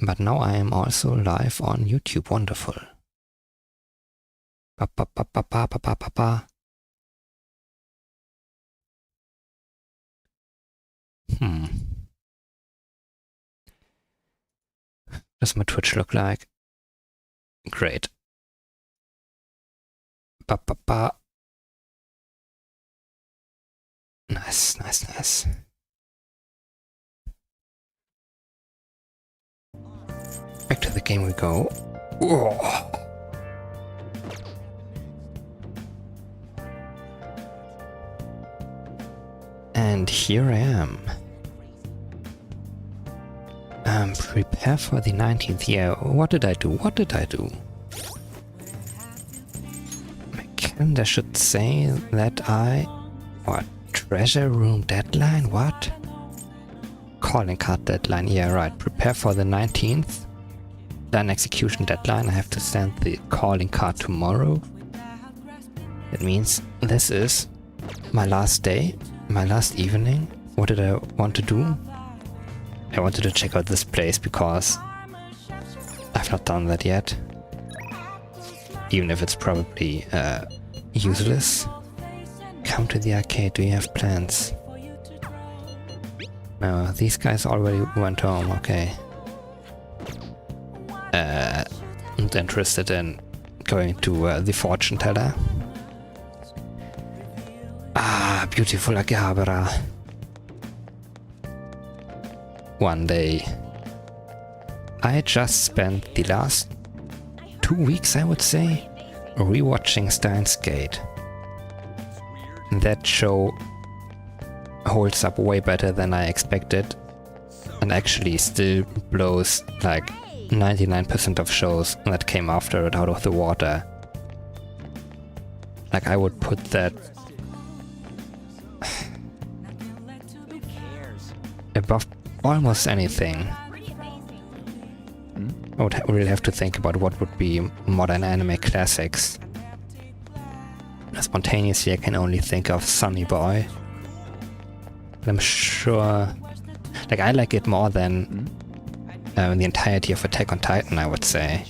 But now I am also live on YouTube. Wonderful. Ba, ba, ba, ba, ba, ba, ba, ba, ba. Does my Twitch look like? Great. Ba, ba, ba. Nice, nice, nice. Back to the game we go. Whoa. And here I am. Prepare for the 19th year. What did I do? What did I do? My calendar should say that I... What? Treasure room deadline? What? Calling card deadline. Yeah, right. Prepare for the 19th. Then execution deadline. I have to send the calling card tomorrow. That means this is my last day. My last evening. What did I want to do? I wanted to check out this place because I've not done that yet. Even if it's probably useless. Come to the arcade, do you have plans? No, these guys already went home, okay. Not interested in going to the fortune teller. Ah, beautiful Akihabara. One day. I just spent the last 2 weeks, I would say, rewatching Steins Gate. That show holds up way better than I expected, and actually still blows like 99% of shows that came after it out of the water. Like, I would put that above almost anything. I would really have to think about what would be modern anime classics. Spontaneously I can only think of Sunny Boy. But I'm sure... Like, I like it more than the entirety of Attack on Titan, I would say.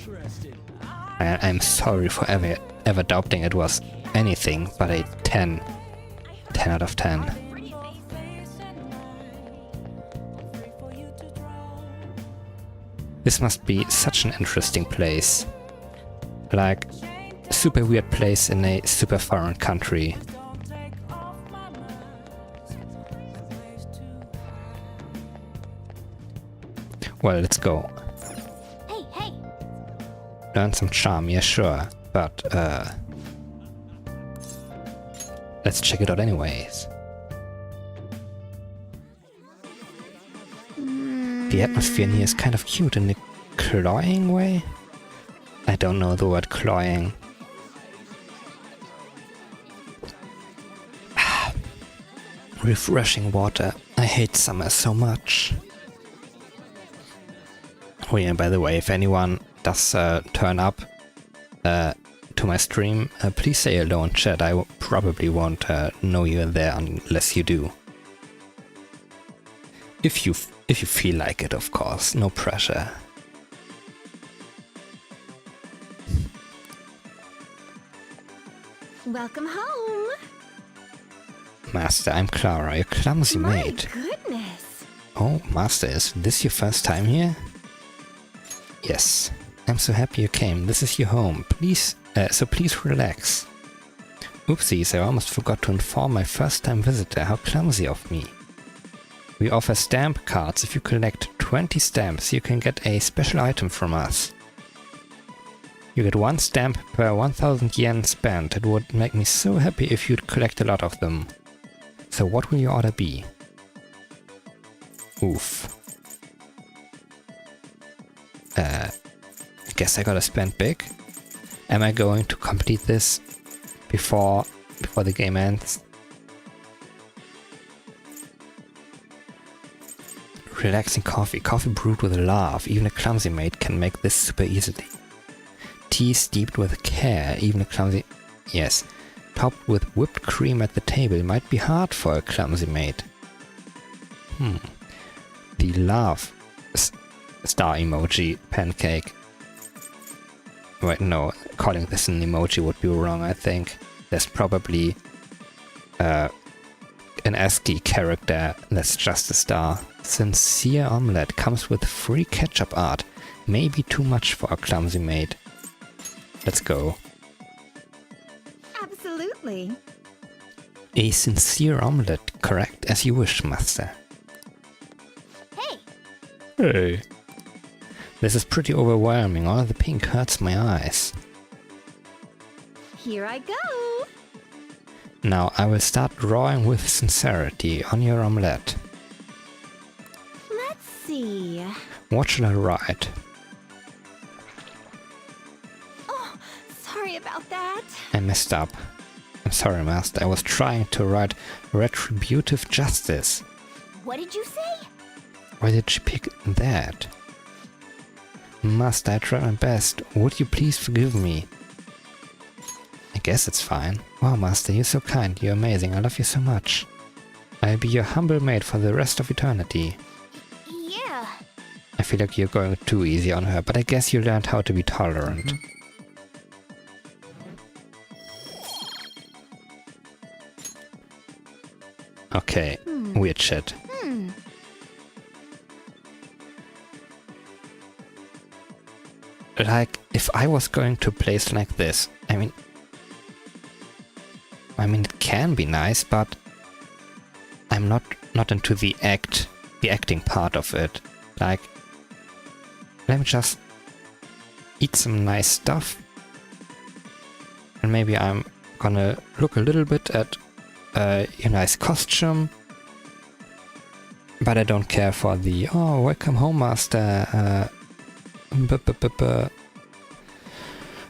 I'm sorry for ever doubting it was anything but a 10. 10 out of 10. This must be such an interesting place. Like, a super weird place in a super foreign country. Well, let's go. Hey, hey. Learn some charm, yeah sure, but let's check it out anyways. The atmosphere in here is kind of cute in a cloying way. I don't know the word cloying. Refreshing water. I hate summer so much. Oh yeah, by the way, if anyone does turn up to my stream, please say hello in chat. I probably won't know you're there unless you do. If you feel like it, of course, no pressure. Welcome home. Master, I'm Clara, your clumsy maid. My goodness. Oh, Master, is this your first time here? Yes. I'm so happy you came. This is your home. Please, so please relax. Oopsies, I almost forgot to inform my first-time visitor. How clumsy of me. We offer stamp cards. If you collect 20 stamps, you can get a special item from us. You get 1 stamp per 1000 yen spent. It would make me so happy if you'd collect a lot of them. So what will your order be? Oof. I guess I gotta spend big. Am I going to complete this before the game ends? Relaxing coffee. Coffee brewed with love. Even a clumsy maid can make this super easily. Tea steeped with care. Even a clumsy... Yes. Topped with whipped cream at the table might be hard for a clumsy maid. The love star emoji pancake. Wait, no, calling this an emoji would be wrong, I think. There's probably an ASCII character that's just a star. Sincere omelette comes with free ketchup art. Maybe too much for a clumsy maid. Let's go. Absolutely. A sincere omelette, correct as you wish, master. Hey. Hey. This is pretty overwhelming. All the pink hurts my eyes. Here I go. Now I will start drawing with sincerity on your omelette. Let's see. What shall I write? Oh, sorry about that. I messed up. I'm sorry, master. I was trying to write retributive justice. What did you say? Why did she pick that? Master, I tried my best. Would you please forgive me? I guess it's fine. Wow, master, you're so kind. You're amazing. I love you so much. I'll be your humble maid for the rest of eternity. Yeah. I feel like you're going too easy on her, but I guess you learned how to be tolerant. Okay, weird shit. Like, if I was going to place like this, I mean, it can be nice, but I'm not into the acting part of it. Like, let me just eat some nice stuff, and maybe I'm gonna look a little bit at your nice costume, but I don't care for the "oh, welcome home, master."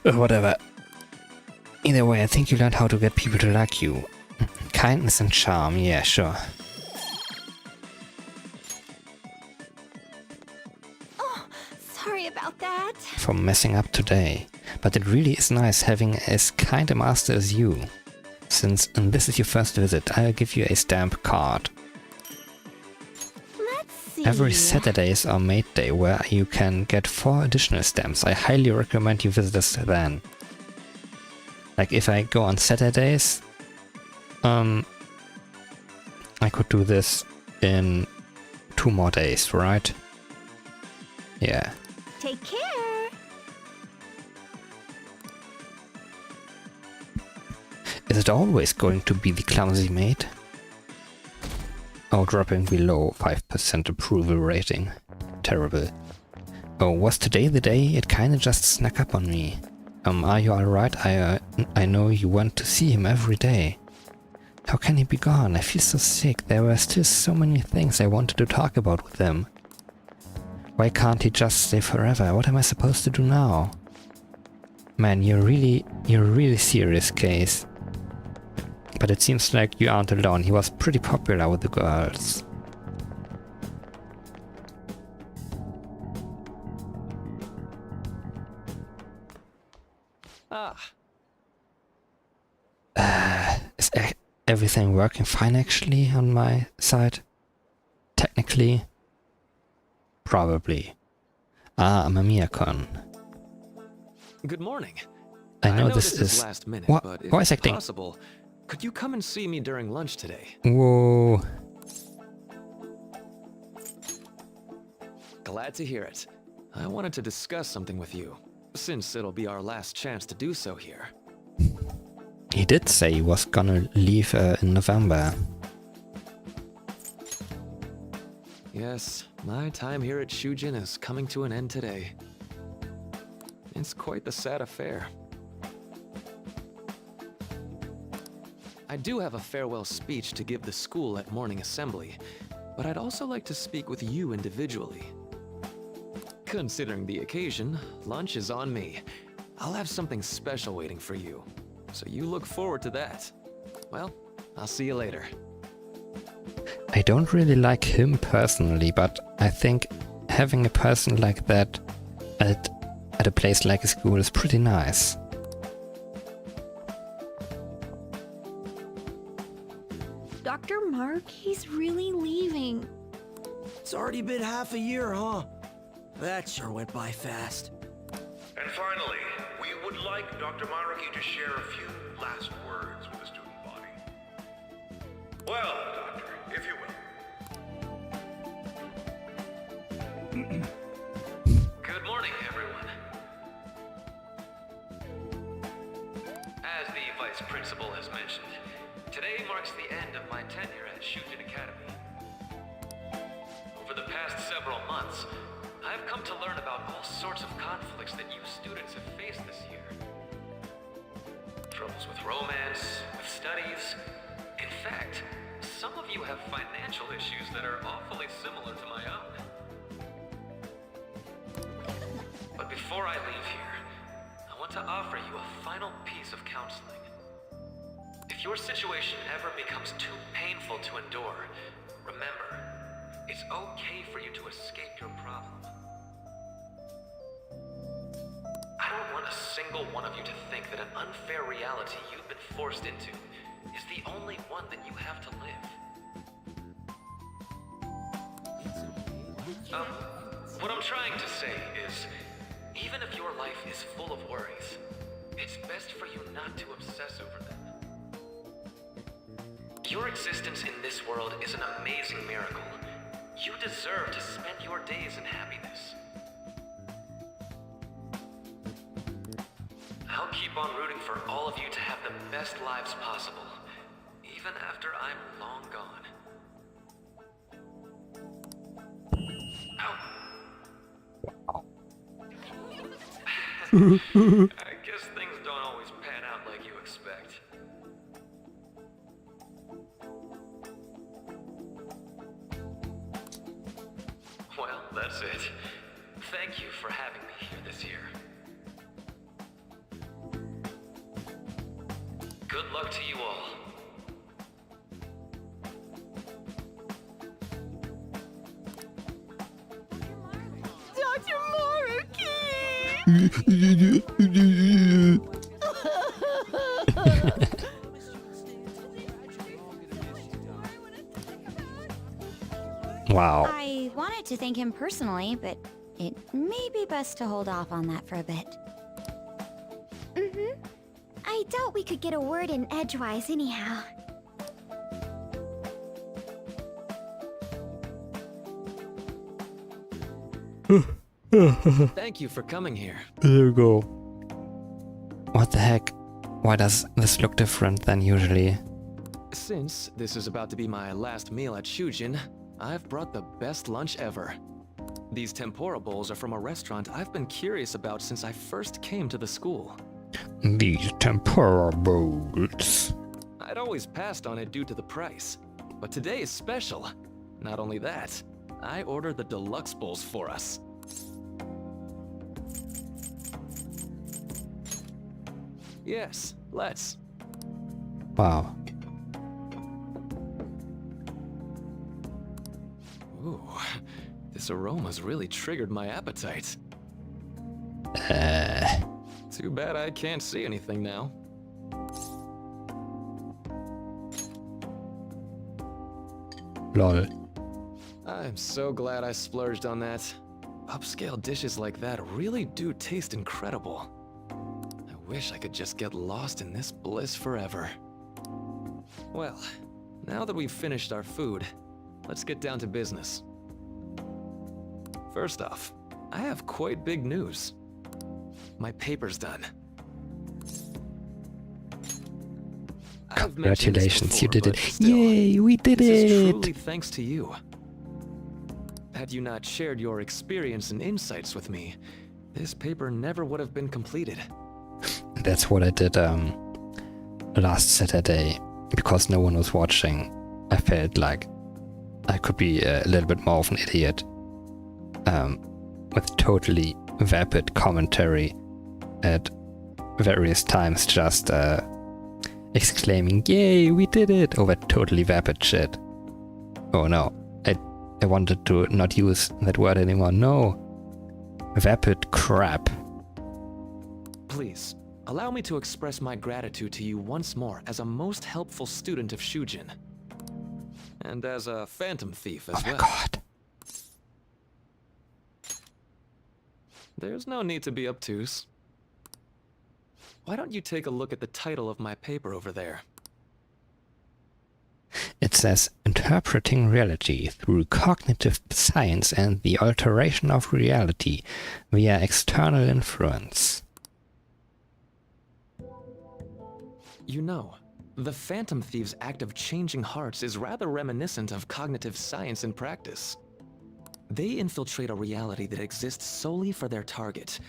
Whatever. Either way, I think you learned how to get people to like you. Kindness and charm, yeah, sure. Oh, sorry about that. For messing up today. But it really is nice having as kind a master as you. Since this is your first visit, I'll give you a stamp card. Let's see. Every Saturday is our maid day, where you can get 4 additional stamps. I highly recommend you visit us then. Like, if I go on Saturdays, I could do this in 2 more days, right? Yeah. Take care. Is it always going to be the clumsy maid? Oh, dropping below 5% approval rating. Terrible. Oh, was today the day? It kinda just snuck up on me. Are you alright? I know you want to see him every day. How can he be gone? I feel so sick. There were still so many things I wanted to talk about with him. Why can't he just stay forever? What am I supposed to do now? Man, you're a really serious case. But it seems like you aren't alone. He was pretty popular with the girls. Is everything working fine actually on my side? Technically? Probably. Ah, Mamiya-kun. Good morning. I know this is last minute, what? but if Voice acting. possible, could you come and see me during lunch today? Whoa. Glad to hear it. I wanted to discuss something with you, since it'll be our last chance to do so here. He did say he was gonna leave in November. Yes, my time here at Shujin is coming to an end today. It's quite the sad affair. I do have a farewell speech to give the school at morning assembly, but I'd also like to speak with you individually. Considering the occasion, lunch is on me. I'll have something special waiting for you, so you look forward to that. Well, I'll see you later. I don't really like him personally, but I think having a person like that at a place like a school is pretty nice. Dr. Mark, he's really leaving. It's already been half a year, huh? That sure went by fast. And finally, we would like Dr. Maruki to share a few last words with the student body. Well, Doctor, if you will. Good morning, everyone. As the Vice Principal has mentioned, today marks the end of my tenure at Shujin Academy. Over the past several months, I've come to learn about all sorts of conflicts that you students have faced this year. Troubles with romance, with studies. In fact, some of you have financial issues that are awfully similar to my own. But before I leave here, I want to offer you a final piece of counseling. If your situation ever becomes too painful to endure, remember, it's okay for you to escape your problem. I don't want a single one of you to think that an unfair reality you've been forced into is the only one that you have to live. What I'm trying to say is, even if your life is full of worries, it's best for you not to obsess over them. Your existence in this world is an amazing miracle. You deserve to spend your days in happiness. I'll keep on rooting for all of you to have the best lives possible, even after I'm long gone. Ow. I guess things don't always pan out like you expect. Well, that's it. Thank you for having me here this year. Good luck to you all. Dr. Maruki! Wow. I wanted to thank him personally, but it may be best to hold off on that for a bit. I doubt we could get a word in edgewise anyhow. Thank you for coming here. There we go. What the heck? Why does this look different than usually? Since this is about to be my last meal at Shujin, I've brought the best lunch ever. These tempura bowls are from a restaurant I've been curious about since I first came to the school. These tempura bowls. I'd always passed on it due to the price, but today is special. Not only that, I ordered the deluxe bowls for us. Yes, let's. Wow. Ooh, this aroma's really triggered my appetite. Too bad I can't see anything now. Lol. I'm so glad I splurged on that. Upscale dishes like that really do taste incredible. I wish I could just get lost in this bliss forever. Well, now that we've finished our food, let's get down to business. First off, I have quite big news. My paper's done. I've mentioned this Congratulations, you before, did it. but still, Yay, we did this is it! truly thanks to you. Had you not shared your experience and insights with me, this paper never would have been completed. That's what I did last Saturday. Because no one was watching, I felt like I could be a little bit more of an idiot. With totally vapid commentary at various times, just exclaiming, "Yay, we did it!" over totally vapid shit. Oh no, I wanted to not use that word anymore. No, vapid crap. Please, allow me to express my gratitude to you once more as a most helpful student of Shujin. And as a phantom thief as Oh my well. god. There's no need to be obtuse. Why don't you take a look at the title of my paper over there? It says, Interpreting Reality Through Cognitive Science and the Alteration of Reality via External Influence. You know, the Phantom Thieves' act of changing hearts is rather reminiscent of cognitive science in practice. They infiltrate a reality that exists solely for their target.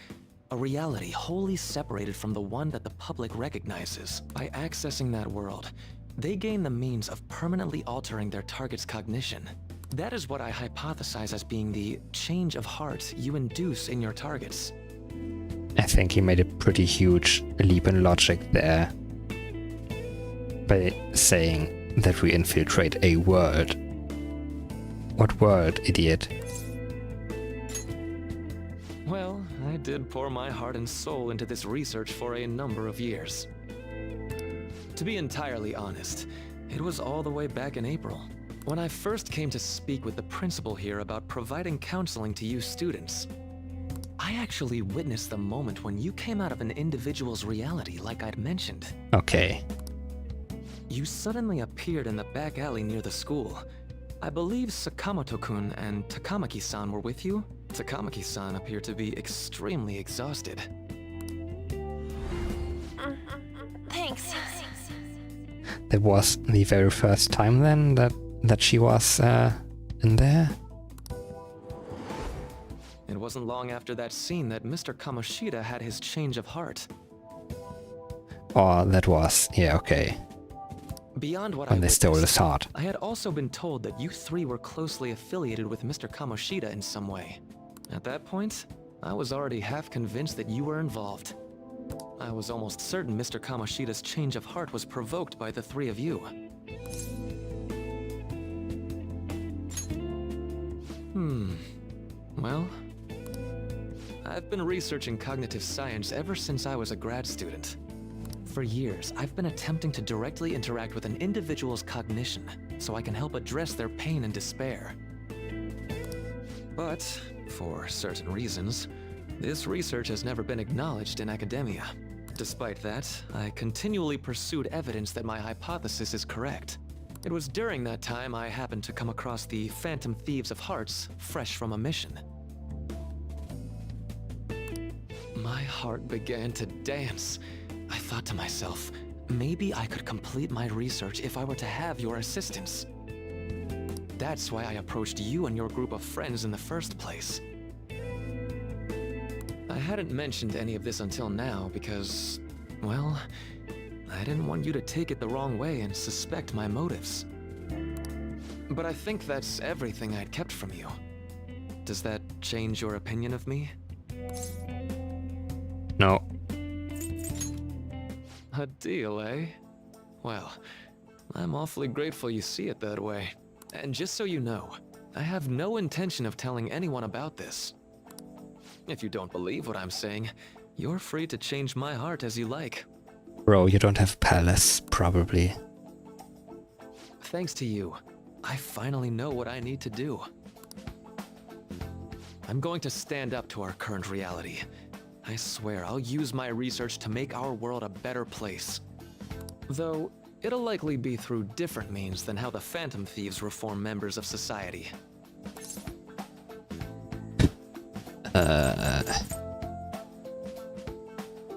A reality wholly separated from the one that the public recognizes. By accessing that world, they gain the means of permanently altering their target's cognition. That is what I hypothesize as being the change of heart you induce in your targets. I think he made a pretty huge leap in logic there by saying that we infiltrate a world. What world, idiot? Well, I did pour my heart and soul into this research for a number of years. To be entirely honest, it was all the way back in April, when I first came to speak with the principal here about providing counseling to you students. I actually witnessed the moment when you came out of an individual's reality like I'd mentioned. Okay. You suddenly appeared in the back alley near the school. I believe Sakamoto-kun and Takamaki-san were with you? Takamaki-san appeared to be extremely exhausted. Thanks. That was the very first time then that she was in there? It wasn't long after that scene that Mr. Kamoshida had his change of heart. Or that was, yeah, okay. Beyond what When I they stole witnessed, his heart. I had also been told that you three were closely affiliated with Mr. Kamoshida in some way. At that point, I was already half convinced that you were involved. I was almost certain Mr. Kamoshida's change of heart was provoked by the three of you. Well, I've been researching cognitive science ever since I was a grad student. For years, I've been attempting to directly interact with an individual's cognition so I can help address their pain and despair. But, for certain reasons, this research has never been acknowledged in academia. Despite that, I continually pursued evidence that my hypothesis is correct. It was during that time I happened to come across the Phantom Thieves of Hearts, fresh from a mission. My heart began to dance. I thought to myself, maybe I could complete my research if I were to have your assistance. That's why I approached you and your group of friends in the first place. I hadn't mentioned any of this until now because, well, I didn't want you to take it the wrong way and suspect my motives. But I think that's everything I'd kept from you. Does that change your opinion of me? No. A deal, eh? Well, I'm awfully grateful you see it that way. And just so you know, I have no intention of telling anyone about this. If you don't believe what I'm saying, you're free to change my heart as you like. Bro, you don't have palace, probably. Thanks to you, I finally know what I need to do. I'm going to stand up to our current reality. I swear I'll use my research to make our world a better place. Though, it'll likely be through different means than how the Phantom Thieves reform members of society.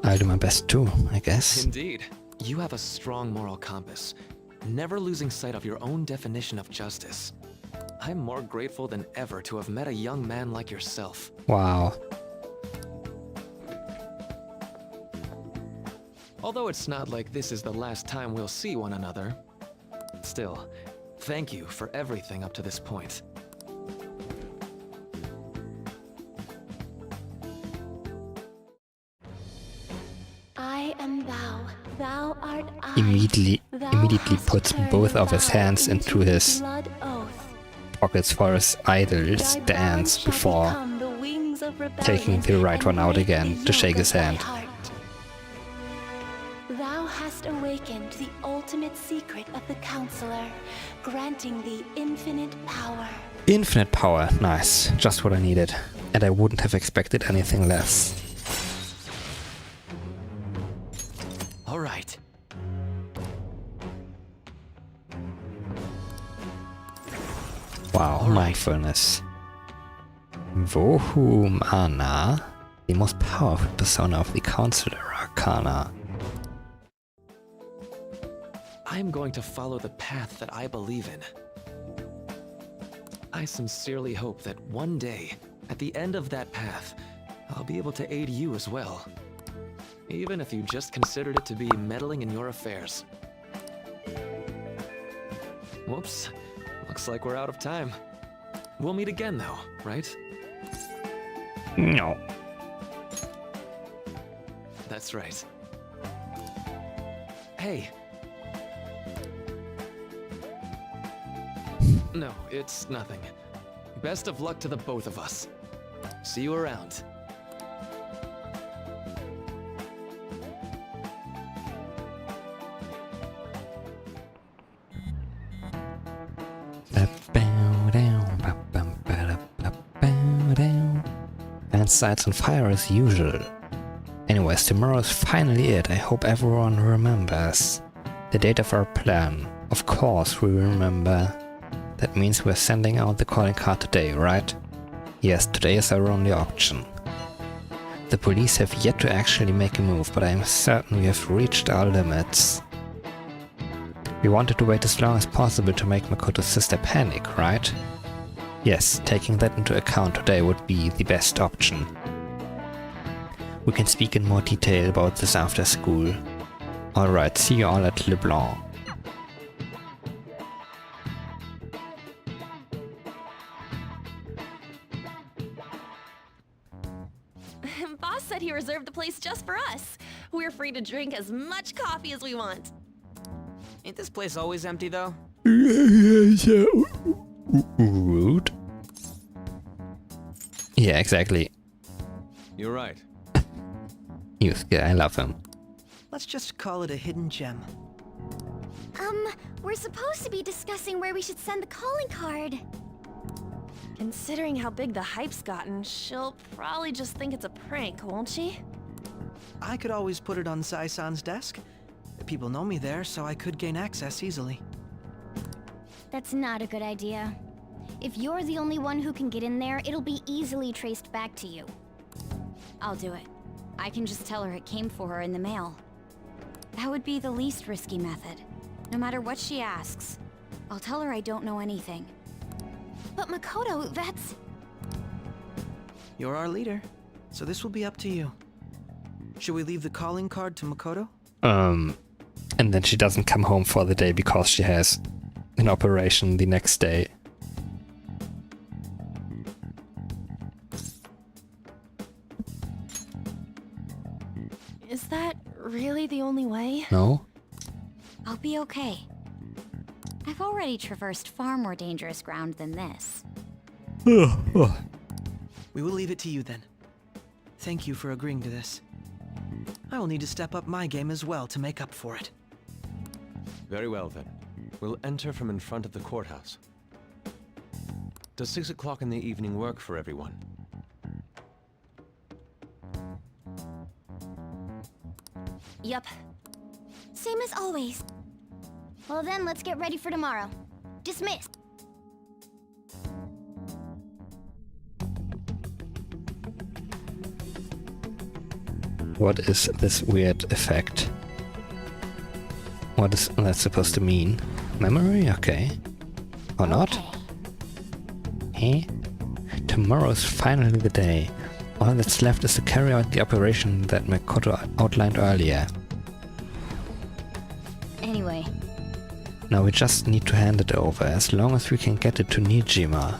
I'll do my best too, I guess. Indeed. You have a strong moral compass, never losing sight of your own definition of justice. I'm more grateful than ever to have met a young man like yourself. Wow. Although it's not like this is the last time we'll see one another. Still, thank you for everything up to this point. I am thou, thou art I. Immediately Thou hast puts turned both of his vow hands into his blood oath. pockets for his idol's Thy dance bond shall before become the wings of taking rebellion the right and one out break again the to shake yoke his of thy hand. heart. Thou hast awakened the ultimate secret of the Counselor, granting thee infinite power. Infinite power, nice, just what I needed. And I wouldn't have expected anything less. All right. Wow, mindfulness. Vohum Ana, the most powerful persona of the Counselor Arcana. I'm going to follow the path that I believe in. I sincerely hope that one day, at the end of that path, I'll be able to aid you as well. Even if you just considered it to be meddling in your affairs. Whoops. Looks like we're out of time. We'll meet again though, right? No. That's right. Hey. No, it's nothing. Best of luck to the both of us. See you around. And sights on fire as usual. Anyways, tomorrow's finally it. I hope everyone remembers the date of our plan. Of course we remember. That means we're sending out the calling card today, right? Yes, today is our only option. The police have yet to actually make a move, but I am certain we have reached our limits. We wanted to wait as long as possible to make Makoto's sister panic, right? Yes, taking that into account today would be the best option. We can speak in more detail about this after school. Alright, see you all at LeBlanc. Boss said he reserved the place just for us. We're free to drink as much coffee as we want. Ain't this place always empty, though? Rude. Yeah, exactly. You're right. Yusuke, I love him. Let's just call it a hidden gem. We're supposed to be discussing where we should send the calling card. Considering how big the hype's gotten, she'll probably just think it's a prank, won't she? I could always put it on Sai-san's desk. People know me there, so I could gain access easily. That's not a good idea. If you're the only one who can get in there, it'll be easily traced back to you. I'll do it. I can just tell her it came for her in the mail. That would be the least risky method. No matter what she asks, I'll tell her I don't know anything. But Makoto, that's... You're our leader, so this will be up to you. Should we leave the calling card to Makoto? And then she doesn't come home for the day because she has an operation the next day. Is that really the only way? No? I'll be okay. I've already traversed far more dangerous ground than this. We will leave it to you then. Thank you for agreeing to this. I will need to step up my game as well to make up for it. Very well then. We'll enter from in front of the courthouse. Does 6 o'clock in the evening work for everyone? Yup. Same as always. Well then, let's get ready for tomorrow. Dismissed. What is this weird effect? What is that supposed to mean? Memory? Okay. Or not? Hey? Tomorrow's finally the day. All that's left is to carry out the operation that Makoto outlined earlier. Anyway, Now we just need to hand it over, as long as we can get it to Nijima.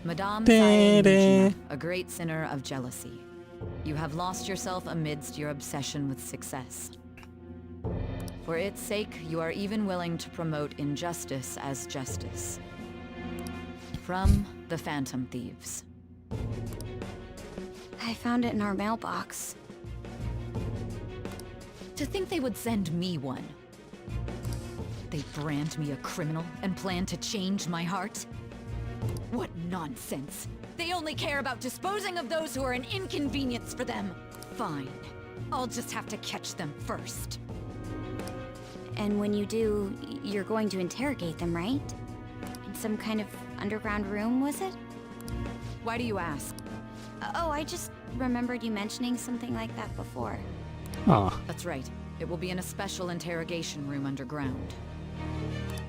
Madame Sae Nijima, a great sinner of jealousy. You have lost yourself amidst your obsession with success. For its sake, you are even willing to promote injustice as justice. From the Phantom Thieves. I found it in our mailbox. To think they would send me one. They brand me a criminal and plan to change my heart? What nonsense! They only care about disposing of those who are an inconvenience for them. Fine. I'll just have to catch them first. And when you do, you're going to interrogate them, right? In some kind of underground room, was it? Why do you ask? Oh, I just remembered you mentioning something like that before. Oh, That's right. It will be in a special interrogation room underground.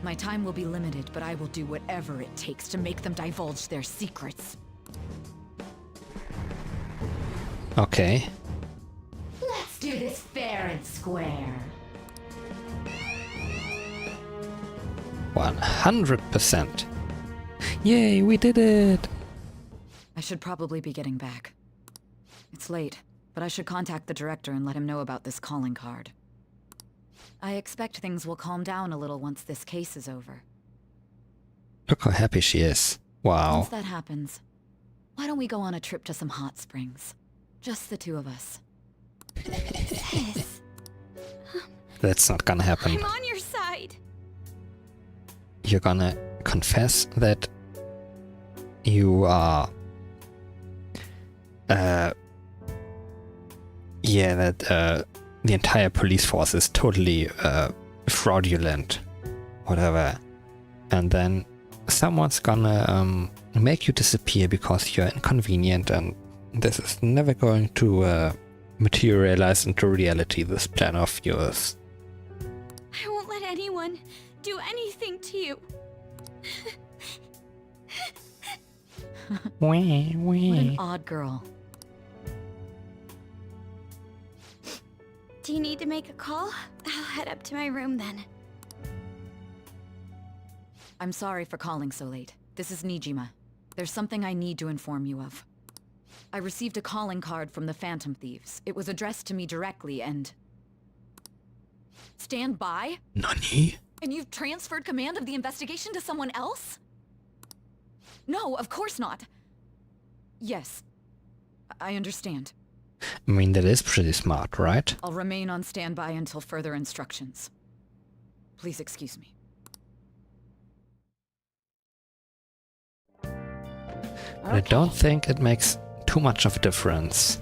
My time will be limited, but I will do whatever it takes to make them divulge their secrets. okay. Let's do this fair and square. 100%. Yay, we did it! I should probably be getting back. It's late, but I should contact the director and let him know about this calling card. I expect things will calm down a little once this case is over. Look how happy she is. Wow. Once that happens, why don't we go on a trip to some hot springs? Just the two of us. Sis, That's not gonna happen. I'm on your side. You're gonna confess that you are... yeah, that the entire police force is totally fraudulent. Whatever. And then someone's gonna make you disappear because you're inconvenient, and this is never going to materialize into reality, this plan of yours. I won't let anyone do anything to you. Wah, What an wah. odd girl. Do you need to make a call? I'll head up to my room then. I'm sorry for calling so late. This is Nijima. There's something I need to inform you of. I received a calling card from the Phantom Thieves. It was addressed to me directly and... Stand by? Nani? And you've transferred command of the investigation to someone else? No, of course not. Yes. I understand. I mean, that is pretty smart, right? I'll remain on standby until further instructions. Please excuse me. But I don't think it makes too much of a difference.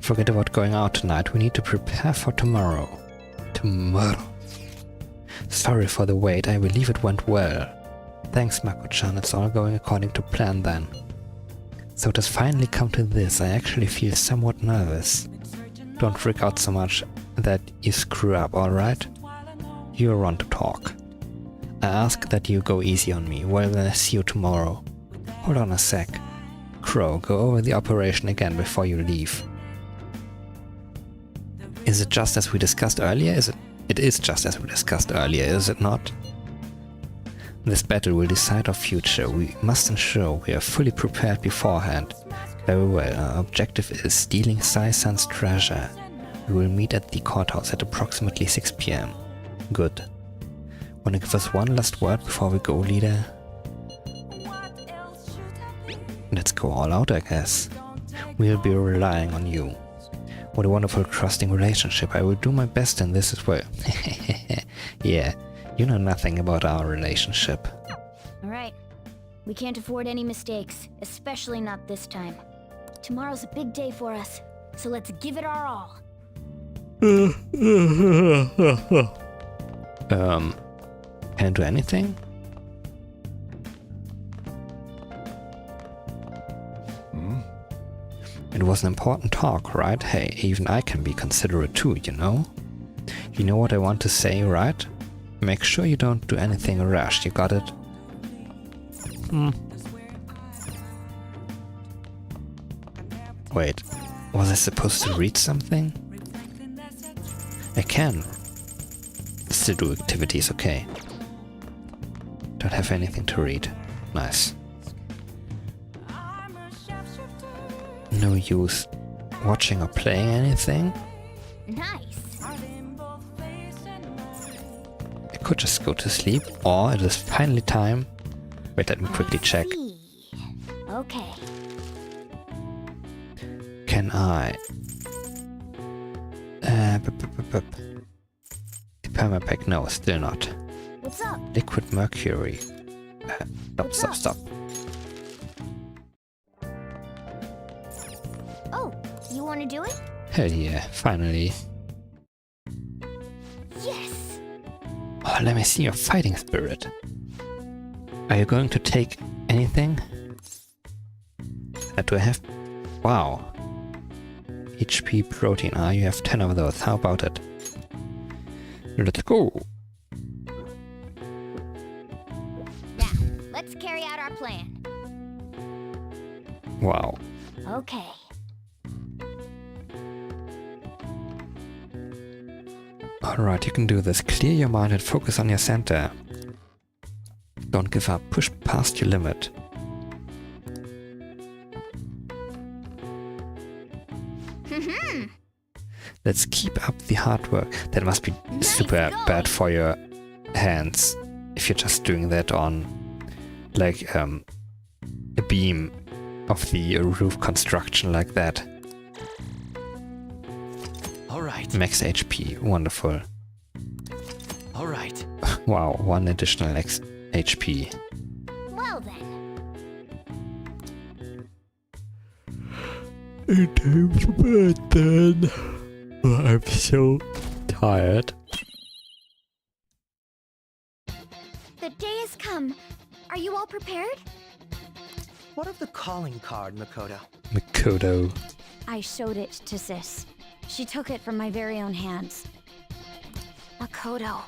Forget about going out tonight. We need to prepare for tomorrow. Tomorrow. Sorry for the wait. I believe it went well. Thanks, Mako-chan. It's all going according to plan then. So it has finally come to this. I actually feel somewhat nervous. Don't freak out so much that you screw up, alright? You're on to talk. I ask that you go easy on me. Well, then I see you tomorrow. Hold on a sec. Crow, go over the operation again before you leave. Is it just as we discussed earlier? It is just as we discussed earlier, is it not? This battle will decide our future. We must ensure we are fully prepared beforehand. Very well, our objective is stealing Sai-san's treasure. We will meet at the courthouse at approximately 6 PM. Good. Wanna give us one last word before we go, leader? Let's go all out, I guess. We'll be relying on you. What a wonderful trusting relationship. I will do my best in this as well. Yeah, you know nothing about our relationship. Alright. We can't afford any mistakes, especially not this time. Tomorrow's a big day for us, so let's give it our all. Can't do anything? It was an important talk, right? Hey, even I can be considerate too, you know? You know what I want to say, right? Make sure you don't do anything rash, you got it? Wait, was I supposed to read something? I can still do activities, okay. Don't have anything to read. Nice. No use watching or playing anything? Nice. I could just go to sleep, or it is finally time. Wait, let me quickly check. See. Okay. can I? The permapack, no, still not. What's up? Liquid mercury. Stop. Oh, you want to do it? Hell yeah, finally. Yes! Oh, let me see your fighting spirit. Are you going to take anything? Do I have... Wow. HP protein. Ah, you have 10 of those. How about it? Let's go. Now, let's carry out our plan. Wow. Okay. Alright, you can do this. Clear your mind and focus on your center. Don't give up. Push past your limit. Let's keep up the hard work. That must be super bad for your hands if you're just doing that on like a beam of the roof construction like that. All right. Max HP, wonderful. All right. Wow, 1 additional HP. Well then. Time's bad then. I'm so tired. The day has come. Are you all prepared? What of the calling card, Makoto? Makoto. I showed it to Sis. She took it from my very own hands. Makoto.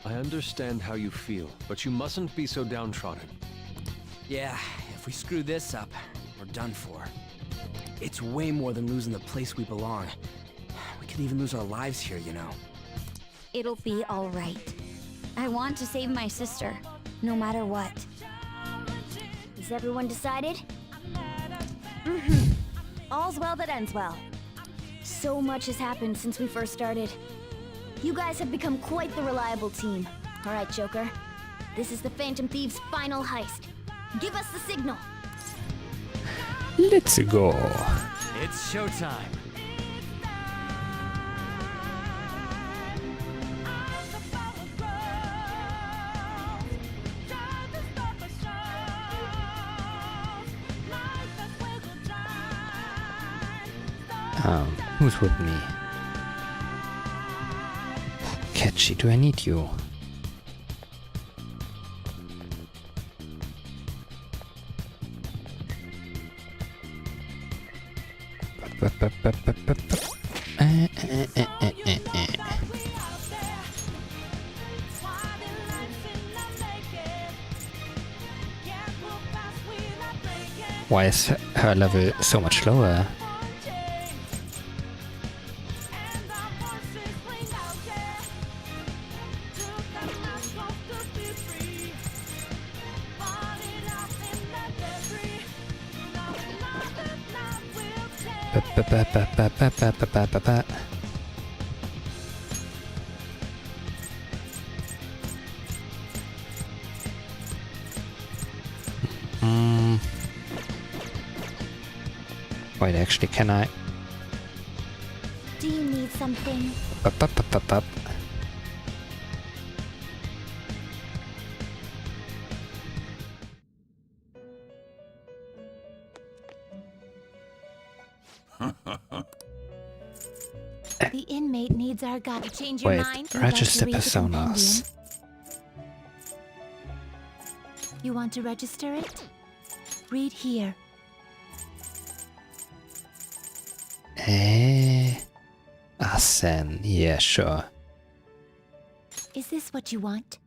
I understand how you feel, but you mustn't be so downtrodden. Yeah, if we screw this up, we're done for. It's way more than losing the place we belong. We could even lose our lives here, you know. It'll be all right. I want to save my sister, no matter what. Is everyone decided? All's well that ends well. So much has happened since we first started. You guys have become quite the reliable team. All right, Joker. This is the Phantom Thieves' final heist. Give us the signal. Let's go. It's showtime. Who's with me? Catchy, do I need you? Why is her level so much lower? Wait, actually, can I? Do you need something? Up. The inmate needs our guide. Change your Wait, mind. register personas. You want to register it? Read here. Asen, yeah, sure. Is this what you want?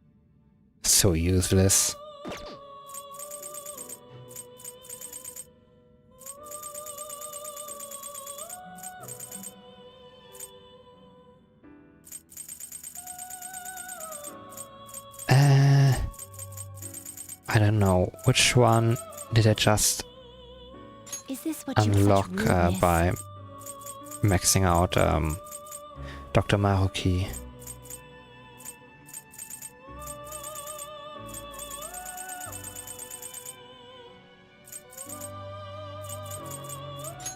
So useless. I don't know, which one did I just Is this what you unlock by maxing out Dr. Maruki?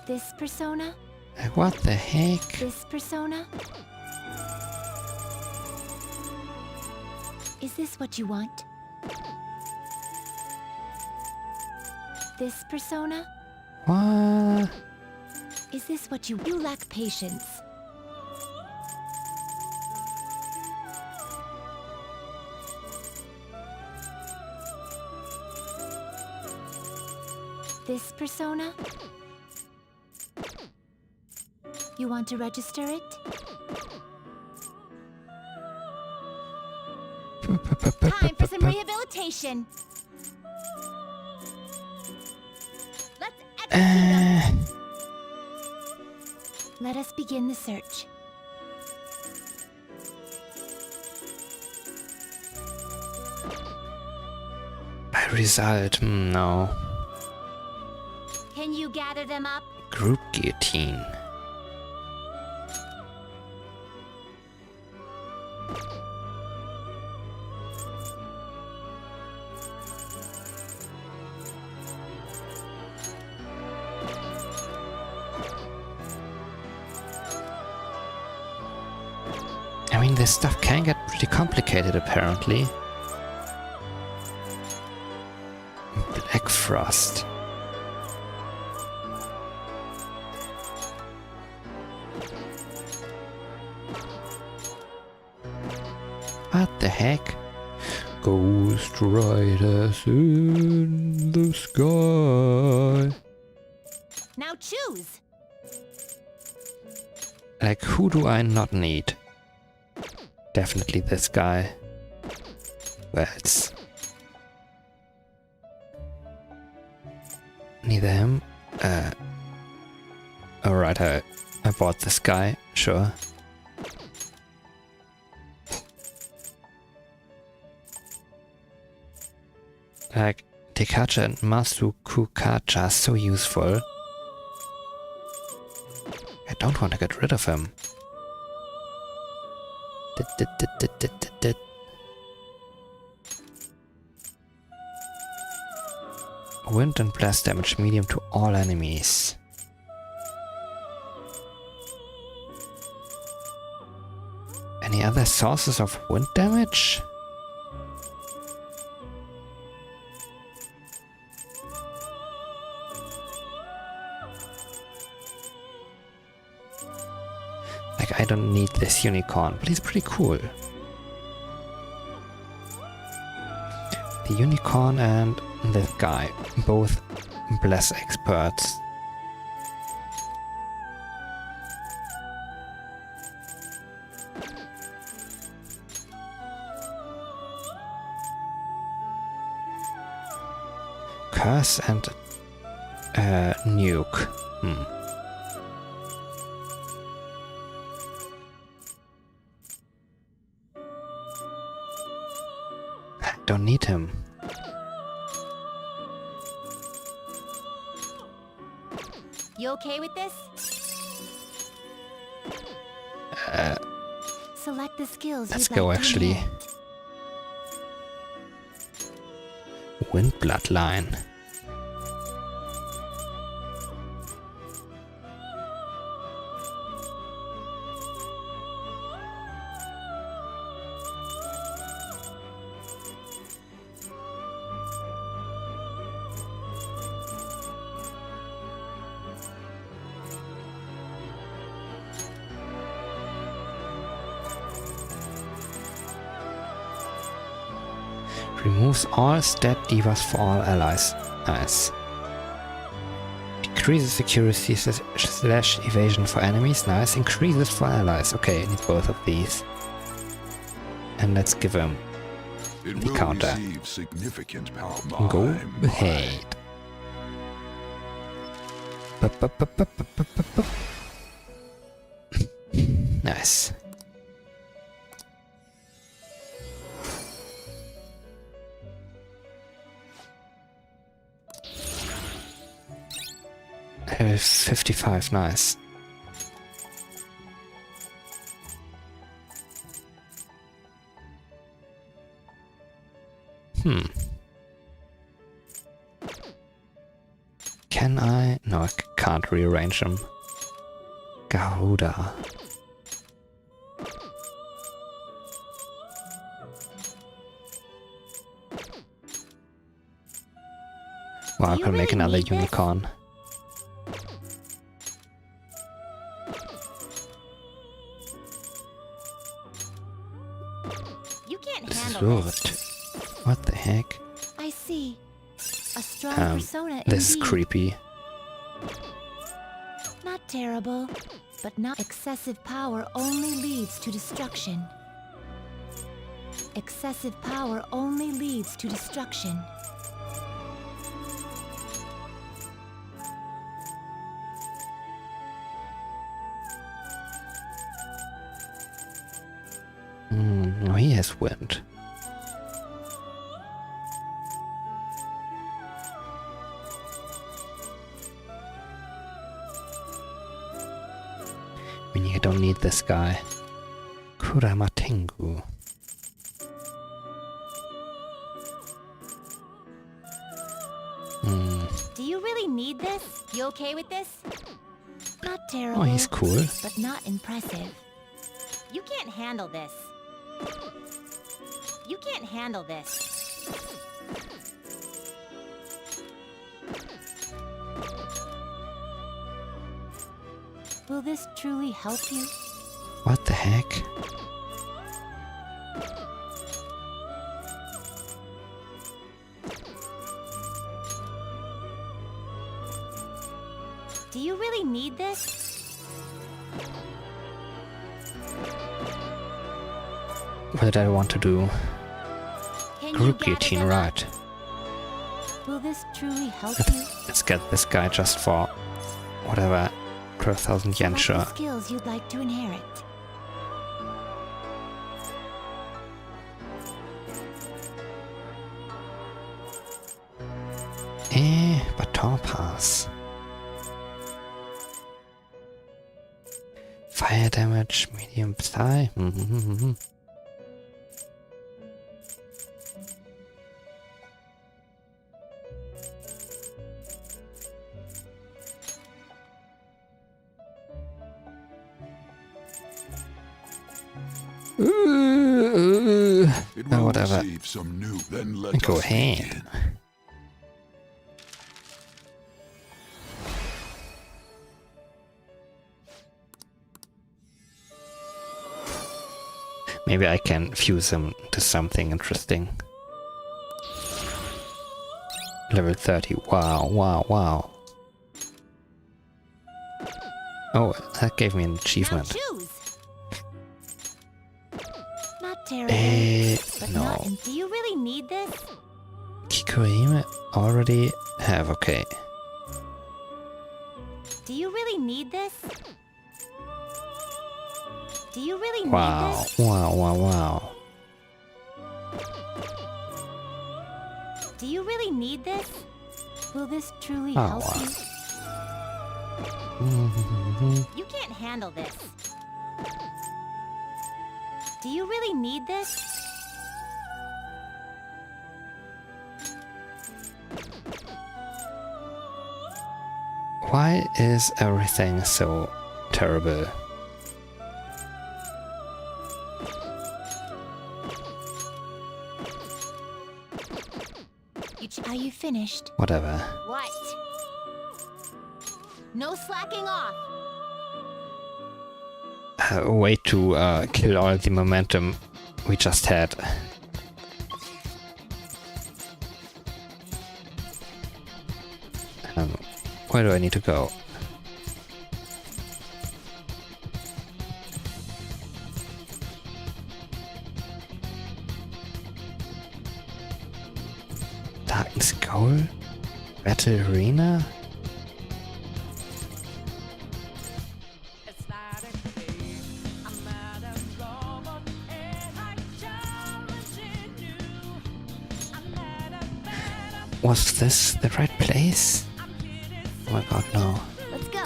This persona? Like, what the heck? This persona? Is this what you want? This persona? What? Is this what you... You lack patience. This persona? You want to register it? Time for some rehabilitation. Let's execute them. Let us begin the search. By result, no. Can you gather them up? Group guillotine. I mean, this stuff can get pretty complicated, apparently. Black Frost. What the heck? Ghost Riders in the sky. Now choose. Like, who do I not need? Definitely this guy. Well, it's... neither him. Alright, I bought this guy, sure. Like, Dekacha and Masukukacha are so useful. I don't want to get rid of him. Wind and blast damage medium to all enemies. Any other sources of wind damage? Like, I don't need this unicorn, but he's pretty cool. The unicorn and this guy, both bless experts. Curse and nuke. I don't need him. You okay with this? Select the skills Let's you'd go, like to actually. inherit. Wind Bloodline. Removes all stat debuffs for all allies. Nice. Decreases accuracy / evasion for enemies. Nice. Increases for allies. Okay, I need both of these. And let's give him the counter. Significant power. Go ahead. Nice. Level 55, nice. Can I? No, I can't rearrange them. Garuda. Wow, I Do you could make really another need this? unicorn. You can't handle this. Sword. What the heck? I see. A strong persona This is indeed. creepy. Not terrible, but not excessive power only leads to destruction. Excessive power only leads to destruction. Oh, he has wind. I mean, you don't need this guy. Kurama Tengu. Do you really need this? You okay with this? Not Oh, terrible, he's cool. but not impressive. You can't handle this. You can't handle this. Will this truly help you? What the heck? Do you really need this? What did I want to do? Can you Group gather routine, them up? right. Will this truly help Let's, you? let's get this guy just for whatever, 12,000 yen, What sure. skills you'd like to inherit? Baton pass. Fire damage, medium thigh. Whatever. Receive some new, then let Go us ahead. begin. Maybe I can fuse him to something interesting. Level 30. Wow, wow, wow. Oh, that gave me an Now achievement. choose. Not terrible, but No. not. Do you really need this? Kikurime already have, okay. Do you really need this? Do you really need Wow, this? wow, wow, wow. Do you really need this? Will this truly Oh, help wow. you? You can't handle this. Do you really need this? Why is everything so terrible? Are you finished? Whatever. What? No slacking off. Way to kill all the momentum we just had. Where do I need to go? Darkness Goal? Battle Arena? Was this the right place? Oh my god, no. Let's go.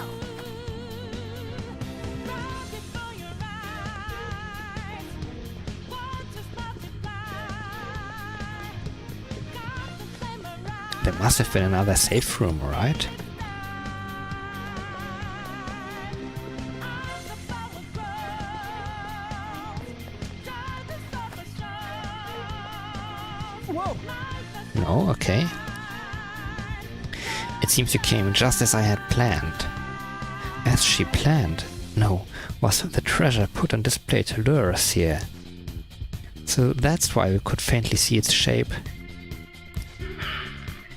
There must have been another safe room, right? Oh, okay. It seems you came just as I had planned. As she planned? No, was the treasure put on display to lure us here? So that's why we could faintly see its shape.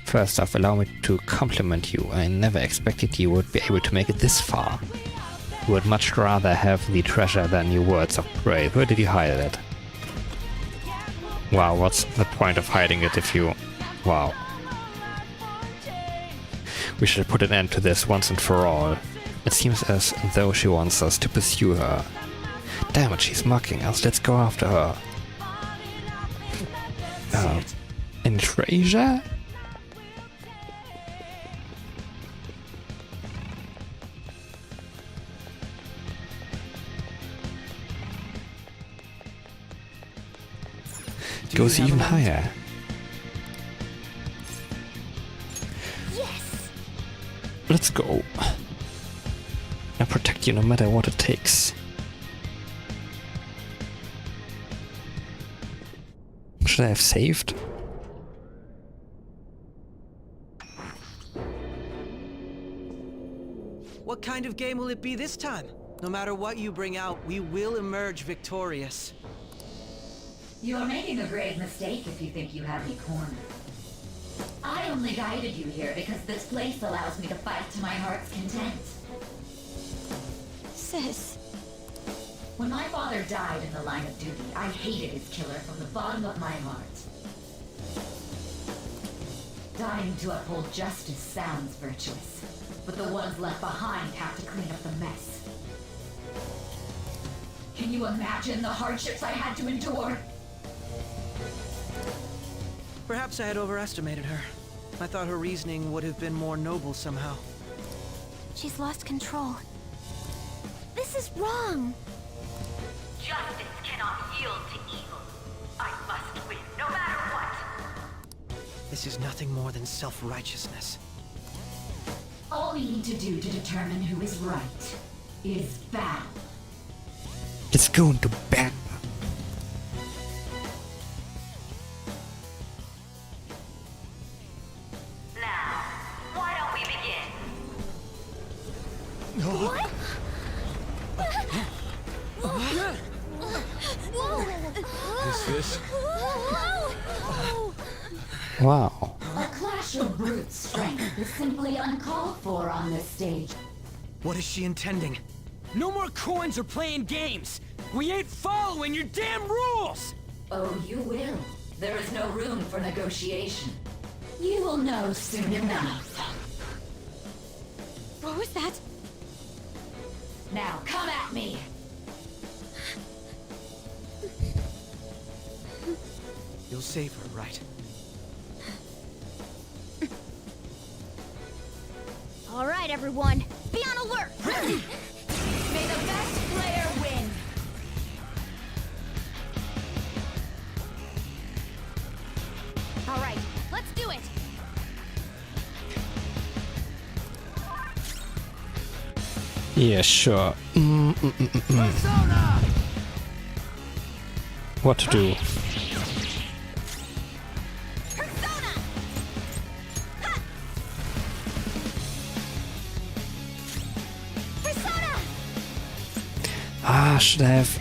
First off, allow me to compliment you. I never expected you would be able to make it this far. You would much rather have the treasure than your words of praise. Where did you hide it? Wow, what's the point of hiding it if you... Wow. We should put an end to this once and for all. It seems as though she wants us to pursue her. Damn it, she's mocking us. Let's go after her. In treasure? Goes even higher. Yes! Let's go. I'll protect you no matter what it takes. Should I have saved? What kind of game will it be this time? No matter what you bring out, we will emerge victorious. You're making a grave mistake if you think you have me cornered. I only guided you here because this place allows me to fight to my heart's content. Sis. When my father died in the line of duty, I hated his killer from the bottom of my heart. Dying to uphold justice sounds virtuous, but the ones left behind have to clean up the mess. Can you imagine the hardships I had to endure? Perhaps I had overestimated her. I thought her reasoning would have been more noble somehow. She's lost control. This is wrong. Justice cannot yield to evil. I must win, no matter what. This is nothing more than self-righteousness. All we need to do to determine who is right is battle. Let's go into battle. Now, why don't we begin? What? Is this? Wow. A clash of brute strength is simply uncalled for on this stage. What is she intending? No more coins or playing games! We ain't following your damn rules! Oh, you will. There is no room for negotiation. You will know soon enough. What was that? Now come at me! You'll save her, right? All right, everyone. Be on alert. May the best player win! All right, let's do it. Yeah, sure. What to do? Persona! Ha! Persona! Ah, should I have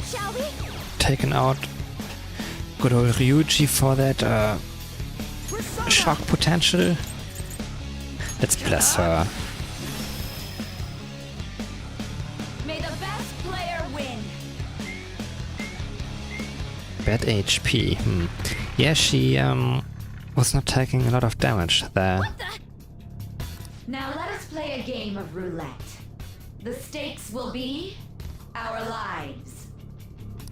Shall we? taken out good old Ryuji for that shock potential? Let's bless her. May the best player win! Bad HP. Yeah, she was not taking a lot of damage there. Now let us play a game of roulette. The stakes will be our lives.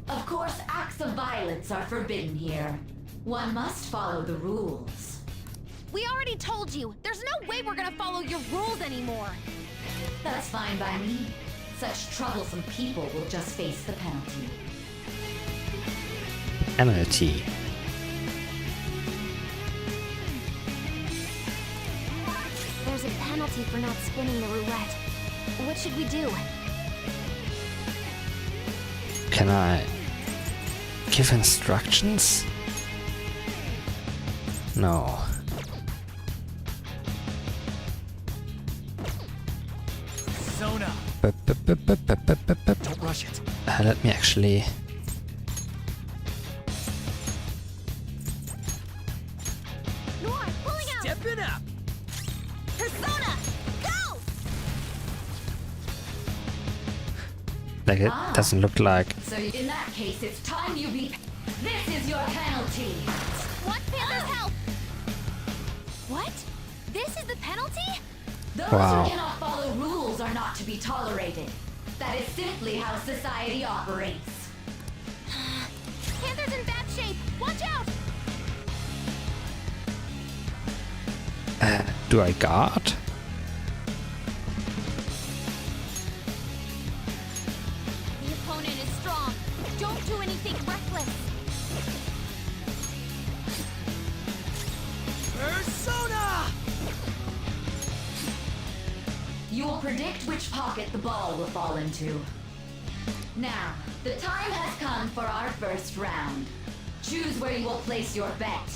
Of course, acts of violence are forbidden here. One must follow the rules. We already told you. There's no way we're gonna follow your rules anymore. That's fine by me. Such troublesome people will just face the penalty. Penalty. There's a penalty for not spinning the roulette. What should we do? Can I give instructions? No. Sona. Don't Don't rush it. Let me actually... Noir, pulling out! Step it up. Persona! Go! Like, it doesn't look like... So in that case, it's time you be... This is your penalty. What? Panthers, help! What? This is the penalty? Those Wow. who cannot follow rules are not to be tolerated. That is simply how society operates. Panther's in bad shape! Watch out! Do I guard? The opponent is strong. Don't do anything reckless. Persona! You will predict which pocket the ball will fall into. Now, the time has come for our first round. Choose where you will place your bet.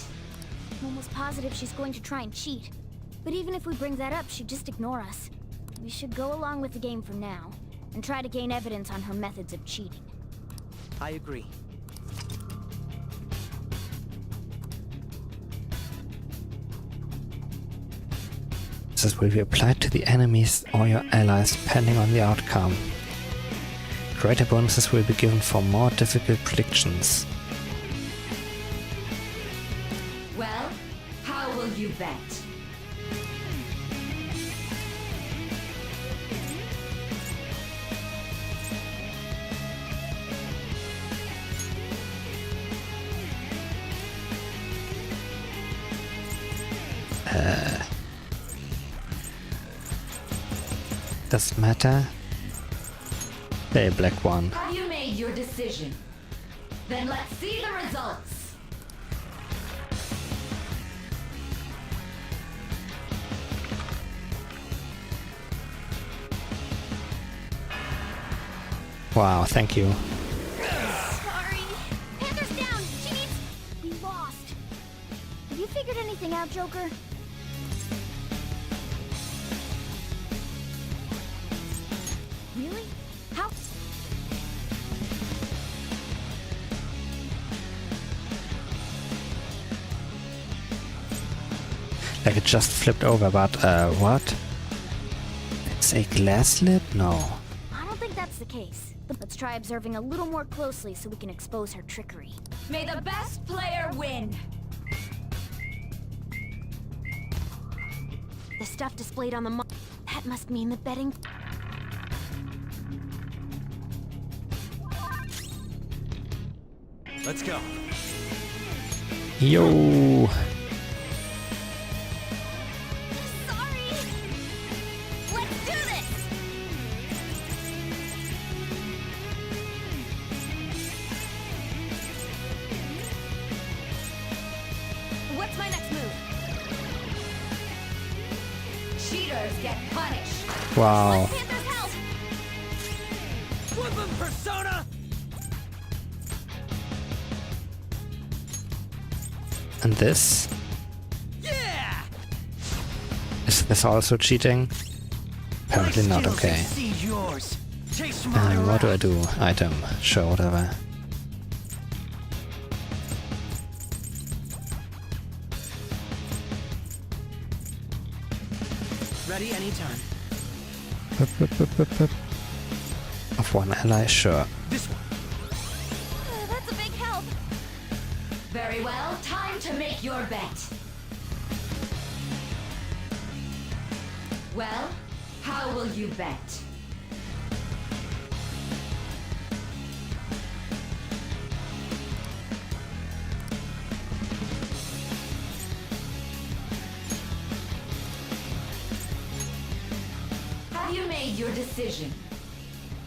I'm almost positive she's going to try and cheat. But even if we bring that up, she'd just ignore us. We should go along with the game for now, and try to gain evidence on her methods of cheating. I agree. This will be applied to the enemies or your allies depending on the outcome. Greater bonuses will be given for more difficult predictions. Well, how will you bet? Doesn't matter. Play a black one. Have you made your decision? Then let's see the results. Wow, thank you. Sorry. Panther's down! She needs... We lost. Have you figured anything out, Joker? Really? How... Like it just flipped over, but what? It's a glass lid? No. I don't think that's the case. Let's try observing a little more closely so we can expose her trickery. May the best player win. The stuff displayed on the that must mean the betting... Let's go. Yo! Sorry! Let's do this! What's my next move? Cheaters get punished. Wow. Panther's help! Flip him, Persona! And this? Yeah! Is this also cheating? Apparently not, okay. Exceed yours. Chase What do I do? Item. Sure, whatever. Ready anytime. Of one ally, sure. This one. That's a big help. Very well, time to make your bet. Well, how will you bet? Have you made your decision?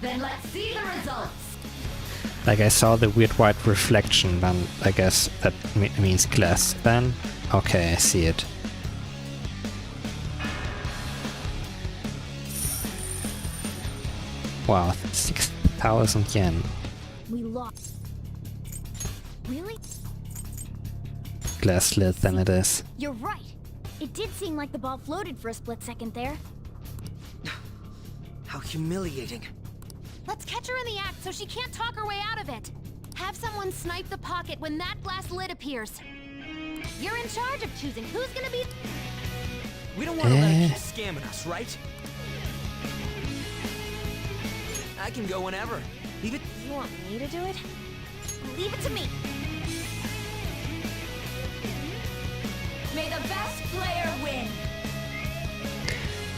Then let's see the results. Like I saw the weird white reflection, then I guess that means glass. Then, okay, I see it. Wow, 6,000 yen. We lost. Really? glass lid than it is. You're right. It did seem like the ball floated for a split second there. How humiliating. Let's catch her in the act so she can't talk her way out of it. Have someone snipe the pocket when that glass lid appears. You're in charge of choosing who's gonna be... We don't want to let her keep scamming us, right? I can go whenever. Leave it. You want me to do it? Leave it to me. May the best player win.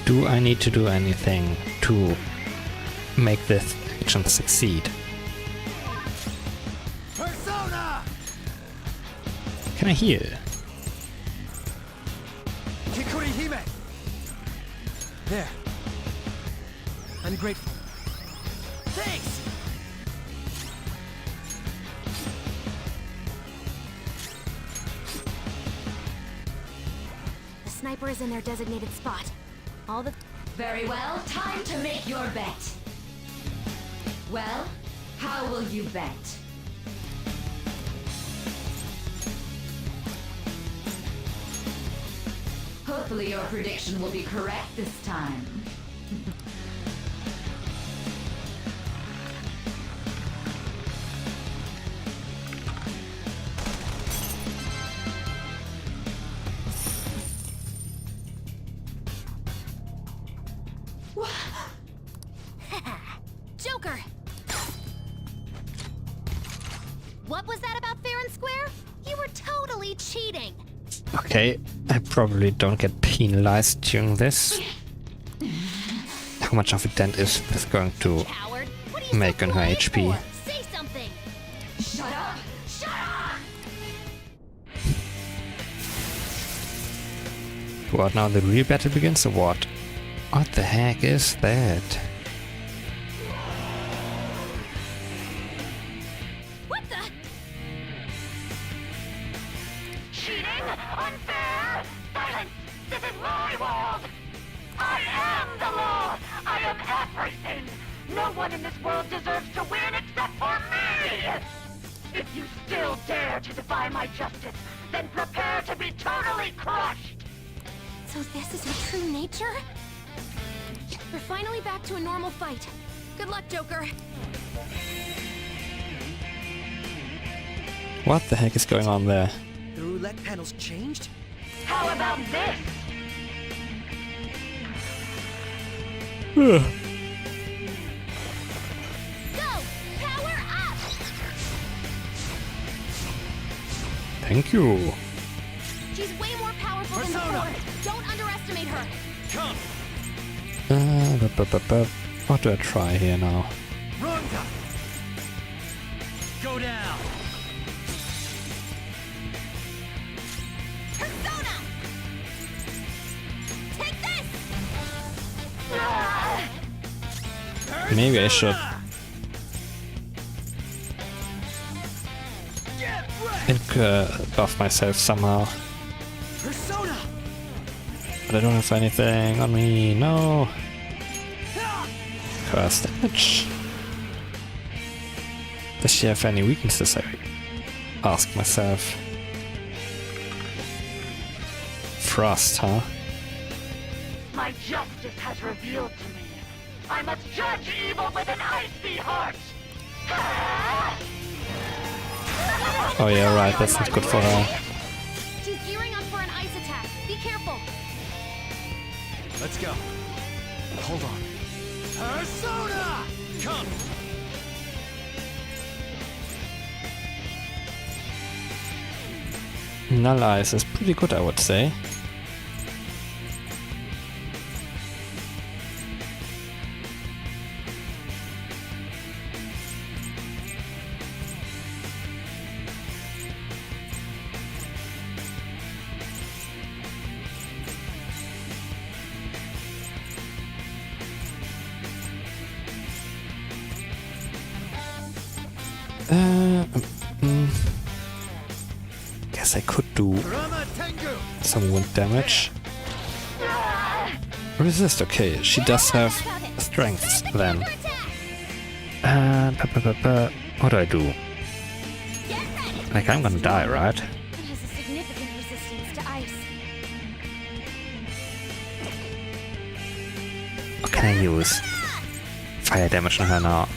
Do I need to do anything to make this action succeed? Persona! Can I heal? Kikuri Hime! There. I'm grateful. Thanks! The sniper is in their designated spot. All the... Very well, time to make your bet. Well, how will you bet? Hopefully your prediction will be correct this time. Joker! What was that about fair and square? You were totally cheating! Okay, I probably don't get penalized during this. How much of a dent is this going to Coward! What are you make on her HP? for? Say something! Shut up! Shut up! What, now the real battle begins or what? What the heck is that? What the? Cheating? Unfair? Silence! This is my world! I am the law! I am everything! No one in this world deserves to win except for me! If you still dare to defy my justice, then prepare to be totally crushed! So this is your true nature? We're finally back to a normal fight. Good luck, Joker. What the heck is going on there? The roulette panel's changed? How about this? Go! Power up! Thank you. She's way more powerful than before. Don't underestimate her. Come! What do I try here now? Ronda! Go down! Persona! Take this! Maybe I should buff myself somehow. Persona! But I don't have anything on me. No. Curse damage. Does she have any weaknesses? I ask myself. Frost, huh? My justice has revealed to me. I must judge evil with an icy heart! Oh yeah, right, that's not good for her. She's gearing up for an ice attack. Be careful. Let's go. Hold on. Persona! Come! Null Ice is pretty good, I would say. Guess I could do some wind damage. Resist, okay, she does have strengths then. What do I do? Like, I'm gonna die, right? It has a significant What can I use? Fire damage on her now.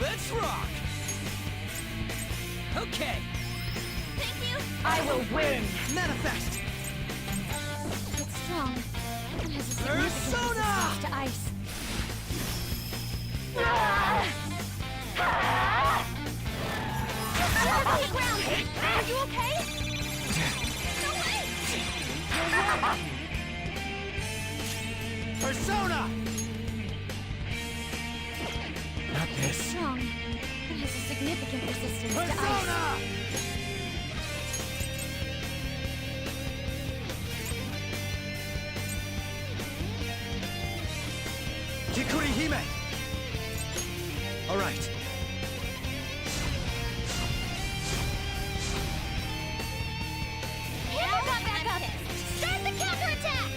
Let's rock! Okay, Thank you. I will win! manifest! It's strong. It has a significant Persona! resistance to ice. Stay ground. Are you okay? No way! Persona! Not this. Strong. It has a significant resistance to ice. Persona! Kikuri Hime! Alright. Hero got back up. Start the counterattack.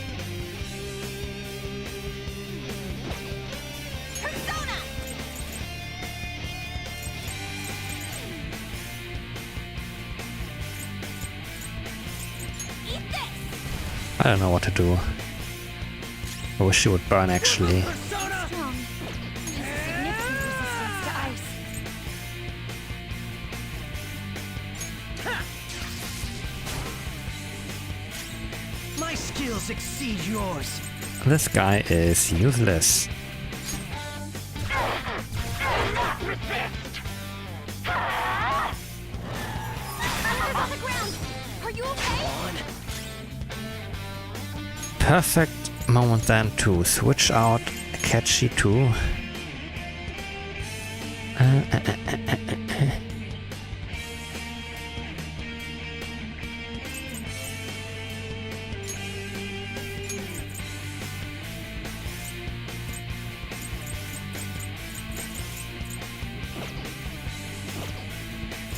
Persona. Eat this. I don't know what to do. I wish she would burn actually. Persona! Strong. It has a significant resistance to ice. My skills exceed yours. This guy is useless. Is on the ground. Are you okay? Perfect moment then to switch out Catchy 2.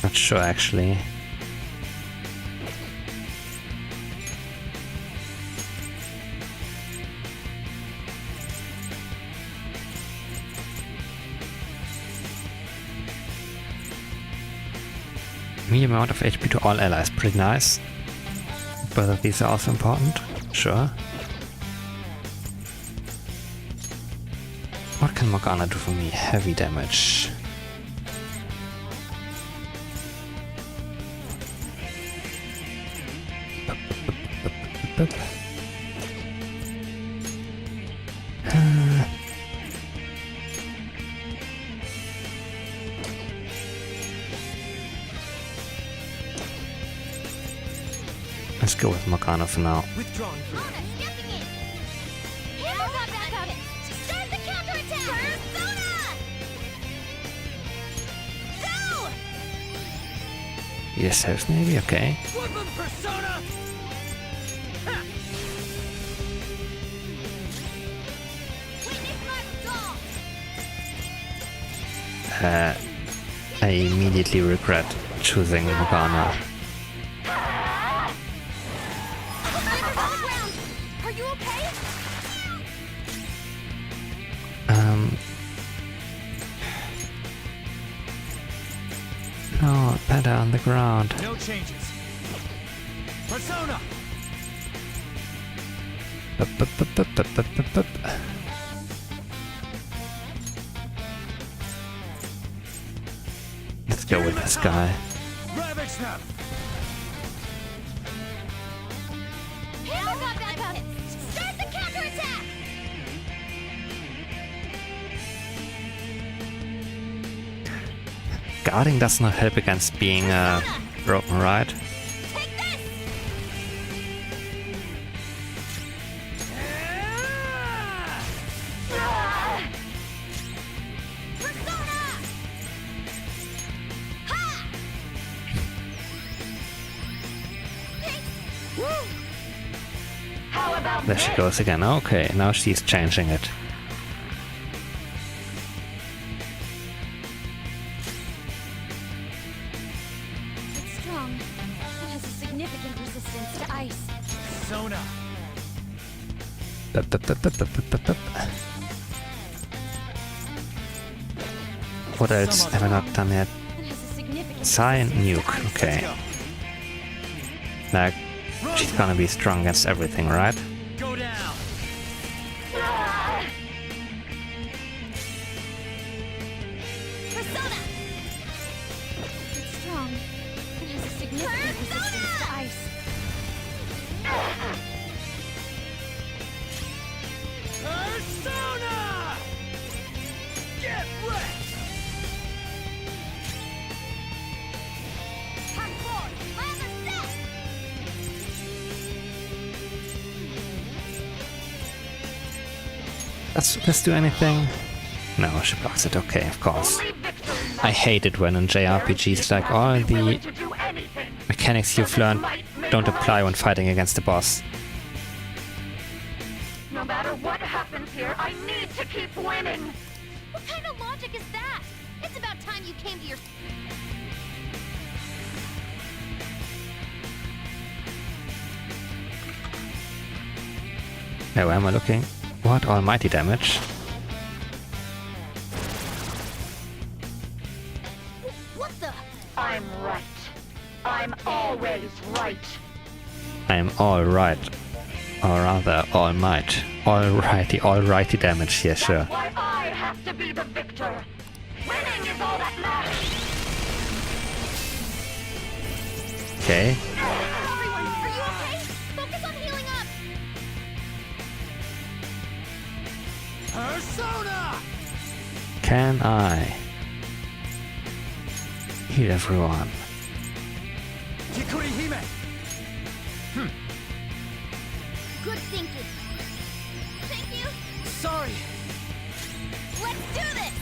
Not sure actually. Medium amount of HP to all allies, pretty nice. Both of these are also important, sure. What can Morgana do for me? Heavy damage. Let's go with Morgana for now. Withdrawn. Mona, stepping in. Hero got back up. Start the counterattack. Persona. Go. Yes, health maybe? Okay. Woodland Persona! Witness my resolve. I immediately regret choosing Morgana. Fingers on the ground. Are you okay? No, better on the ground. No changes. Persona! Bup, bup, bup, bup, bup, bup, bup, bup. Let's go with this guy. Ravage Snap! Hero got back up. Start the counterattack. Guarding does not help against being broken, right? Take this. Persona. Ha. How about There she goes again. Okay, now she's changing it. It's strong. It has a significant resistance to ice. Persona! What else have I not done yet? Sign nuke, okay. Like, she's gonna be strong against everything, right? Go down. Persona! It's strong. It has a significant resistance to ice. Persona! Get wrecked! Does this do anything? No, she blocks it. Okay, of course. I hate it when in JRPGs like all the mechanics you've learned don't apply when fighting against the boss. No matter what happens here, I need to keep winning. What kind of logic is that? It's about time you came to your... Now, where am I looking? What almighty damage? What the... I'm right. I'm always right. I'm alright. Or rather, all might. Alrighty damage, yeah, sure. That's why I have to be the victor. Winning is all that matters. Okay. Everyone, are you okay? Focus on healing up! Persona! Can I heal everyone? Kikuri Hime! Good thinking. Thank you. Sorry! Let's do this!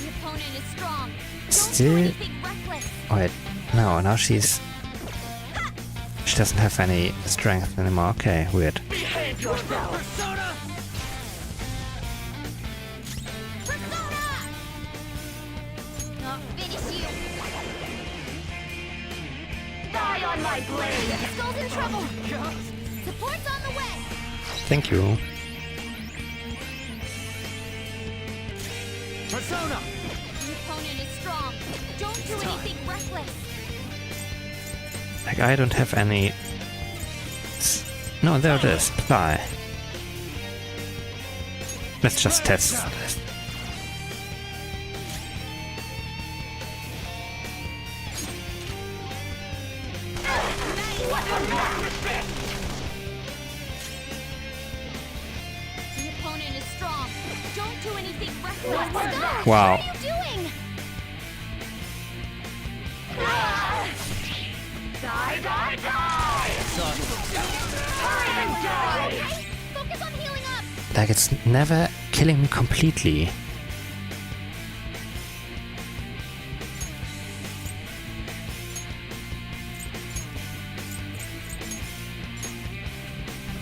The opponent is strong. Don't Still- do anything reckless. Wait, no, now she doesn't have any strength anymore. Okay, weird. Behave yourself. Persona! Persona! I'll finish you. Die on my blade. Skull's in trouble. Support's on the way. Thank you. Persona! The opponent is strong. Don't do anything reckless. Like, I don't have any... No, there it is. Apply. Let's just test this. The opponent is strong. Don't do anything reckless. Stop! Wow. What are you doing? Die, die, die! Hurry and die! Okay? Focus on healing up. Like, it's never killing me completely.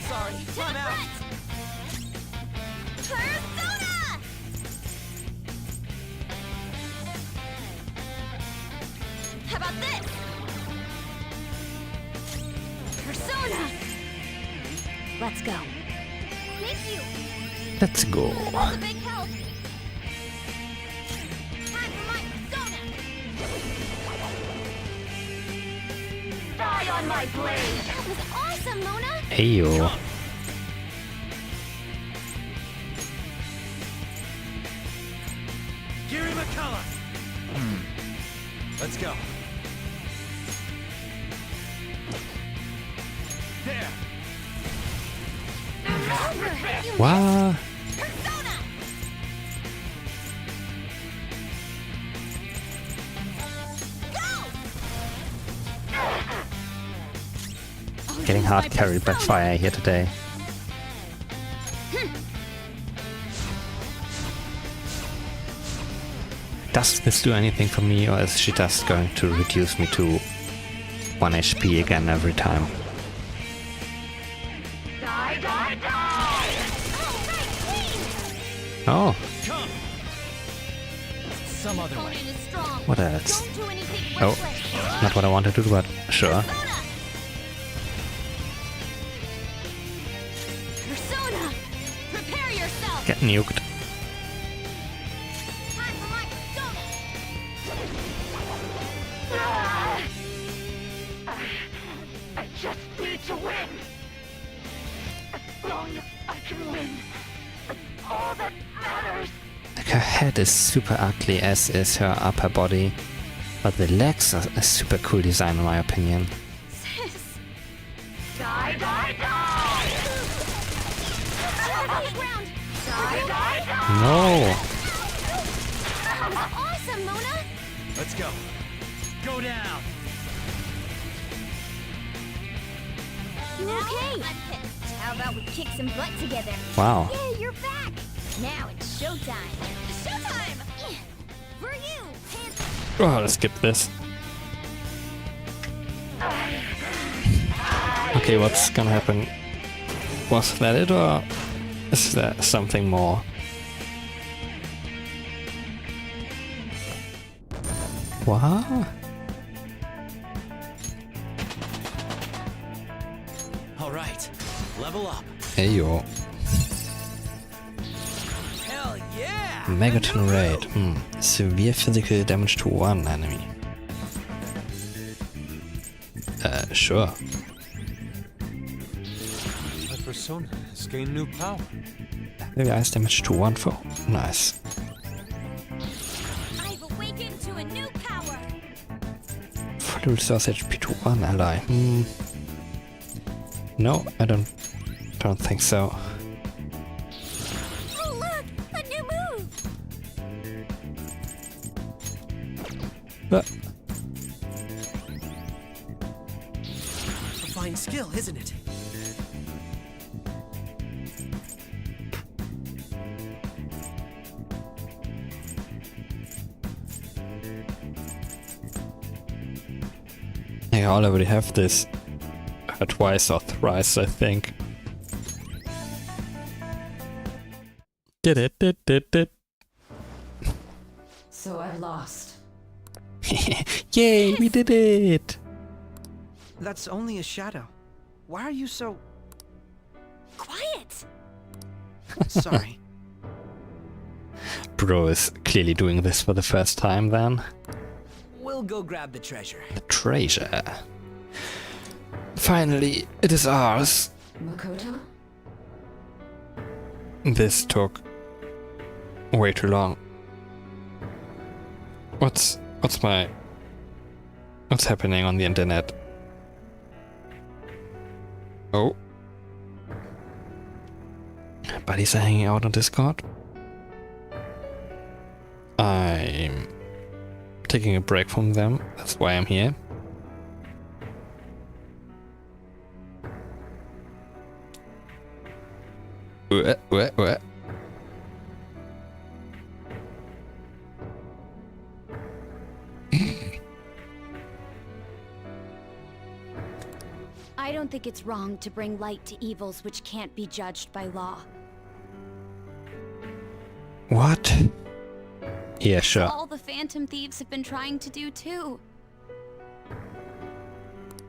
Sorry, time out! Persona! How about this? Persona! Let's go. Thank you. Let's go. That's a big help. Time for my persona. Die on my blade! That was awesome, Mona. Ayo. Giri McCullough! Let's go. There! What? Persona! Go! Getting hard carried by fire here today. Does this do anything for me, or is she just going to reduce me to 1 HP again every time? Die, die, die! Oh, Come! Some other way. Opponent is strong. what else? Don't do anything Oh, reckless. not what I wanted to do, but sure. Persona! Persona! Get nuked. Time for my persona! I just need to win. As long as I can win, that's all that matters. Like her head is super ugly, as is her upper body. But the legs are a super cool design in my opinion. Sis! Die, die, die! High ground! Die, die, die! No! That was awesome, Mona! Let's go. Go down. You okay? How about we kick some butt together? Wow. Yay, you're back! Now it's showtime! Showtime! For you, Panther! Oh, let's skip this. Okay, what's gonna happen? Was that it, or is there something more? What? All right. Level up. Hey yo. Hell yeah! Megaton Raid. Severe physical damage to one enemy. Sure. My persona has gained new power. Heavy ice damage to one foe. Nice. I've awakened to a new power! Fully restores HP to one ally. No, I don't think so. Oh look! A new move! But A fine skill, isn't it? I already have this twice or thrice, I think. Did it. So I've lost. Yay, we did it! That's only a shadow. Why are you so... Quiet! Sorry. Bro is clearly doing this for the first time then. We'll go grab the treasure. The treasure. Finally, it is ours. Makoto? This took way too long. What's happening on the internet? Oh. Buddies are hanging out on Discord. I'm taking a break from them. That's why I'm here. What? I don't think it's wrong to bring light to evils which can't be judged by law. What? Yeah, sure. All the Phantom Thieves have been trying to do too.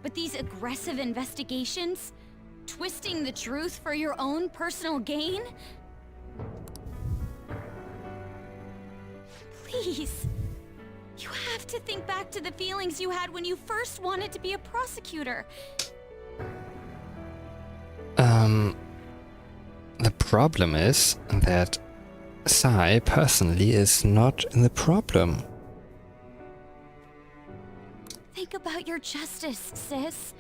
But these aggressive investigations? Twisting the truth for your own personal gain? Please. You have to think back to the feelings you had when you first wanted to be a prosecutor. The problem is that Sai personally is not in the problem. Think about your justice, sis.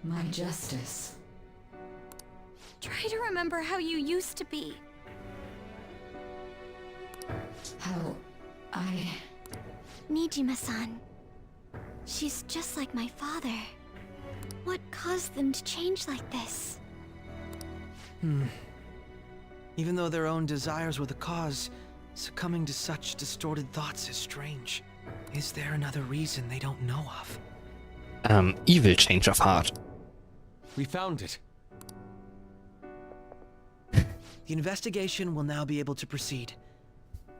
My justice. Try to remember how you used to be. How I... Nijima-san. She's just like my father. What caused them to change like this? Even though their own desires were the cause, succumbing to such distorted thoughts is strange. Is there another reason they don't know of? Evil change of heart. We found it. The investigation will now be able to proceed.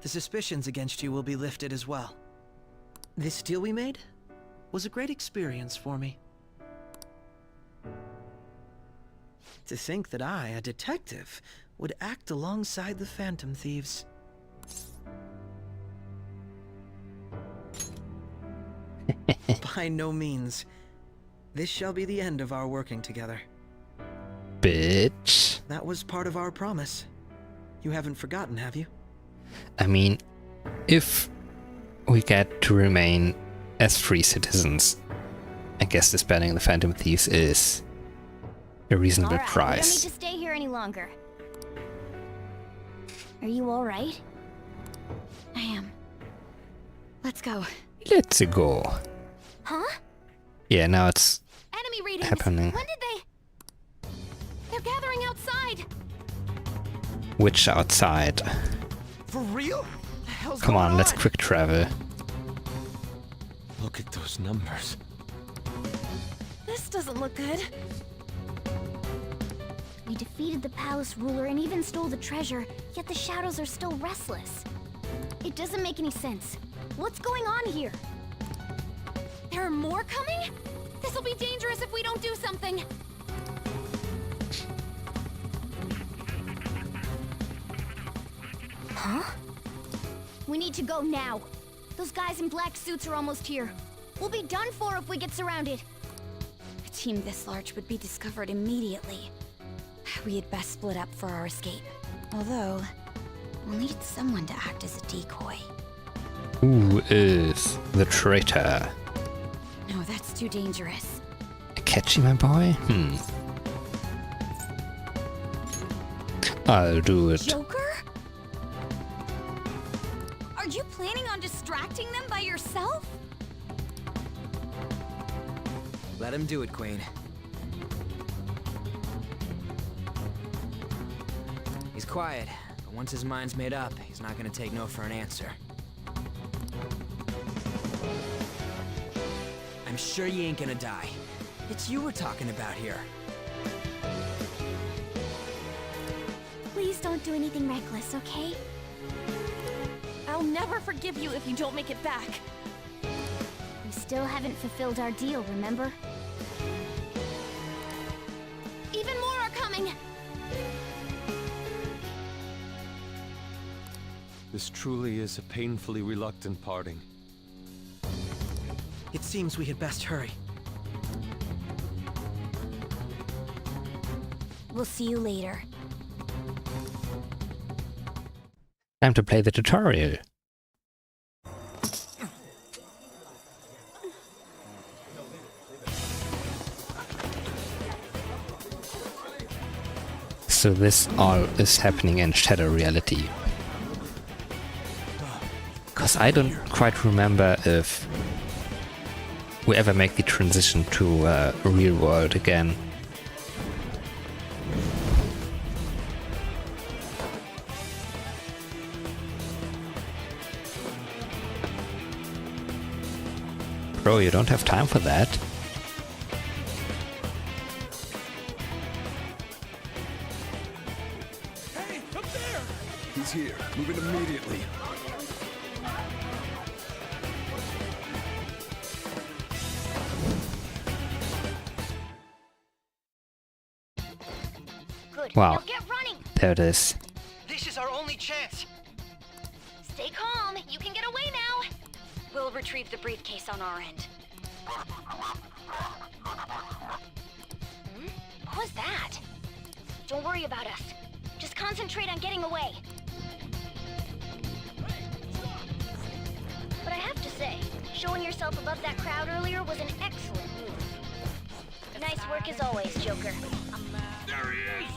The suspicions against you will be lifted as well. This deal we made was a great experience for me. To think that I, a detective, would act alongside the Phantom Thieves. By no means. This shall be the end of our working together. Bitch. That was part of our promise. You haven't forgotten, have you? I mean, if we get to remain as free citizens, I guess disbanding the Phantom Thieves is a reasonable All right, we don't need price. to stay here any longer. Are you all right? I am. Let's go. Let's go. Huh? Yeah, now it's Enemy readings. happening. When did they? They're gathering outside. Which outside? For real? What the hell's Come going on, let's quick travel. Look at those numbers. This doesn't look good. We defeated the palace ruler and even stole the treasure, yet the shadows are still restless. It doesn't make any sense. What's going on here? There are more coming? This'll be dangerous if we don't do something. Huh? We need to go now. Those guys in black suits are almost here. We'll be done for if we get surrounded. A team this large would be discovered immediately. We had best split up for our escape. Although, we'll need someone to act as a decoy. Who is the traitor? No, that's too dangerous. Catchy, my boy? I'll do it. Joker? Are you planning on distracting them by yourself? Let him do it, Queen. He's quiet, but once his mind's made up, he's not gonna take no for an answer. I'm sure you ain't gonna die. It's you we're talking about here. Please don't do anything reckless, okay? I'll never forgive you if you don't make it back. We still haven't fulfilled our deal, remember? Even more are coming. This truly is a painfully reluctant parting. It seems we had best hurry. We'll see you later. Time to play the tutorial. So this all is happening in shadow reality. Cause I don't quite remember if we ever make the transition to real world again. Bro, you don't have time for that. Hey, up there! He's here. Move it immediately. Good. Wow. Now get running. There it is. This is our only chance. Stay calm. You can get away now. We'll retrieve the briefcase on our end. What was that? Don't worry about us. Just concentrate on getting away. But I have to say, showing yourself above that crowd earlier was an excellent move. Nice work as always, Joker. There he is!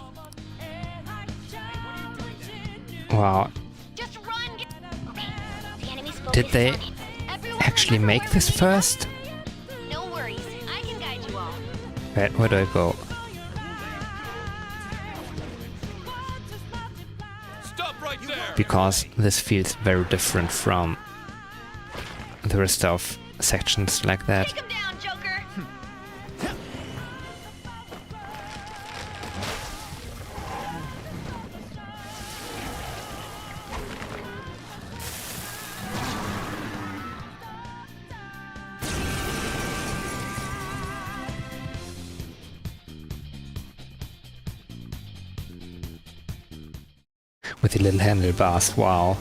Wow. Just run! Okay, the enemy's focused Did they on it. Everyone actually remember make where this we are? first? No worries, I can guide you all. Where do I go? Stop right there! Because this feels very different from the rest of sections like that. Take him down, Joker! With the little handlebars, wow.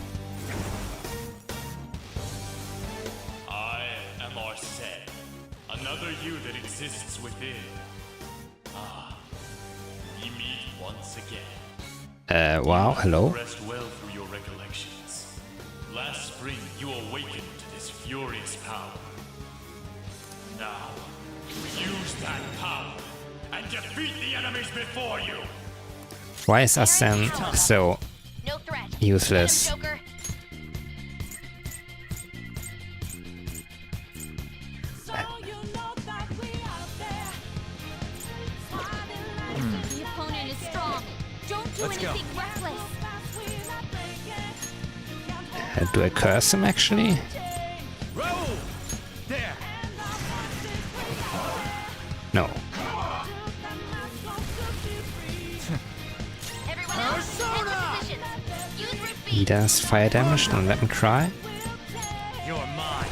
I am Arsene, another you that exists within. Ah, we meet once again. Wow, hello. Rest well through your recollections. Last spring, you awakened to this furious power. Now, use that power and defeat the enemies before you. Why is Arsene so No threat. useless? Joker. The opponent is strong. Don't do anything reckless. Do I curse him actually? Roll! There! No. Everyone else, head to positions. Use root He beat. does fire damage, now let me try. You're mine.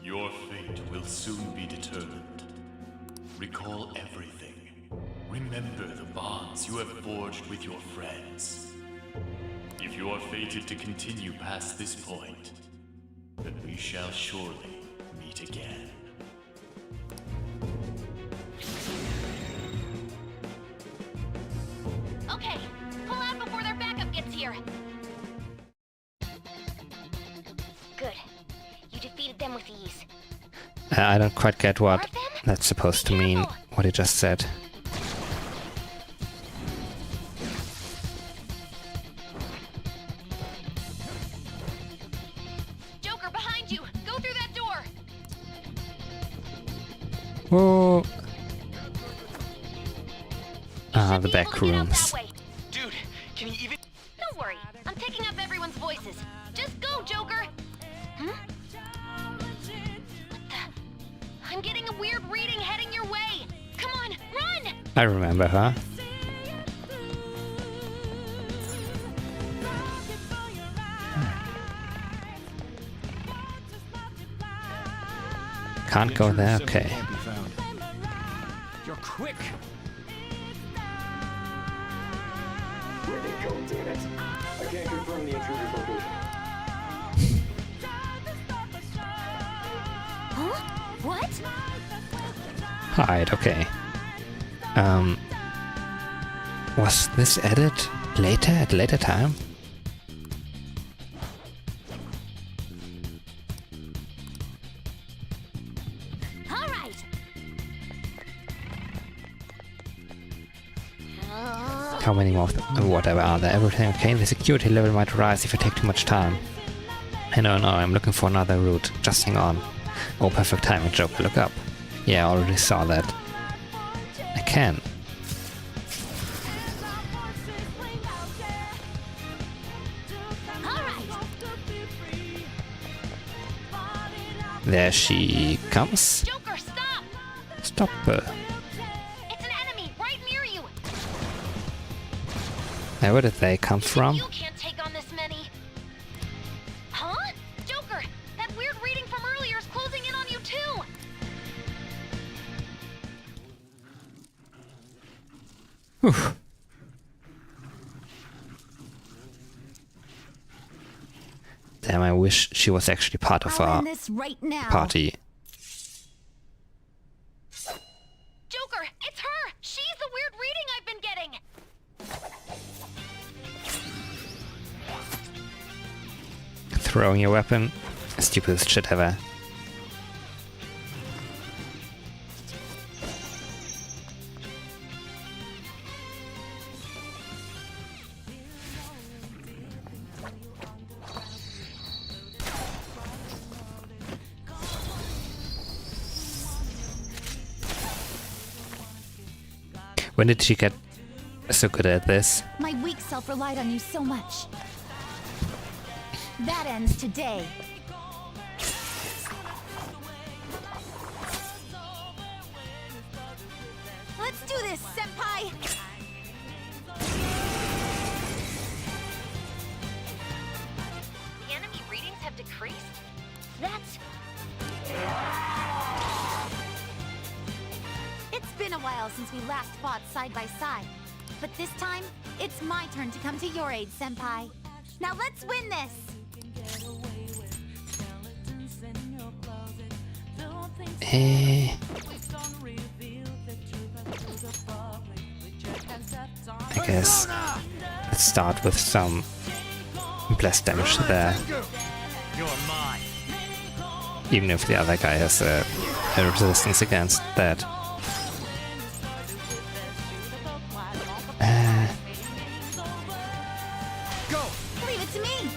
Your fate will soon be determined. Recall everything. Remember the bonds you have forged with your friends. If you are fated to continue past this point, then we shall surely meet again. Okay, pull out before their backup gets here. Good. You defeated them with ease. I don't quite get what that's supposed to mean, what he just said. Joker, behind you! Go through that door! Whoa. Ah, the Be back able to get out rooms. that way. Dude, can you even... Don't worry, I'm taking up everyone's voices. Just go, Joker! Hmm? What the? I'm getting a weird reading heading your way! Come on, run! I remember her. Can't go there, okay. Can't be found. You're quick. Where they go, damn it? I can't confirm the intruder's location. Huh? What? Hide, okay. Was this added later, at a later time? All right. How many more whatever are there? Everything okay? The security level might rise if I take too much time. I know, I'm looking for another route. Just hang on. Oh, perfect timing, Joker, look up. Yeah, I already saw that. I can. All right. There she comes. Joker, stop! Stop her. It's an enemy right near you. Now, where did they come from? You can't take on this many. Huh? Joker, that weird reading from earlier is closing in on you too. Whew. Damn, I wish she was actually part of I'll our end this right now. party. Joker, it's her! She's the weird reading I've been getting! Throwing your weapon. Stupidest shit ever. When did she get so good at this? My weak self relied on you so much. That ends today. Let's do this, Senpai! That's... It's been a while since we last fought side by side. But this time, it's my turn to come to your aid, Senpai. Now let's win this! I guess let's start with some blast damage there. Even if the other guy has a resistance against that. Leave it to me!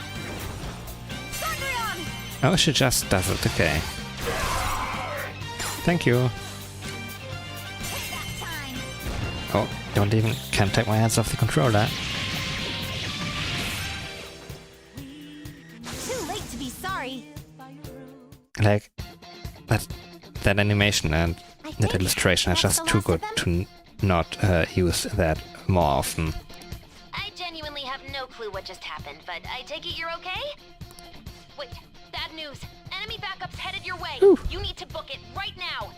Sandrion! Oh, she just does it, okay. Thank you. Oh, can't take my hands off the controller. Too late to be sorry. Like, that animation and that illustration are just too good to not use that more often. I genuinely have no clue what just happened, but I take it you're okay? Wait, bad news. Enemy backup's headed your way. Ooh. You need to book it right now.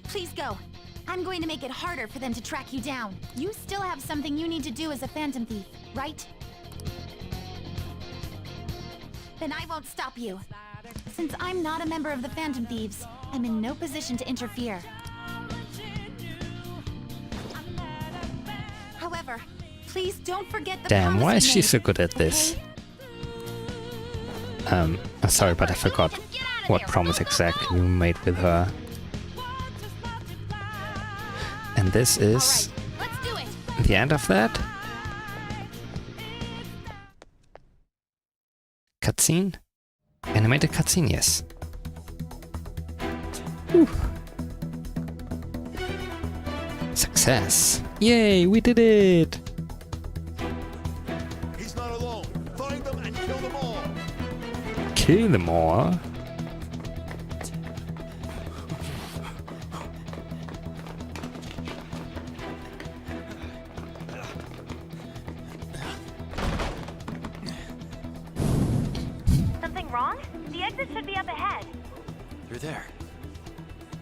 Please go. I'm going to make it harder for them to track you down. You still have something you need to do as a Phantom Thief, right? Then I won't stop you. Since I'm not a member of the Phantom Thieves, I'm in no position to interfere. However, please don't forget the Damn, why promise is you she made, so good at this? okay? I'm sorry, but I forgot what promise exactly you made with her. And this is Let's do it. the end of that? Cutscene? Animated cutscene, yes. Whew. Success! Yay, we did it! He's not alone. Find them and kill them all. Kill them all? Something wrong? The exit should be up ahead. They're there.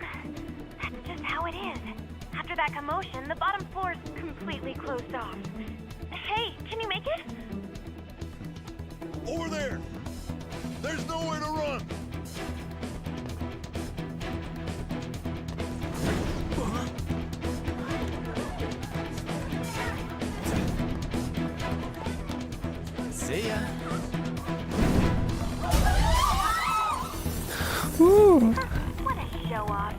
That's just how it is. After that commotion, the bottom floor's completely closed off. Hey, can you make it? Over there. There's nowhere to run. See ya. Woo! What a show off.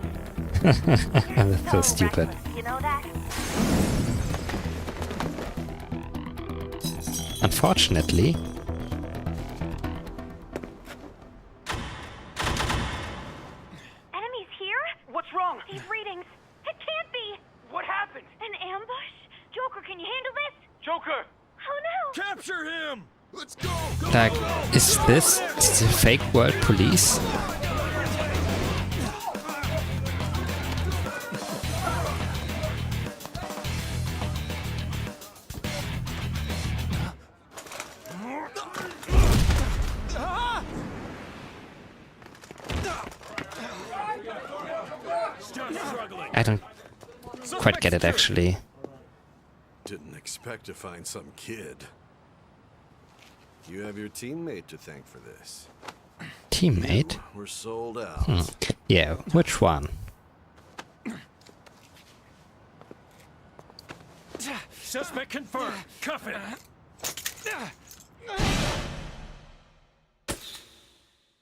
That's so stupid. You know that? Unfortunately, Enemies here? What's wrong? These readings. It can't be. What happened? An ambush? Joker, can you handle this? Joker! Oh no! Capture him. Let's go. like, is this the fake world police? I don't quite get it, actually. Didn't expect to find some kid. You have your teammate to thank for this. Teammate? We're sold out. Yeah, which one? Suspect confirmed. Cuff it.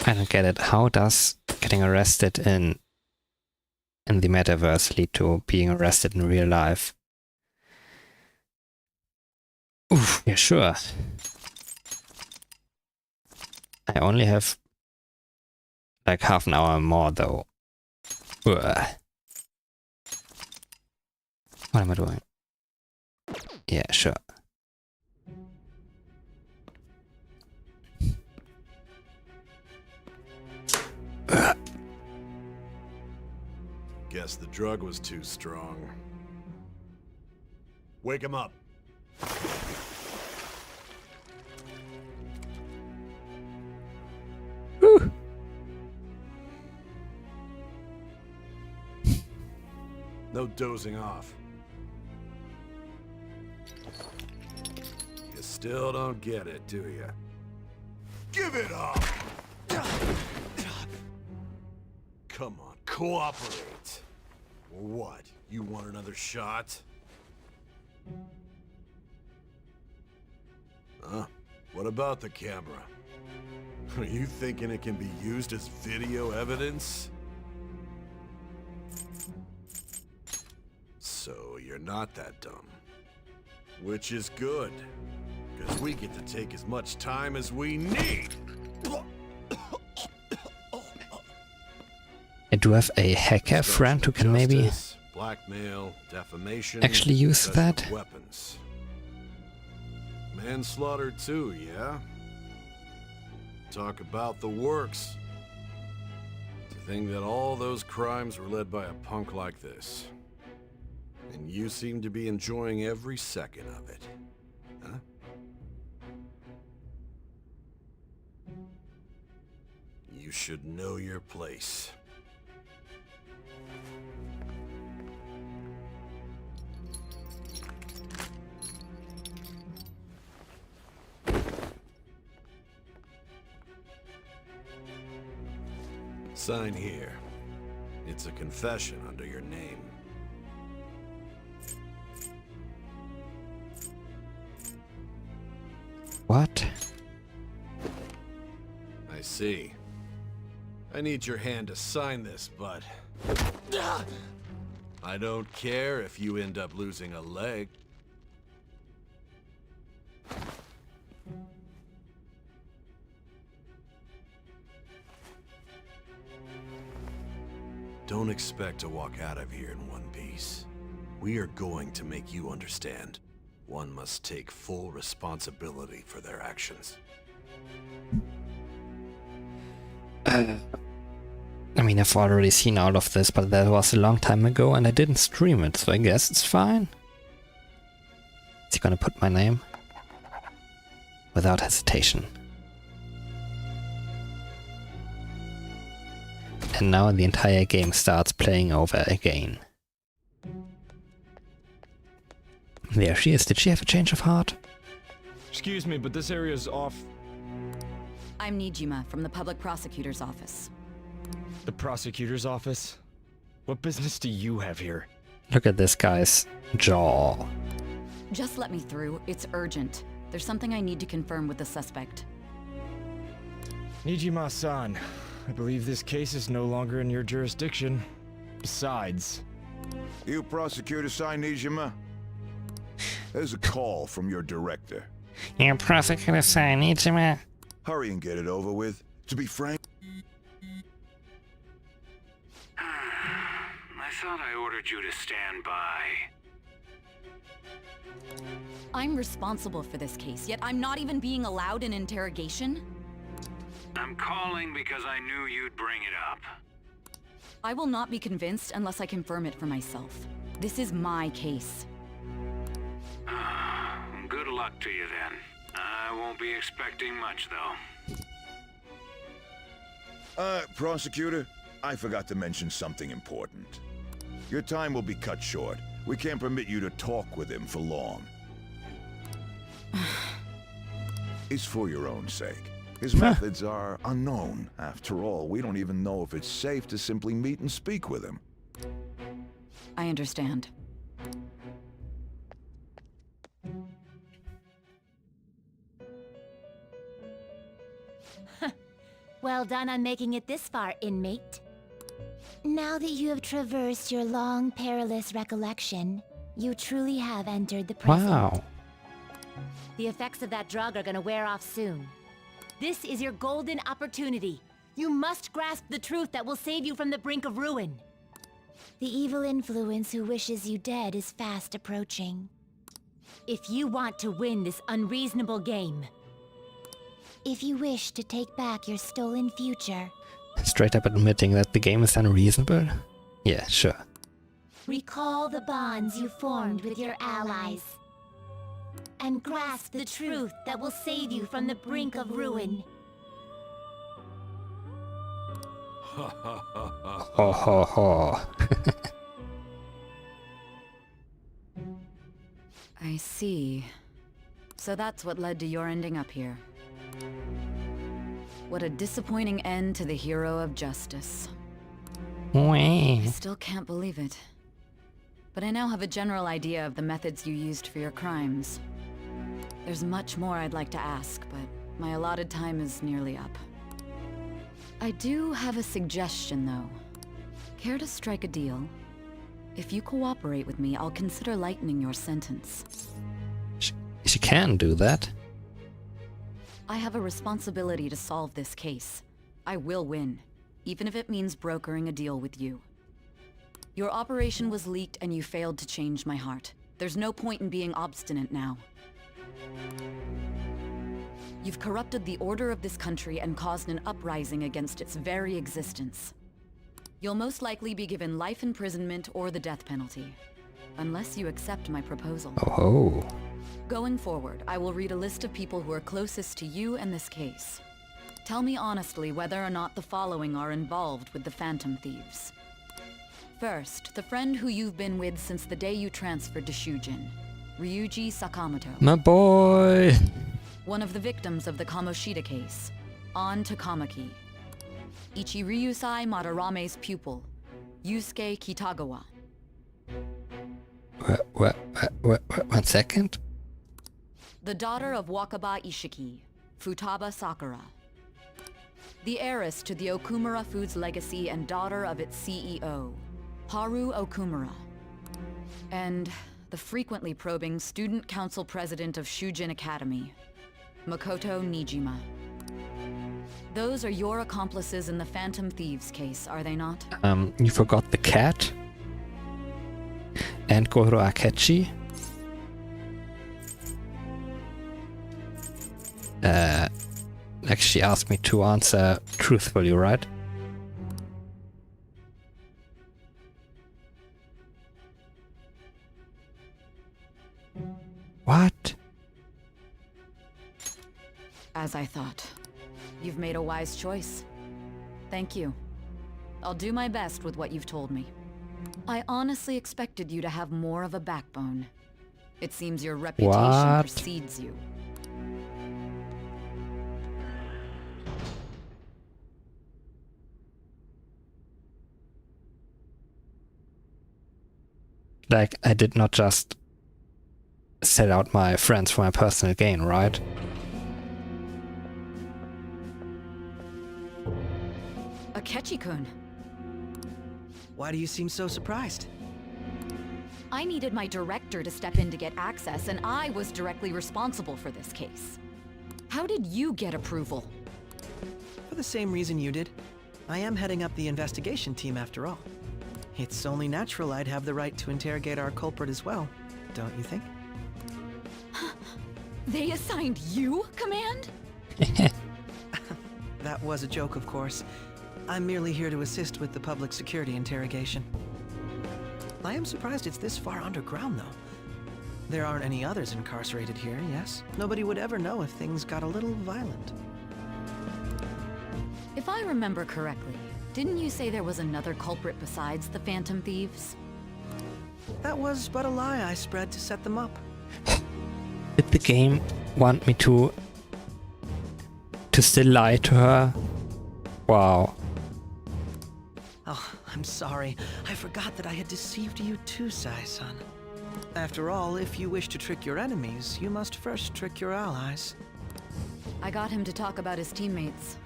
I don't get it. How does getting arrested in the metaverse lead to being arrested in real life? Oof, yeah, sure. I only have like half an hour more though. Ugh. What am I doing? Yeah, sure. Ugh. Guess the drug was too strong. Wake him up. No dozing off. You still don't get it, do you? Give it up! Come on, cooperate. Or what? You want another shot? Huh? What about the camera? Are you thinking it can be used as video evidence? So you're not that dumb. Which is good, because we get to take as much time as we need. I do have a hacker friend who can maybe blackmail, defamation, actually use possession that. of weapons. Manslaughter too, yeah? Talk about the works. To think that all those crimes were led by a punk like this. And you seem to be enjoying every second of it. Huh? You should know your place. Sign here. It's a confession under your name. What? I see. I need your hand to sign this, but I don't care if you end up losing a leg. Don't expect to walk out of here in one piece. We are going to make you understand. One must take full responsibility for their actions. I mean, I've already seen all of this, but that was a long time ago and I didn't stream it, so I guess it's fine. Is he gonna put my name? Without hesitation. And now the entire game starts playing over again. There she is. Did she have a change of heart? Excuse me, but this area's off. I'm Nijima from the Public Prosecutor's Office. The prosecutor's office? What business do you have here? Look at this guy's jaw. Just let me through. It's urgent. There's something I need to confirm with the suspect. Nijima-san, I believe this case is no longer in your jurisdiction. Besides... You prosecutor-san, Nijima? There's a call from your director. You prosecutor-san, Nijima? Hurry and get it over with. To be frank... I thought I ordered you to stand by. I'm responsible for this case, yet I'm not even being allowed an interrogation? I'm calling because I knew you'd bring it up. I will not be convinced unless I confirm it for myself. This is my case. Good luck to you then. I won't be expecting much, though. Prosecutor, I forgot to mention something important. Your time will be cut short. We can't permit you to talk with him for long. It's for your own sake. His methods are unknown. After all, we don't even know if it's safe to simply meet and speak with him. I understand. Well done on making it this far, inmate. Now that you have traversed your long, perilous recollection, you truly have entered the present. Wow. The effects of that drug are gonna wear off soon. This is your golden opportunity. You must grasp the truth that will save you from the brink of ruin. The evil influence who wishes you dead is fast approaching. If you want to win this unreasonable game, if you wish to take back your stolen future, Straight up admitting that the game is unreasonable? Yeah, sure. recall the bonds you formed with your allies, and grasp the truth that will save you from the brink of ruin. Ho ho ho. I see. So that's what led to your ending up here. What a disappointing end to the hero of justice. I still can't believe it. But I now have a general idea of the methods you used for your crimes. There's much more I'd like to ask, but my allotted time is nearly up. I do have a suggestion, though. Care to strike a deal? If you cooperate with me, I'll consider lightening your sentence. She can do that. I have a responsibility to solve this case. I will win, even if it means brokering a deal with you. Your operation was leaked and you failed to change my heart. There's no point in being obstinate now. You've corrupted the order of this country and caused an uprising against its very existence. You'll most likely be given life imprisonment or the death penalty, unless you accept my proposal. Oh. Going forward, I will read a list of people who are closest to you and this case. Tell me honestly whether or not the following are involved with the Phantom Thieves. First, the friend who you've been with since the day you transferred to Shujin, Ryuji Sakamoto. My boy! One of the victims of the Kamoshida case, An Takamaki. Ichiryusai Madarame's pupil, Yusuke Kitagawa. One second? The daughter of Wakaba Ishiki, Futaba Sakura. The heiress to the Okumura Foods legacy and daughter of its CEO, Haru Okumura. And the frequently probing student council president of Shujin Academy, Makoto Nijima. Those are your accomplices in the Phantom Thieves case, are they not? You forgot the cat. And Goro Akechi. Like she asked me to answer truthfully, right? What? As I thought. You've made a wise choice. Thank you. I'll do my best with what you've told me. I honestly expected you to have more of a backbone. It seems your reputation precedes you. Like, I did not just set out my friends for my personal gain, right? Akechi-kun. Why do you seem so surprised? I needed my director to step in to get access, and I was directly responsible for this case. How did you get approval? For the same reason you did. I am heading up the investigation team after all. It's only natural I'd have the right to interrogate our culprit as well, don't you think? They assigned you command? That was a joke, of course. I'm merely here to assist with the public security interrogation. I am surprised it's this far underground, though. There aren't any others incarcerated here, yes? Nobody would ever know if things got a little violent. If I remember correctly, didn't you say there was another culprit besides the Phantom Thieves? That was but a lie I spread to set them up. Did the game want me to still lie to her? Wow. Oh, I'm sorry. I forgot that I had deceived you too, Sai-san. After all, if you wish to trick your enemies, you must first trick your allies. I got him to talk about his teammates.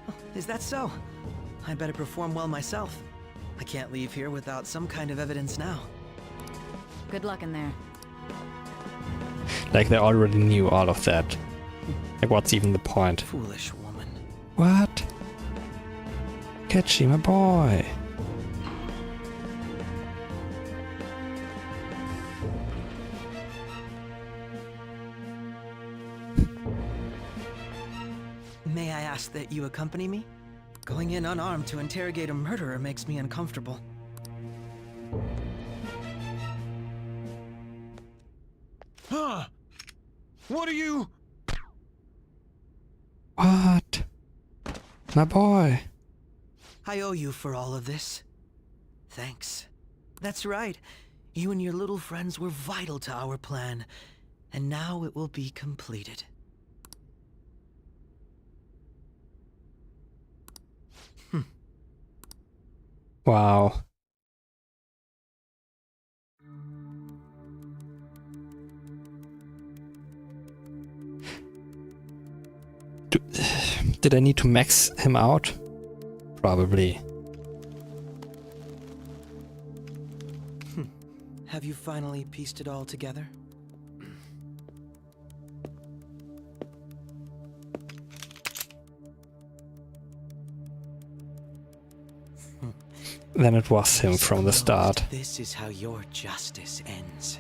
Oh, is that so? I'd better perform well myself. I can't leave here without some kind of evidence now. Good luck in there. Like they already knew all of that. Like what's even the point? Foolish woman. What? Catchy, my boy. May I ask that you accompany me? Going in unarmed to interrogate a murderer makes me uncomfortable. Huh? What are you? What? My boy. I owe you for all of this. Thanks. That's right. You and your little friends were vital to our plan, and now it will be completed. Wow. Did I need to max him out? Probably. Have you finally pieced it all together? Then it was him from the start. This is how your justice ends.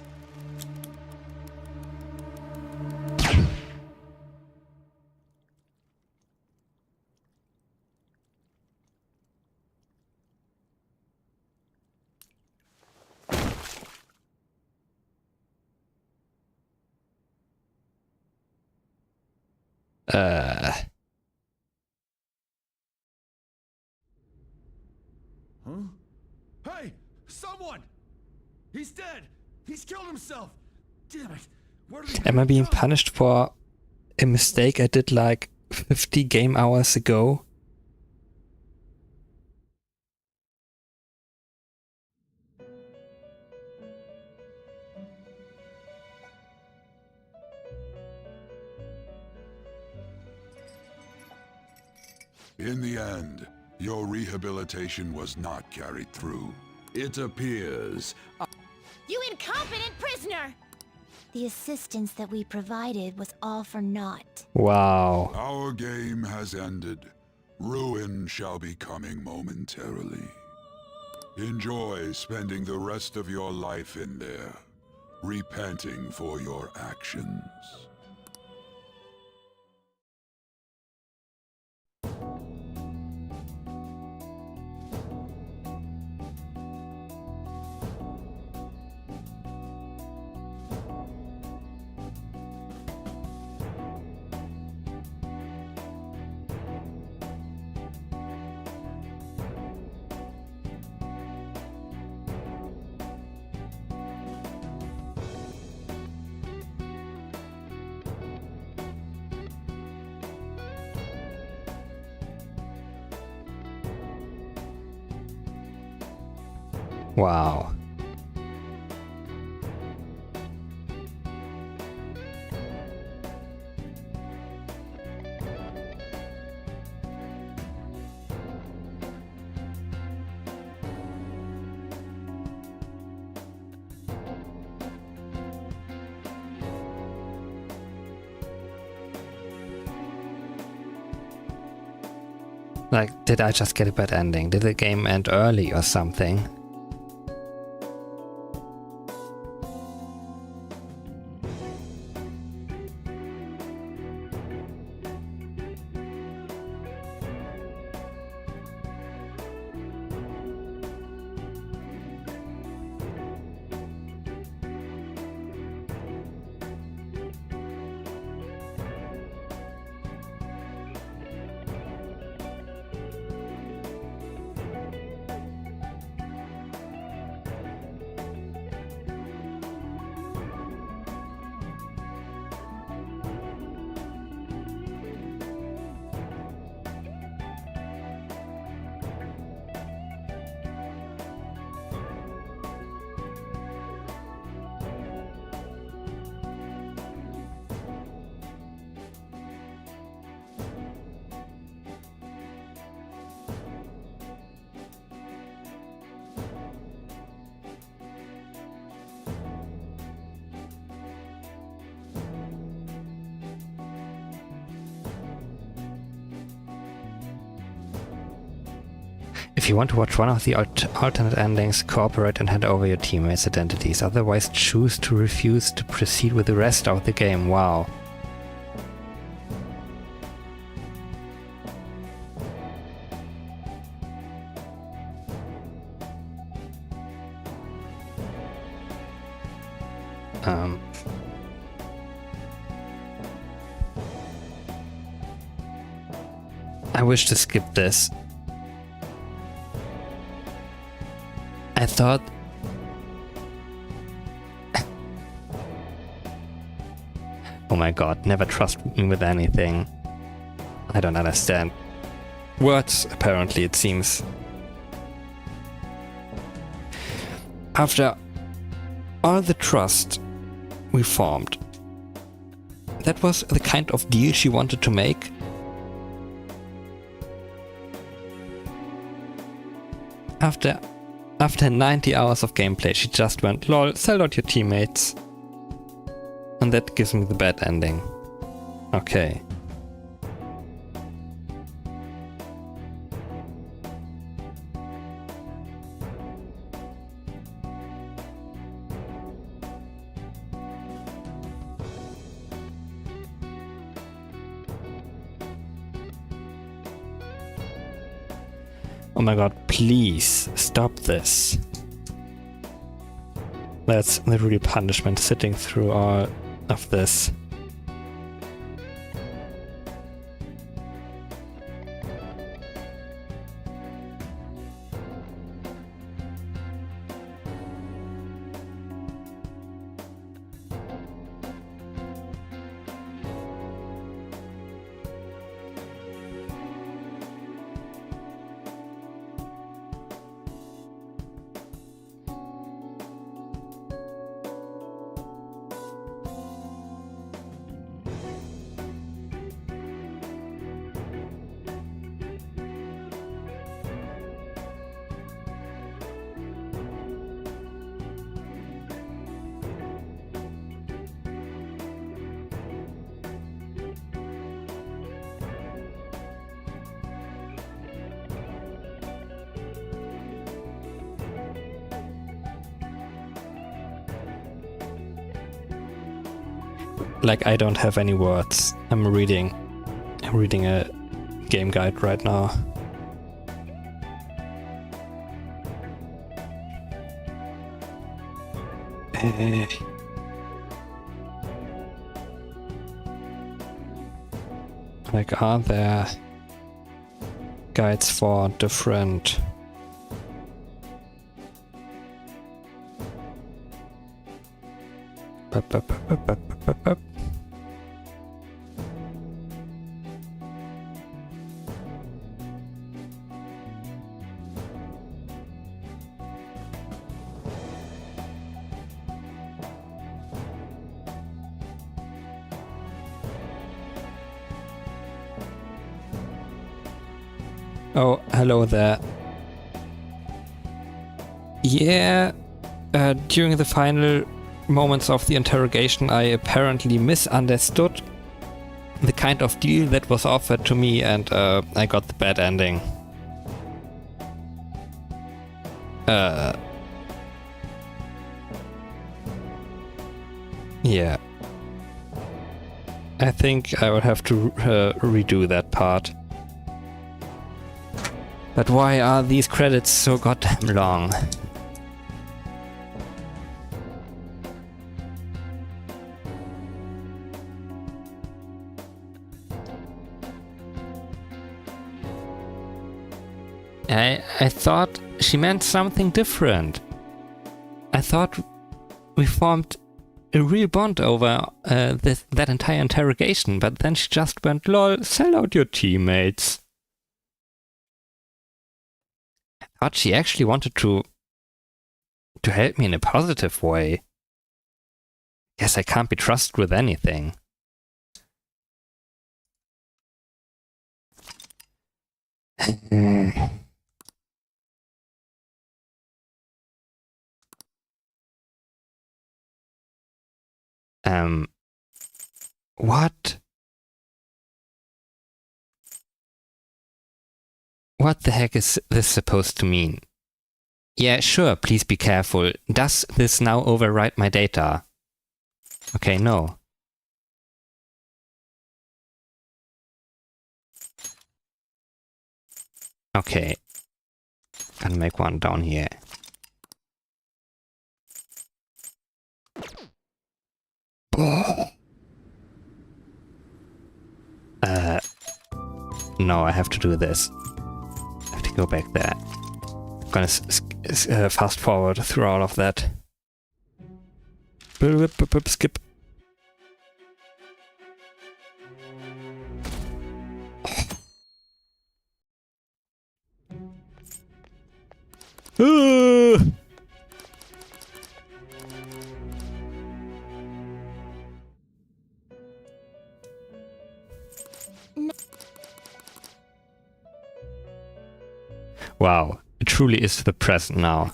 Huh? Hey! Someone! He's dead! He's killed himself! Damn it! Where did he Am I being go? punished for a mistake I did like 50 game hours ago? In the end, your rehabilitation was not carried through. It appears... You incompetent prisoner! The assistance that we provided was all for naught. Wow. Our game has ended. Ruin shall be coming momentarily. Enjoy spending the rest of your life in there, repenting for your actions. Wow. Like, did I just get a bad ending? Did the game end early or something? If you want to watch one of the alternate endings, cooperate and hand over your teammates' identities. Otherwise, choose to refuse to proceed with the rest of the game. Wow. I wish to skip this. I thought my god, never trust me with anything. I don't understand. Words, apparently, it seems. After all the trust we formed, that was the kind of deal she wanted to make? After 90 hours of gameplay, she just went, lol, sell out your teammates. And that gives me the bad ending. Okay. Oh my god, please stop this. That's literally punishment, sitting through all of this. Like, I don't have any words. I'm reading a game guide right now. Like, are there guides for different Oh, hello there. Yeah, during the final moments of the interrogation, I apparently misunderstood the kind of deal that was offered to me, and I got the bad ending. Yeah. I think I would have to redo that part. But why are these credits so goddamn long? I thought she meant something different. I thought we formed a real bond over that entire interrogation, but then she just went, lol, sell out your teammates. I thought she actually wanted to help me in a positive way. Guess I can't be trusted with anything. What? What the heck is this supposed to mean? Yeah, sure, please be careful. Does this now overwrite my data? Okay, no. Okay. Gonna make one down here. No, I have to do this. I have to go back there. I'm gonna fast forward through all of that. Skip. Wow, it truly is the present now.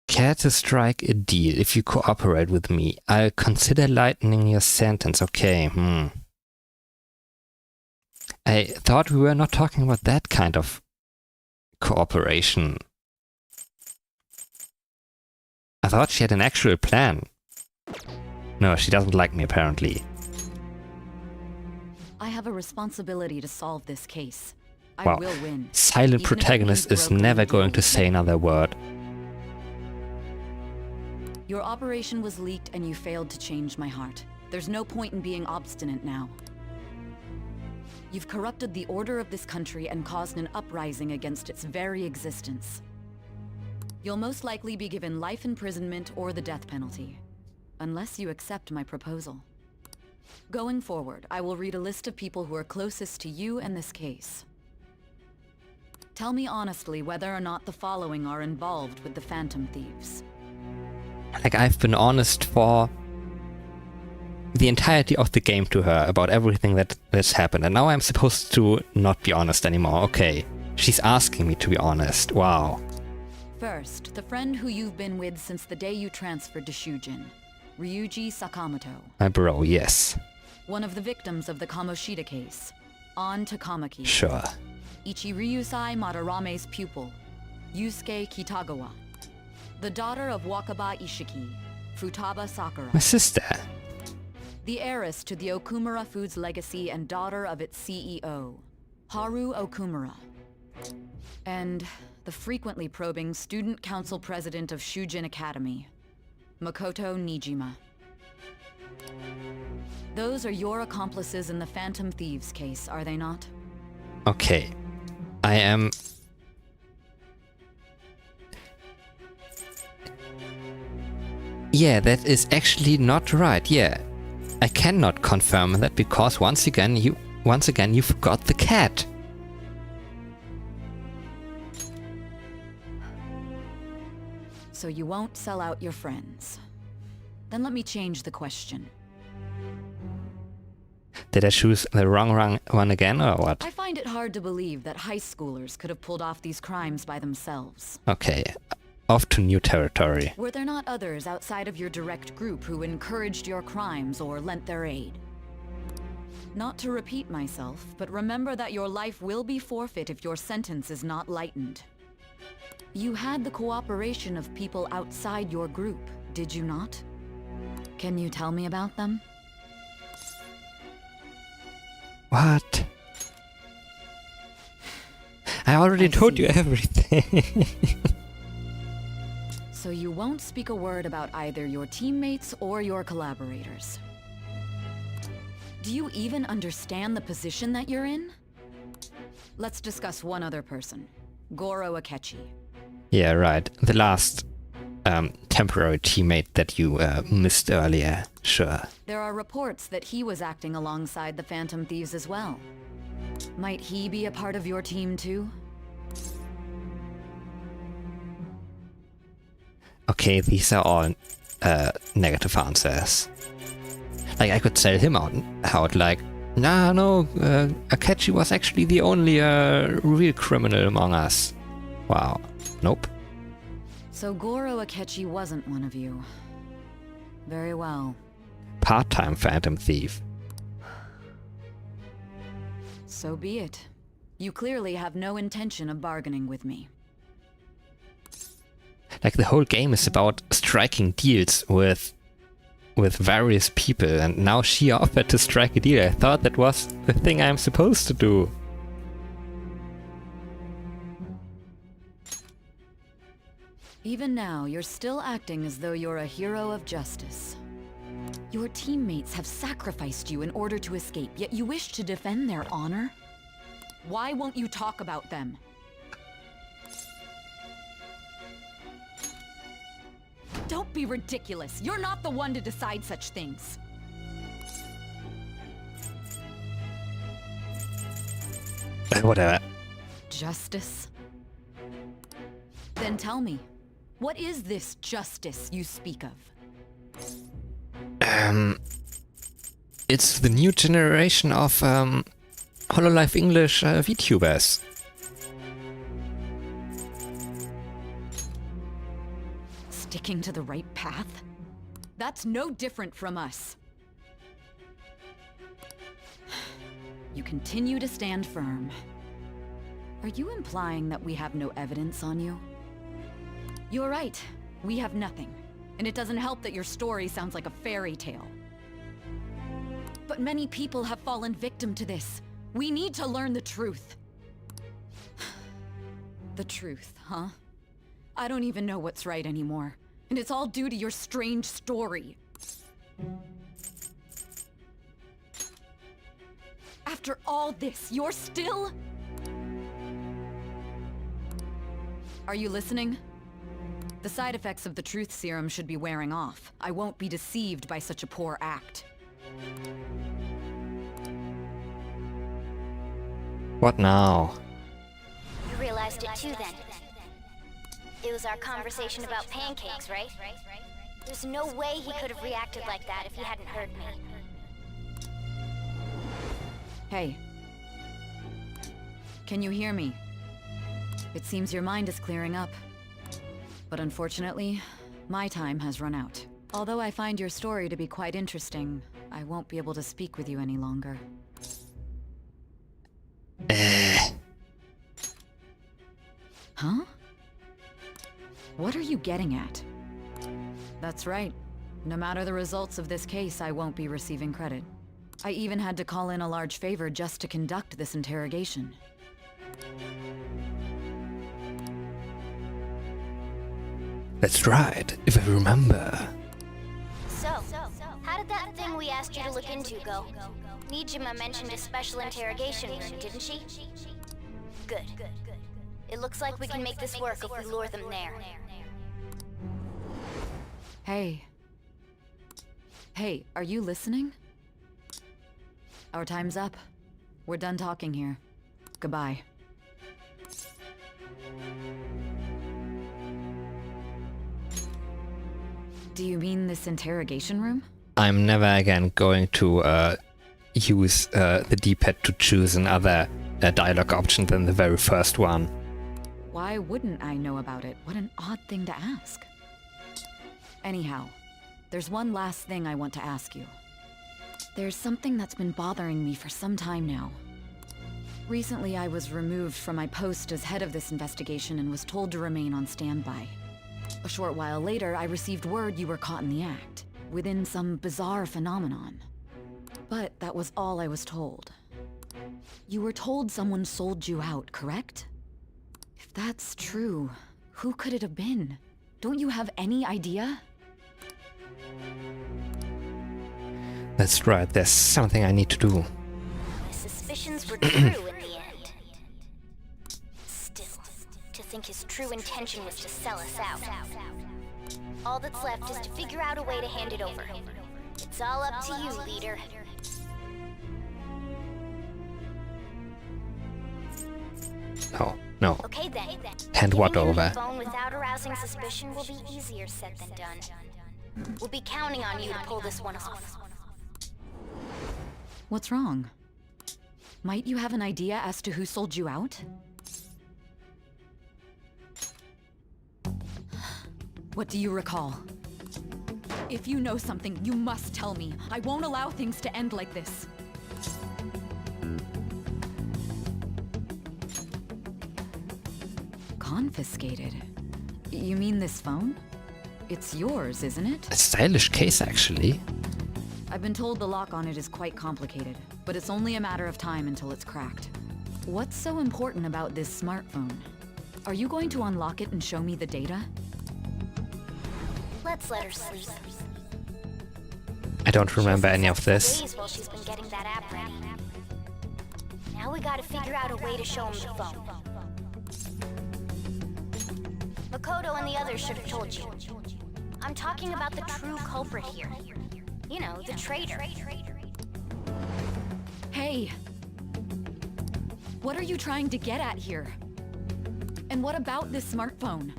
Care to strike a deal if you cooperate with me? I'll consider lightening your sentence. Okay, I thought we were not talking about that kind of cooperation. I thought she had an actual plan. No, she doesn't like me apparently. I have a responsibility to solve this case. I Wow. will win. Silent Even if it protagonist means is broken never deal going to with say me. another word. Your operation was leaked and you failed to change my heart. There's no point in being obstinate now. You've corrupted the order of this country and caused an uprising against its very existence. You'll most likely be given life imprisonment or the death penalty, unless you accept my proposal. Going forward, I will read a list of people who are closest to you and this case. Tell me honestly whether or not the following are involved with the Phantom Thieves. Like, I've been honest for the entirety of the game to her about everything that's happened, and now I'm supposed to not be honest anymore. Okay, she's asking me to be honest. Wow. First, the friend who you've been with since the day you transferred to Shujin, Ryuji Sakamoto. My bro, yes. One of the victims of the Kamoshida case, An Takamaki. Sure. Ichiryusai Madarame's pupil, Yusuke Kitagawa. The daughter of Wakaba Ishiki, Futaba Sakura. My sister. The heiress to the Okumura Foods legacy and daughter of its CEO, Haru Okumura. And the frequently probing student council president of Shujin Academy, Makoto Nijima. Those are your accomplices in the Phantom Thieves case, are they not? Okay. I am... Yeah, that is actually not right, yeah. I cannot confirm that because once again you forgot the cat. So you won't sell out your friends. Then let me change the question. Did I choose the wrong one again or what? I find it hard to believe that high schoolers could have pulled off these crimes by themselves. Okay, off to new territory. Were there not others outside of your direct group who encouraged your crimes or lent their aid? Not to repeat myself, but remember that your life will be forfeit if your sentence is not lightened. You had the cooperation of people outside your group, did you not? Can you tell me about them? What? I already told you everything. So you won't speak a word about either your teammates or your collaborators. Do you even understand the position that you're in? Let's discuss one other person, Goro Akechi. Yeah, right. The last temporary teammate that you missed earlier. Sure. There are reports that he was acting alongside the Phantom Thieves as well. Might he be a part of your team too? Okay, these are all negative answers. Like, I could sell him out like, nah, no, Akechi was actually the only real criminal among us. Wow. Nope. So Goro Akechi wasn't one of you. Very well. Part-time Phantom Thief. So be it. You clearly have no intention of bargaining with me. Like, the whole game is about striking deals with various people, and now she offered to strike a deal. I thought that was the thing I'm supposed to do. Even now, you're still acting as though you're a hero of justice. Your teammates have sacrificed you in order to escape, yet you wish to defend their honor? Why won't you talk about them? Don't be ridiculous. You're not the one to decide such things. Whatever. Justice? Then tell me, what is this justice you speak of? It's the new generation of Hololive English VTubers. Sticking to the right path? That's no different from us. You continue to stand firm. Are you implying that we have no evidence on you? You're right. We have nothing. And it doesn't help that your story sounds like a fairy tale. But many people have fallen victim to this. We need to learn the truth. The truth, huh? I don't even know what's right anymore. And it's all due to your strange story. After all this, you're still... Are you listening? The side effects of the truth serum should be wearing off. I won't be deceived by such a poor act. What now? You realized it too then. It was our conversation about pancakes, right? There's no way he could have reacted like that if he hadn't heard me. Hey. Can you hear me? It seems your mind is clearing up. But unfortunately, my time has run out. Although I find your story to be quite interesting, I won't be able to speak with you any longer. Huh? What are you getting at? That's right. No matter the results of this case, I won't be receiving credit. I even had to call in a large favor just to conduct this interrogation. That's right, if I remember. So, how did that thing we asked you to look into go? Nijima mentioned a special interrogation room, didn't she? Good. It looks like we can make this work if we lure them there. Hey. Hey, are you listening? Our time's up. We're done talking here. Goodbye. Do you mean this interrogation room? I'm never again going to use the D-pad to choose another dialogue option than the very first one. Why wouldn't I know about it? What an odd thing to ask. Anyhow, there's one last thing I want to ask you. There's something that's been bothering me for some time now. Recently, I was removed from my post as head of this investigation and was told to remain on standby. A short while later, I received word you were caught in the act, within some bizarre phenomenon. But that was all I was told. You were told someone sold you out, correct? If that's true, who could it have been? Don't you have any idea? That's right, there's something I need to do. My suspicions were true in the end. Still, to think his true intention was to sell us out. All that's left is to figure out a way to hand it over. It's all up to you, leader. No. Okay then. Hand what Giving him over? the phone without arousing suspicion will be easier said than done. We'll be counting on you to pull this one off. What's wrong? Might you have an idea as to who sold you out? What do you recall? If you know something, you must tell me. I won't allow things to end like this. Confiscated? You mean this phone? It's yours, isn't it? A stylish case, actually. I've been told the lock on it is quite complicated, but it's only a matter of time until it's cracked. What's so important about this smartphone? Are you going to unlock it and show me the data? Let's let her sleep. I don't remember any of this. Days while she's been getting that app ready. Now we gotta figure out a way to show him the phone. Makoto and the others should have told you. I'm talking about the true culprit here. You know, the traitor. Hey! What are you trying to get at here? And what about this smartphone?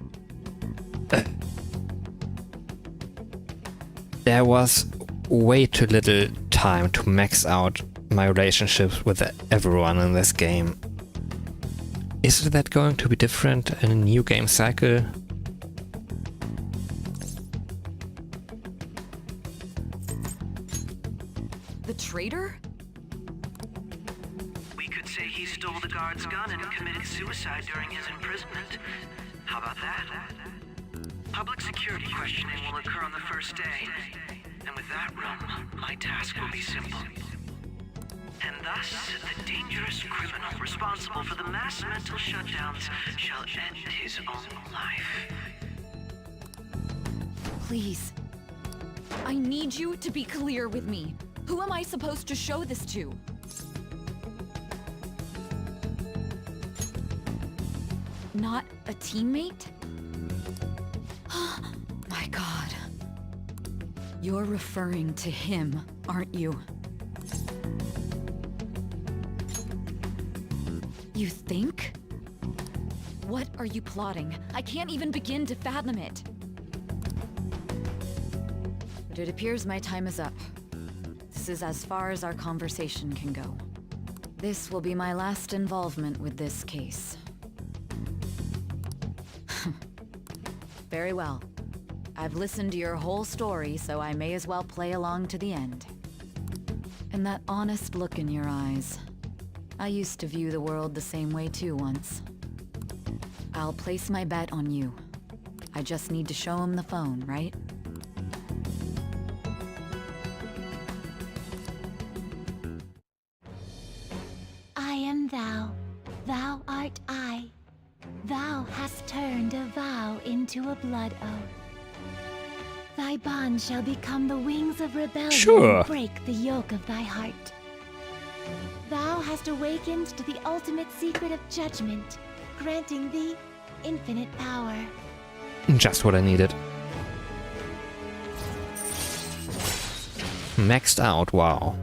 There was way too little time to max out my relationships with everyone in this game. Is that going to be different in a new game cycle? The traitor? We could say he stole the guard's gun and committed suicide during his imprisonment. How about that? Public security questioning will occur on the first day. And with that room, my task will be simple. And thus, the dangerous criminal responsible for the mass mental shutdowns shall end his own life. Please. I need you to be clear with me. Who am I supposed to show this to? Not a teammate? My God. You're referring to him, aren't you? You think? What are you plotting? I can't even begin to fathom it. But it appears my time is up. This is as far as our conversation can go. This will be my last involvement with this case. Very well. I've listened to your whole story, so I may as well play along to the end. And that honest look in your eyes. I used to view the world the same way too once. I'll place my bet on you. I just need to show him the phone, right? I am thou, thou art I. Thou hast turned a vow into a blood oath. Thy bond shall become the wings of rebellion and break the yoke of thy heart. Thou hast awakened to the ultimate secret of judgment, granting thee infinite power. Just what I needed. Maxed out, wow.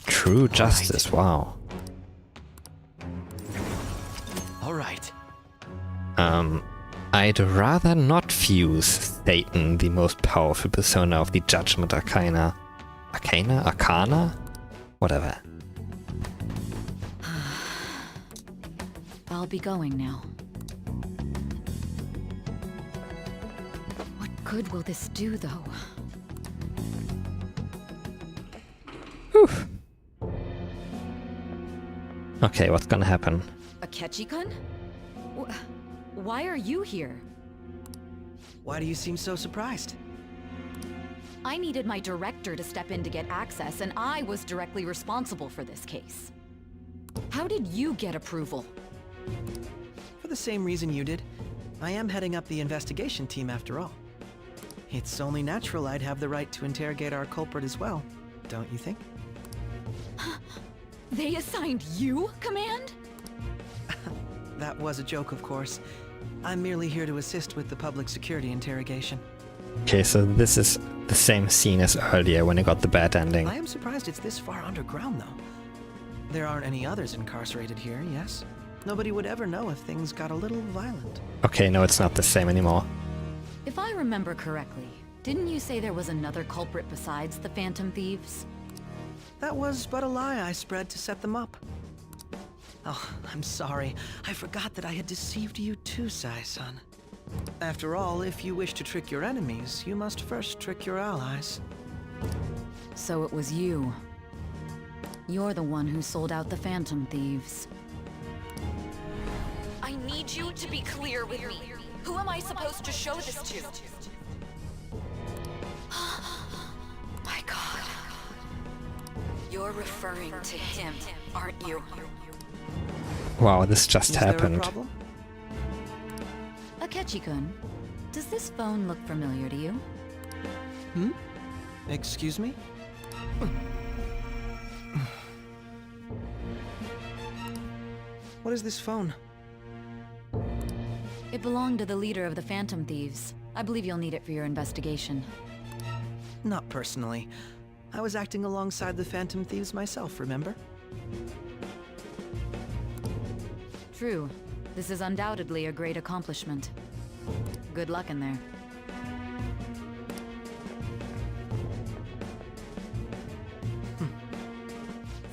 True justice, wow. Alright. I'd rather not fuse Satan, the most powerful persona of the Judgment Arcana. Arcana? Whatever. I'll be going now. What good will this do, though? Whew. Okay, what's gonna happen? A Ketchikun? Why are you here? Why do you seem so surprised? I needed my director to step in to get access, and I was directly responsible for this case. How did you get approval? For the same reason you did. I am heading up the investigation team after all. It's only natural I'd have the right to interrogate our culprit as well, don't you think? They assigned you command? That was a joke, of course. I'm merely here to assist with the public security interrogation. Okay, so this is the same scene as earlier when I got the bad ending. I am surprised it's this far underground, though. There aren't any others incarcerated here, yes? Nobody would ever know if things got a little violent. Okay, no, it's not the same anymore. If I remember correctly, didn't you say there was another culprit besides the Phantom Thieves? That was but a lie I spread to set them up. Oh, I'm sorry. I forgot that I had deceived you too, Sai-san. After all, if you wish to trick your enemies, you must first trick your allies. So it was you. You're the one who sold out the Phantom Thieves. I need you to be clear with me. Who am I supposed to show this to? My God. You're referring to him, aren't you? Wow, this just happened. Akechi-kun, does this phone look familiar to you? Excuse me? What is this phone? It belonged to the leader of the Phantom Thieves. I believe you'll need it for your investigation. Not personally. I was acting alongside the Phantom Thieves myself, remember? True. This is undoubtedly a great accomplishment. Good luck in there.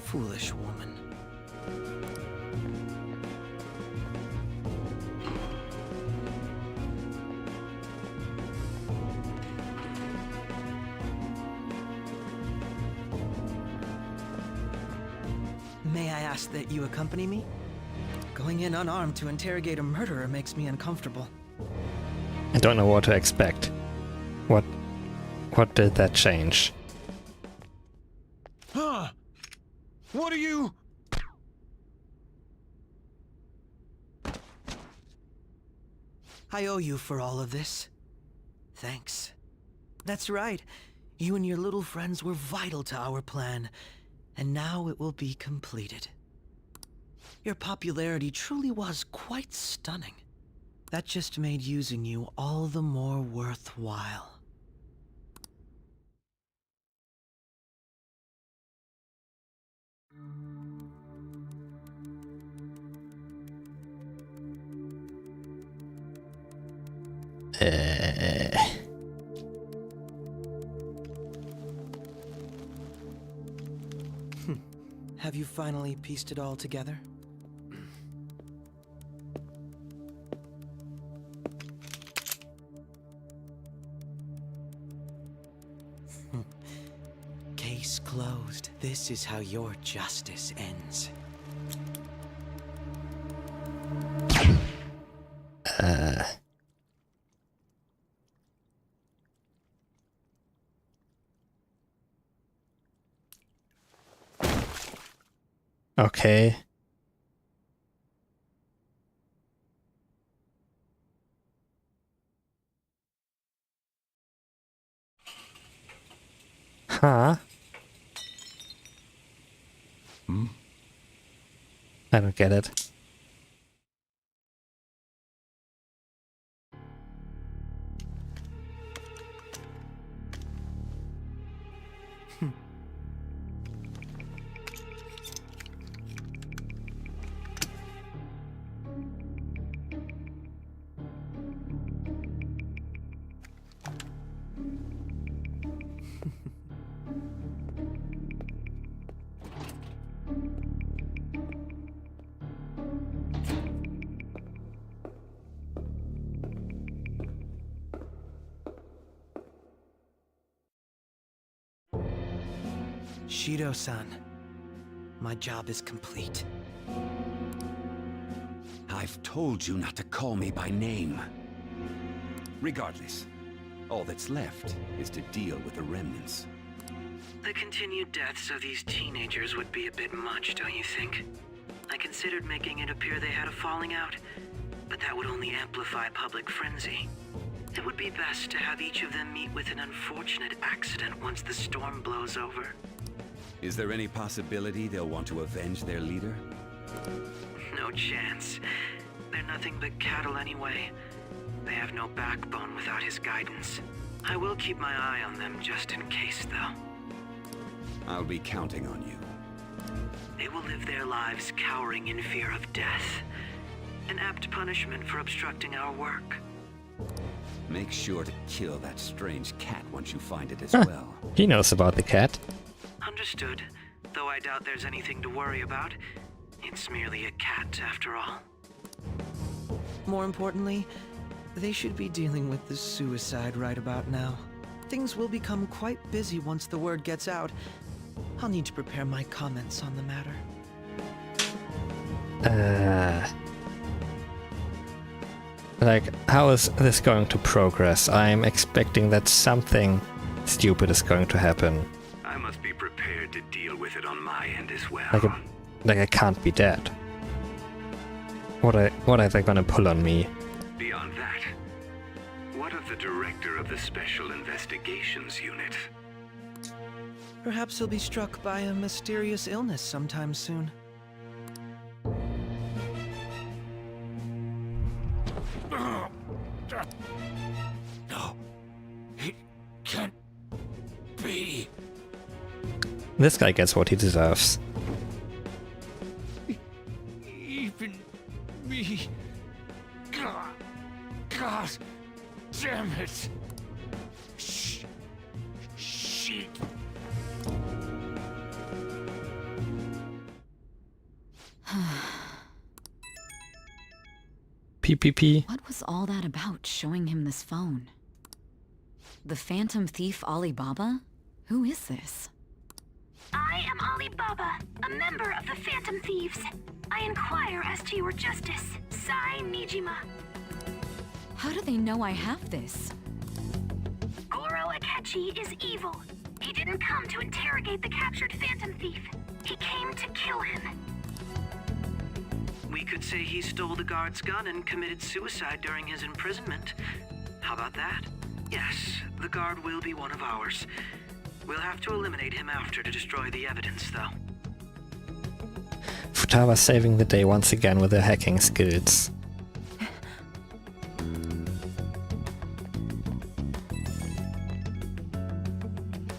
Foolish woman. May I ask that you accompany me? Going in unarmed to interrogate a murderer makes me uncomfortable. I don't know what to expect. What did that change? Huh? What are you? I owe you for all of this. Thanks. That's right. You and your little friends were vital to our plan, and now it will be completed. Your popularity truly was quite stunning. That just made using you all the more worthwhile. Have you finally pieced it all together? Case closed. This is how your justice ends. Okay. Huh? I don't get it. Shido-san, my job is complete. I've told you not to call me by name. Regardless, all that's left is to deal with the remnants. The continued deaths of these teenagers would be a bit much, don't you think? I considered making it appear they had a falling out, but that would only amplify public frenzy. It would be best to have each of them meet with an unfortunate accident once the storm blows over. Is there any possibility they'll want to avenge their leader? No chance. They're nothing but cattle anyway. They have no backbone without his guidance. I will keep my eye on them just in case, though. I'll be counting on you. They will live their lives cowering in fear of death. An apt punishment for obstructing our work. Make sure to kill that strange cat once you find it as well. He knows about the cat. Understood. Though I doubt there's anything to worry about. It's merely a cat, after all. More importantly, they should be dealing with the suicide right about now. Things will become quite busy once the word gets out. I'll need to prepare my comments on the matter. Like, how is this going to progress? I'm expecting that something stupid is going to happen. I must be prepared to deal with it on my end as well. Like I can't be dead. What are they gonna pull on me? Beyond that, what of the director of the Special Investigations Unit? Perhaps he'll be struck by a mysterious illness sometime soon. No, it can't be. This guy gets what he deserves. Even me. God damn it. Shit. PPP. What was all that about, showing him this phone? The Phantom Thief Alibaba? Who is this? I am Alibaba, a member of the Phantom Thieves. I inquire as to your justice, Sai Nijima. How do they know I have this? Goro Akechi is evil. He didn't come to interrogate the captured Phantom Thief. He came to kill him. We could say he stole the guard's gun and committed suicide during his imprisonment. How about that? Yes, the guard will be one of ours. We'll have to eliminate him after to destroy the evidence, though. Futaba saving the day once again with her hacking skills.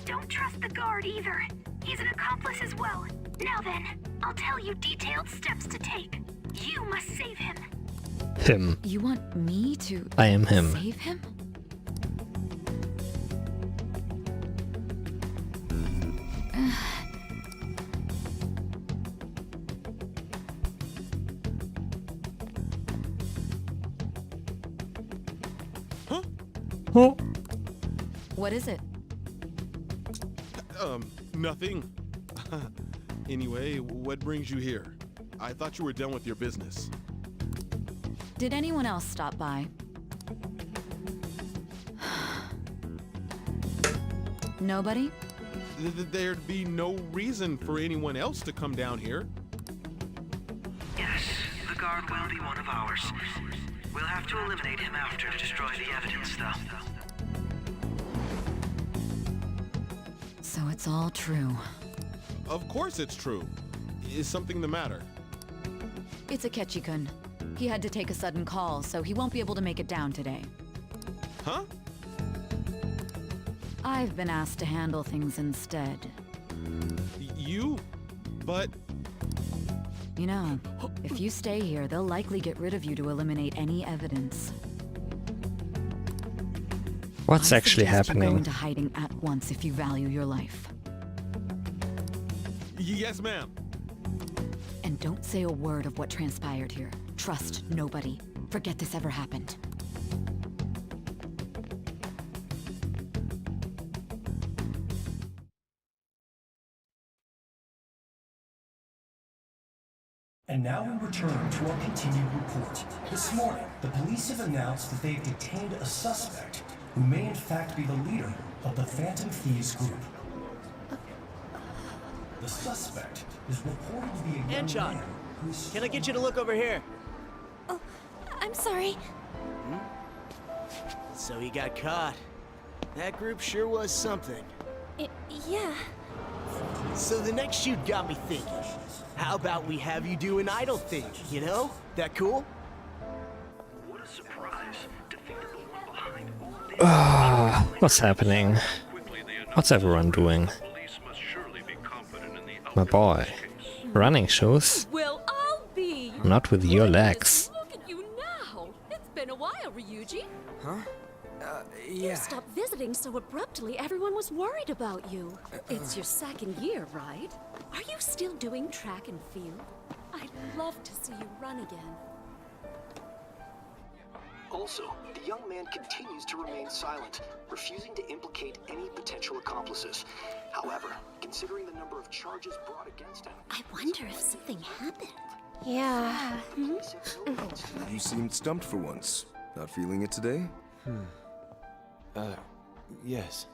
Don't trust the guard either. He's an accomplice as well. Now then, I'll tell you detailed steps to take. You must save him. Him. You want me to I am him. Save him? Oh. What is it? Nothing. Anyway, what brings you here? I thought you were done with your business. Did anyone else stop by? Nobody? There'd be no reason for anyone else to come down here. Yes, the guard will be one of ours. We'll have to eliminate him after to destroy the evidence, though. So it's all true. Of course it's true. Is something the matter? It's Akechi-kun. He had to take a sudden call, so he won't be able to make it down today. Huh? I've been asked to handle things instead. You? But... You know, if you stay here, they'll likely get rid of you to eliminate any evidence. What's actually I suggest you go happening? into hiding at once if you value your life. Yes, ma'am. And don't say a word of what transpired here. Trust nobody. Forget this ever happened. And now we return to our continued report. This morning, the police have announced that they have detained a suspect who may in fact be the leader of the Phantom Thieves group. The suspect is reported to be a young Anchon, man who's... can I get you to look over here? Oh, I'm sorry. So he got caught. That group sure was something. Yeah. So the next shoot got me thinking. How about we have you do an idle thing, you know? That cool? What a surprise. Defeated the one behind all this. What's happening? What's everyone doing? My boy. Running shoes? Well, I'll be. Not with your legs. Look at you now. It's been a while, Ryuji. Huh? You stopped visiting so abruptly, everyone was worried about you. It's your second year, right? Are you still doing track and field? I'd love to see you run again. Also, the young man continues to remain silent, refusing to implicate any potential accomplices. However, considering the number of charges brought against him... I wonder if something happened. Yeah. You seemed stumped for once. Not feeling it today? Yes.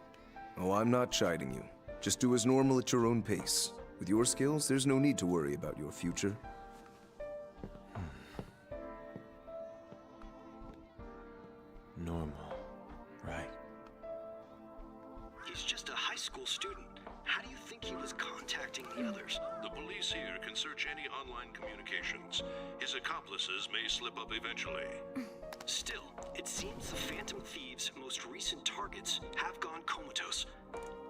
Oh, I'm not chiding you. Just do as normal at your own pace. With your skills, there's no need to worry about your future. Normal. Right. He's just a high school student. How do you think he was contacting the others? The police here can search any online communications. His accomplices may slip up eventually. Still, it seems the Phantom Thieves' most recent targets have gone comatose.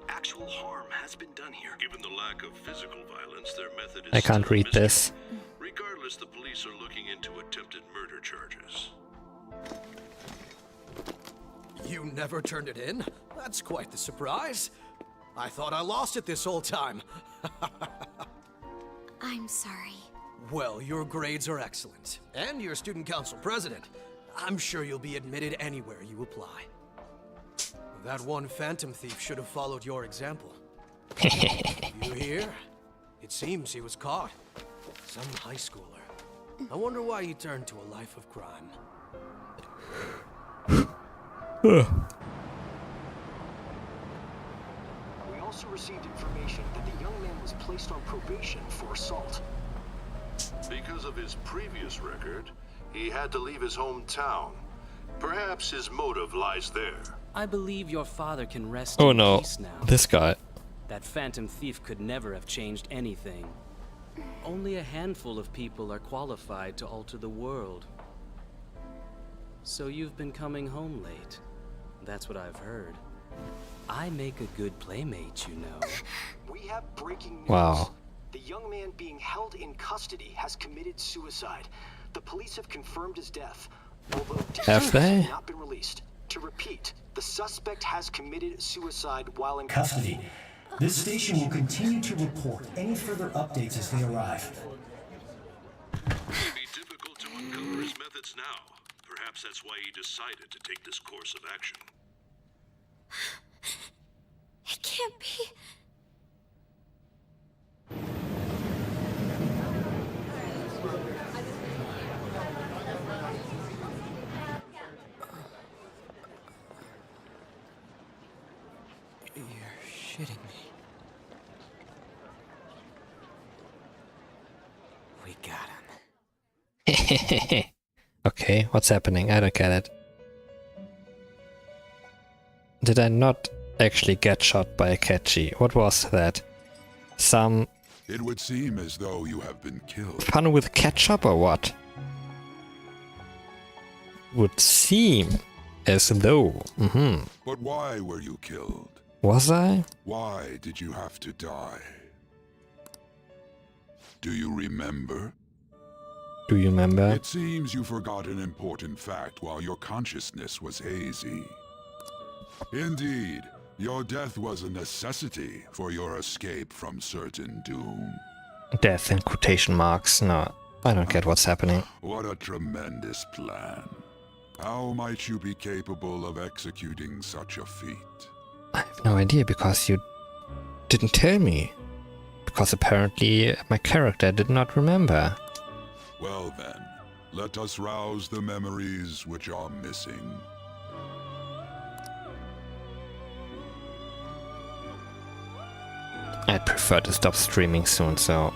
Actually, actual harm has been done here. Given the lack of physical violence, their method is I can't still a read mystery. this. Regardless, the police are looking into attempted murder charges. You never turned it in? That's quite the surprise. I thought I lost it this whole time. I'm sorry. Well, your grades are excellent. And you're student council president. I'm sure you'll be admitted anywhere you apply. That one phantom thief should have followed your example. You hear? It seems he was caught. Some high schooler. I wonder why he turned to a life of crime. We also received information that the young man was placed on probation for assault. Because of his previous record, he had to leave his hometown. Perhaps his motive lies there. I believe your father can rest Oh in no, peace now. this guy. That phantom thief could never have changed anything. Only a handful of people are qualified to alter the world. So you've been coming home late. That's what I've heard. I make a good playmate, you know. We have breaking news. Wow. The young man being held in custody has committed suicide. The police have confirmed his death, although details have not been released. To repeat, the suspect has committed suicide while in Custody. This station will continue to report any further updates as they arrive. It would be difficult to uncover his methods now. Perhaps that's why he decided to take this course of action. It can't be. You're shitting me. We got him. Okay, what's happening? I don't get it. Did I not actually get shot by a catchy? What was that? Some It would seem as though you have been killed. fun with ketchup or what? Would seem as though. But why were you killed? Was I? Why did you have to die? Do you remember? Do you remember? It seems you forgot an important fact while your consciousness was hazy. Indeed, your death was a necessity for your escape from certain doom. Death in quotation marks. No, I don't get what's happening. What a tremendous plan. How might you be capable of executing such a feat? I have no idea because you didn't tell me. Because apparently my character did not remember. Well then, let us rouse the memories which are missing. I'd prefer to stop streaming soon, so...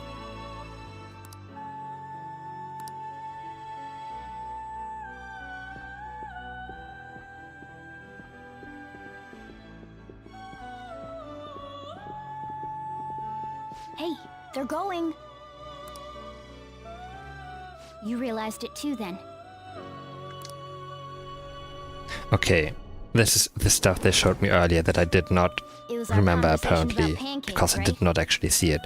Hey, they're going. You realized it too then. Okay, this is the stuff they showed me earlier that I did not It was our remember conversation apparently, about pancakes, because I did right? not actually see it.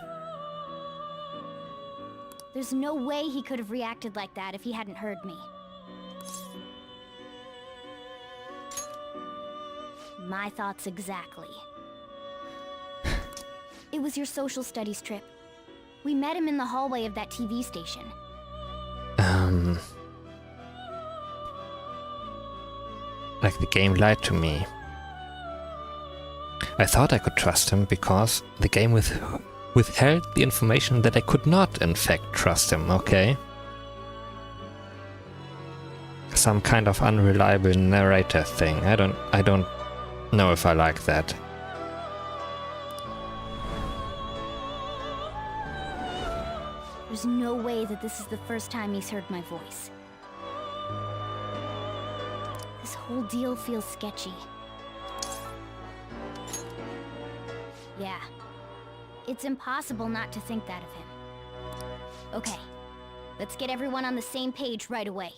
There's no way he could have reacted like that if he hadn't heard me. My thoughts exactly. It was your social studies trip. We met him in the hallway of that TV station. Like the game lied to me. I thought I could trust him because the game withheld the information that I could not in fact trust him, okay? Some kind of unreliable narrator thing. I don't know if I like that. There's no way that this is the first time he's heard my voice. This whole deal feels sketchy. Yeah. It's impossible not to think that of him. Okay. Let's get everyone on the same page right away.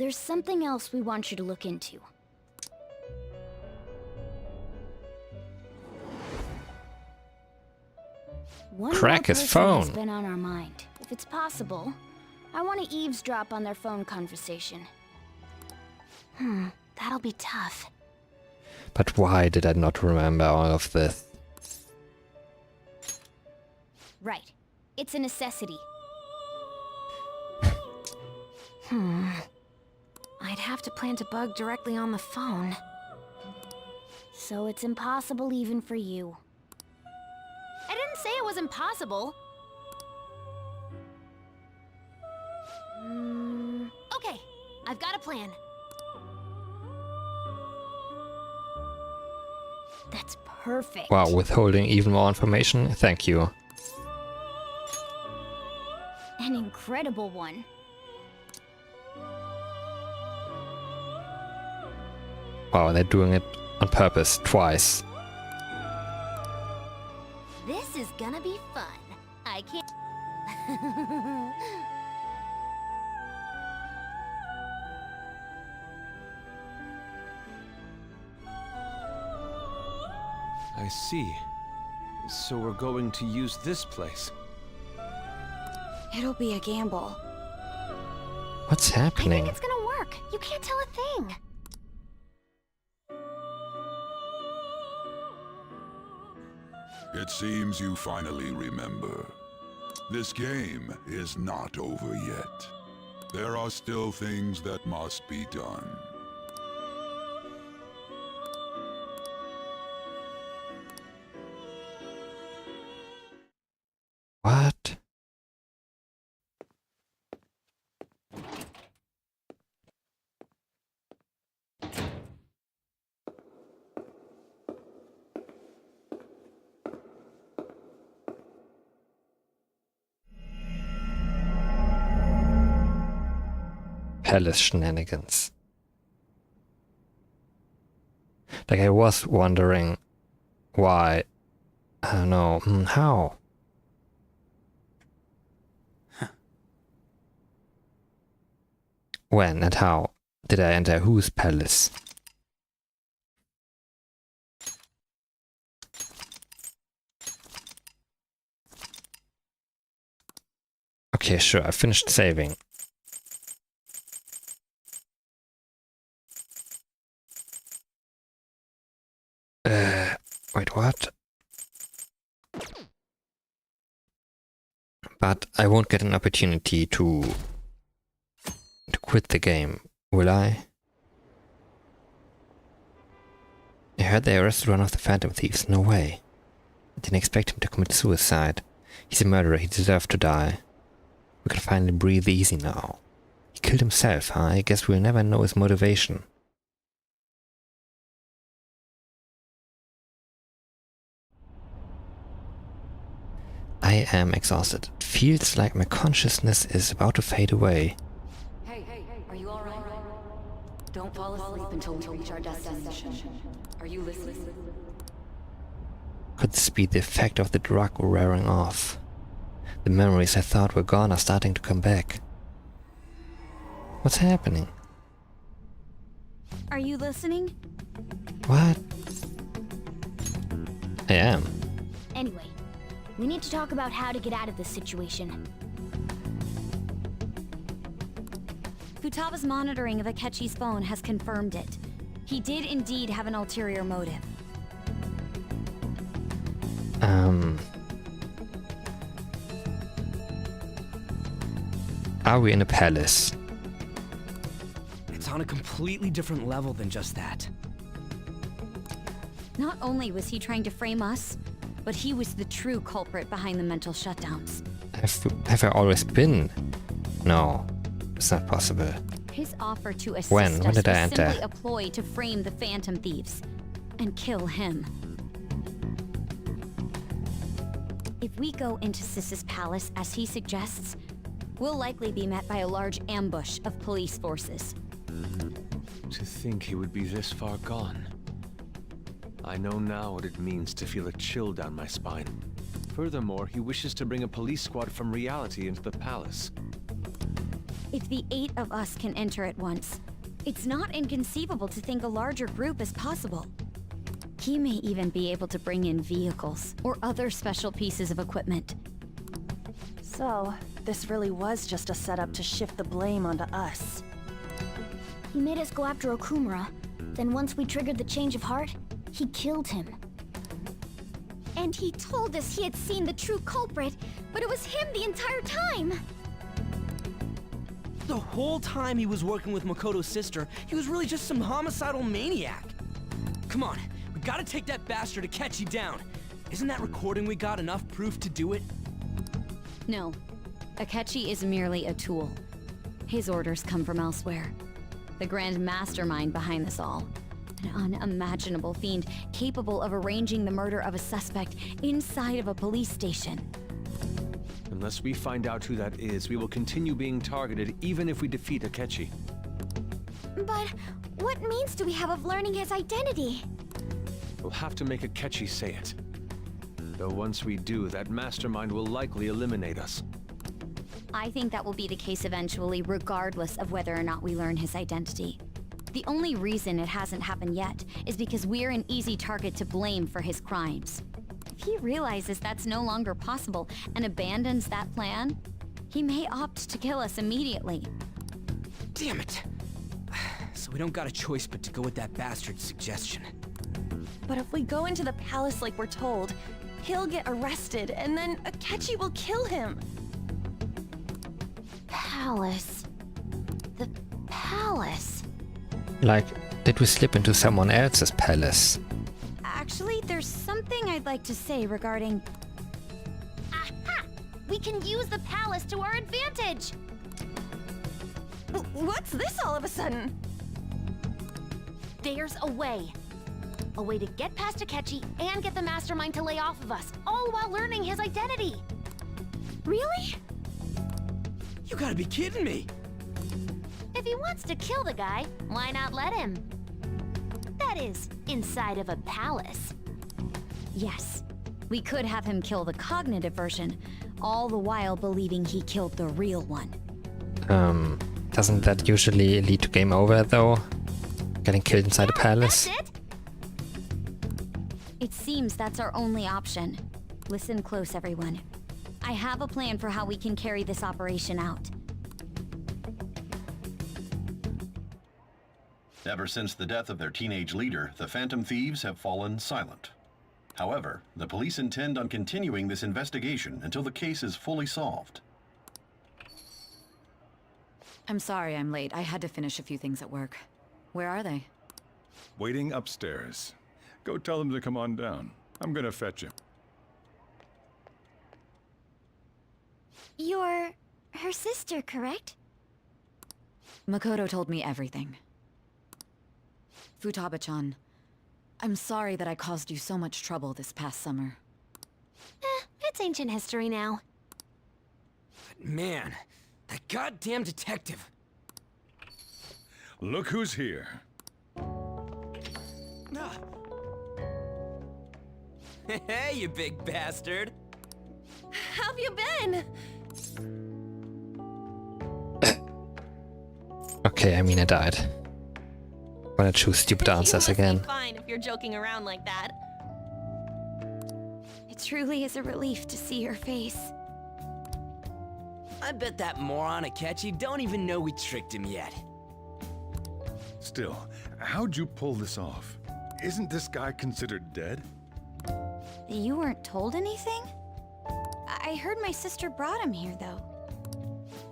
there's something else we want you to look into. One Crack more his person has phone. been on our mind. If it's possible, I want to eavesdrop on their phone conversation. That'll be tough. But why did I not remember all of this? Right. It's a necessity. I'd have to plant a bug directly on the phone. So it's impossible even for you. I didn't say it was impossible. Okay, I've got a plan. That's perfect. Wow, withholding even more information? Thank you. An incredible one. Wow, they're doing it on purpose, twice. This is gonna be fun. I can't... I see. So we're going to use this place. It'll be a gamble. What's I happening? think it's gonna work. You can't tell a thing. It seems you finally remember. This game is not over yet. There are still things that must be done. What? Palace shenanigans. Like, I was wondering why. I don't know. How? When and how did I enter whose palace? Okay, sure, I finished saving. Wait, what? But I won't get an opportunity to quit the game, will I? I heard they arrested one of the Phantom Thieves. No way. I didn't expect him to commit suicide. He's a murderer. He deserved to die. We can finally breathe easy now. He killed himself, huh? I guess we'll never know his motivation. I am exhausted. It feels like my consciousness is about to fade away. Hey, are you alright? Don't fall asleep until we reach our destination. Are you listening? Could this be the effect of the drug wearing off? The memories I thought were gone are starting to come back. What's happening? Are you listening? What? I am. Anyway, we need to talk about how to get out of this situation. Futaba's monitoring of Akechi's phone has confirmed it. He did indeed have an ulterior motive. Are we in a palace? It's on a completely different level than just that. Not only was he trying to frame us, but he was the true culprit behind the mental shutdowns. Have I always been? No, it's not possible. His offer to assist When us did I was enter? simply a ploy to frame the Phantom Thieves and kill him. If we go into Sis's palace as he suggests, we'll likely be met by a large ambush of police forces. To think he would be this far gone. I know now what it means to feel a chill down my spine. Furthermore, he wishes to bring a police squad from reality into the palace. If the 8 of us can enter at once, it's not inconceivable to think a larger group is possible. He may even be able to bring in vehicles or other special pieces of equipment. So, this really was just a setup to shift the blame onto us. He made us go after Okumura, then once we triggered the change of heart, he killed him. And he told us he had seen the true culprit, but it was him the entire time! The whole time he was working with Makoto's sister, he was really just some homicidal maniac. Come on, we gotta take that bastard Akechi down. Isn't that recording we got enough proof to do it? No. Akechi is merely a tool. His orders come from elsewhere. The grand mastermind behind this all. An unimaginable fiend capable of arranging the murder of a suspect inside of a police station. Unless we find out who that is, we will continue being targeted even if we defeat Akechi. But what means do we have of learning his identity? We'll have to make Akechi say it. Though once we do, that mastermind will likely eliminate us. I think that will be the case eventually, regardless of whether or not we learn his identity. The only reason it hasn't happened yet is because we're an easy target to blame for his crimes. If he realizes that's no longer possible and abandons that plan, he may opt to kill us immediately. Damn it! So we don't got a choice but to go with that bastard's suggestion. But if we go into the palace like we're told, he'll get arrested and then Akechi will kill him. Palace. The palace. Like, did we slip into someone else's palace? Actually, there's something I'd like to say regarding... Aha! We can use the palace to our advantage! What's this all of a sudden? There's a way. A way to get past Akechi and get the mastermind to lay off of us, all while learning his identity. Really? You gotta be kidding me! If he wants to kill the guy, why not let him? That is, inside of a palace. Yes, we could have him kill the cognitive version, all the while believing he killed the real one. Doesn't that usually lead to game over, though? Getting killed inside a palace? That's it? It seems that's our only option. Listen close, everyone. I have a plan for how we can carry this operation out. Ever since the death of their teenage leader, the Phantom Thieves have fallen silent. However, the police intend on continuing this investigation until the case is fully solved. I'm sorry I'm late. I had to finish a few things at work. Where are they? Waiting upstairs. Go tell them to come on down. I'm gonna fetch him. You're her sister, correct? Makoto told me everything. Futaba-chan, I'm sorry that I caused you so much trouble this past summer. It's ancient history now. Man, that goddamn detective. Look who's here. Hey, you big bastard. How have you been? Okay, I mean I died. Gonna choose stupid answers again. Fine if you're joking around like that. It truly is a relief to see your face. I bet that moron Akechi don't even know we tricked him yet. Still, how'd you pull this off? Isn't this guy considered dead? You weren't told anything? I heard my sister brought him here, though.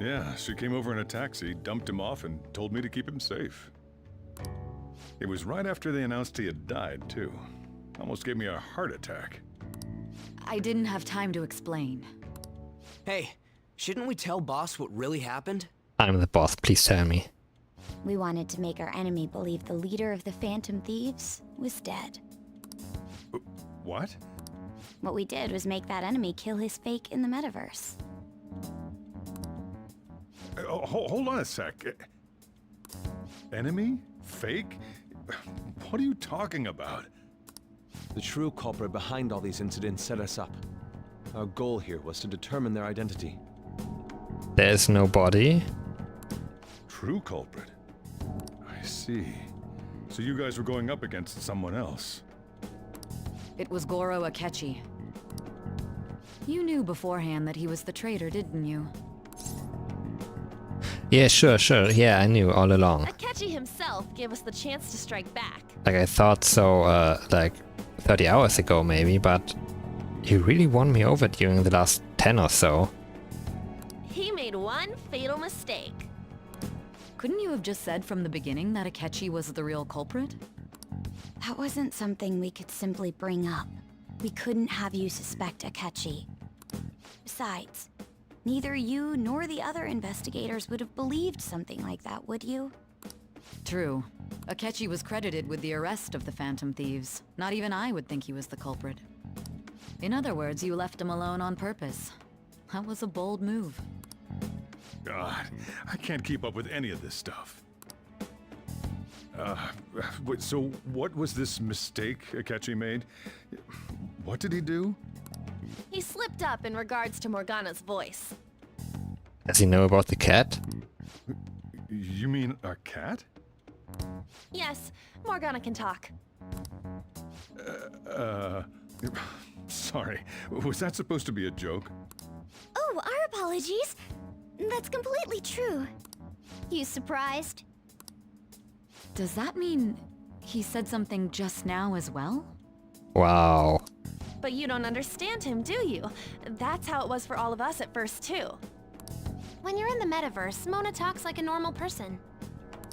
Yeah, she came over in a taxi, dumped him off, and told me to keep him safe. It was right after they announced he had died, too. Almost gave me a heart attack. I didn't have time to explain. Hey, shouldn't we tell boss what really happened? I'm the boss, please tell me. We wanted to make our enemy believe the leader of the Phantom Thieves was dead. What? What we did was make that enemy kill his fake in the metaverse. Hold on a sec. Enemy? Fake? What are you talking about? The true culprit behind all these incidents set us up. Our goal here was to determine their identity. There's no body. true culprit. I see. So you guys were going up against someone else. It was Goro Akechi. You knew beforehand that he was the traitor, didn't you? Yeah, sure. Yeah, I knew all along. Akechi himself gave us the chance to strike back. Like, I thought so, like, 30 hours ago maybe, but he really won me over during the last 10 or so. He made one fatal mistake. Couldn't you have just said from the beginning that Akechi was the real culprit? That wasn't something we could simply bring up. We couldn't have you suspect Akechi. Besides, neither you nor the other investigators would have believed something like that, would you? True. Akechi was credited with the arrest of the Phantom Thieves. Not even I would think he was the culprit. In other words, you left him alone on purpose. That was a bold move. God, I can't keep up with any of this stuff. So what was this mistake Akechi made? What did he do? He slipped up in regards to Morgana's voice. Does he know about the cat? You mean a cat? Yes, Morgana can talk. Sorry. Was that supposed to be a joke? Oh, our apologies. That's completely true. You surprised? Does that mean he said something just now as well? Wow. But you don't understand him, do you? That's how it was for all of us at first, too. When you're in the metaverse, Mona talks like a normal person.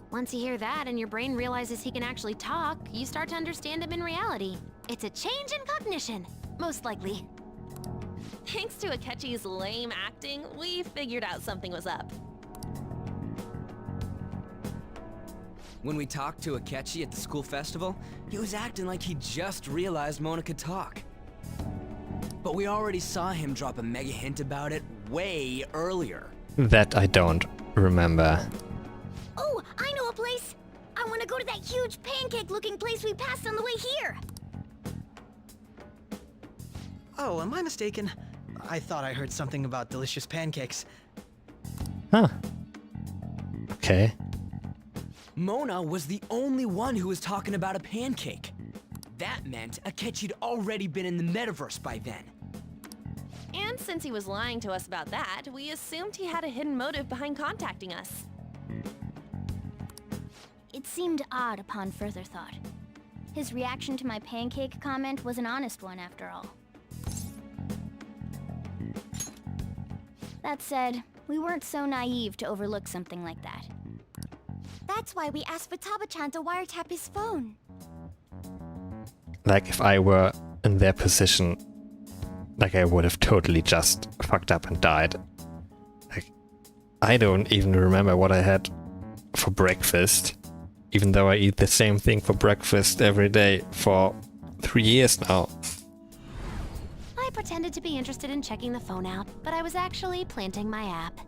Once you hear that and your brain realizes he can actually talk, you start to understand him in reality. It's a change in cognition, most likely. Thanks to Akechi's lame acting, we figured out something was up. When we talked to Akechi at the school festival, he was acting like he just realized Mona could talk. But we already saw him drop a mega hint about it way earlier. That I don't remember. Oh, I know a place! I want to go to that huge pancake-looking place we passed on the way here! Oh, am I mistaken? I thought I heard something about delicious pancakes. Huh. Okay. Mona was the only one who was talking about a pancake. That meant Akechi'd already been in the metaverse by then. And since he was lying to us about that, we assumed he had a hidden motive behind contacting us. It seemed odd upon further thought. His reaction to my pancake comment was an honest one, after all. That said, we weren't so naive to overlook something like that. That's why we asked Futaba-chan to wiretap his phone. Like, if I were in their position, like, I would have totally just fucked up and died. Like, I don't even remember what I had for breakfast, even though I eat the same thing for breakfast every day for 3 years now. I pretended to be interested in checking the phone out, but I was actually planting my app.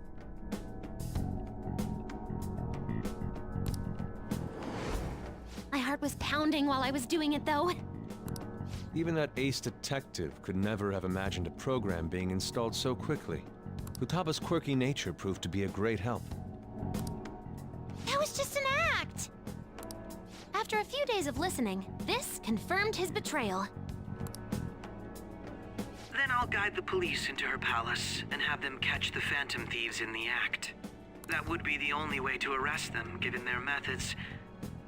My heart was pounding while I was doing it, though. Even that ace detective could never have imagined a program being installed so quickly. Futaba's quirky nature proved to be a great help. That was just an act! After a few days of listening, this confirmed his betrayal. Then I'll guide the police into her palace and have them catch the Phantom Thieves in the act. That would be the only way to arrest them, given their methods.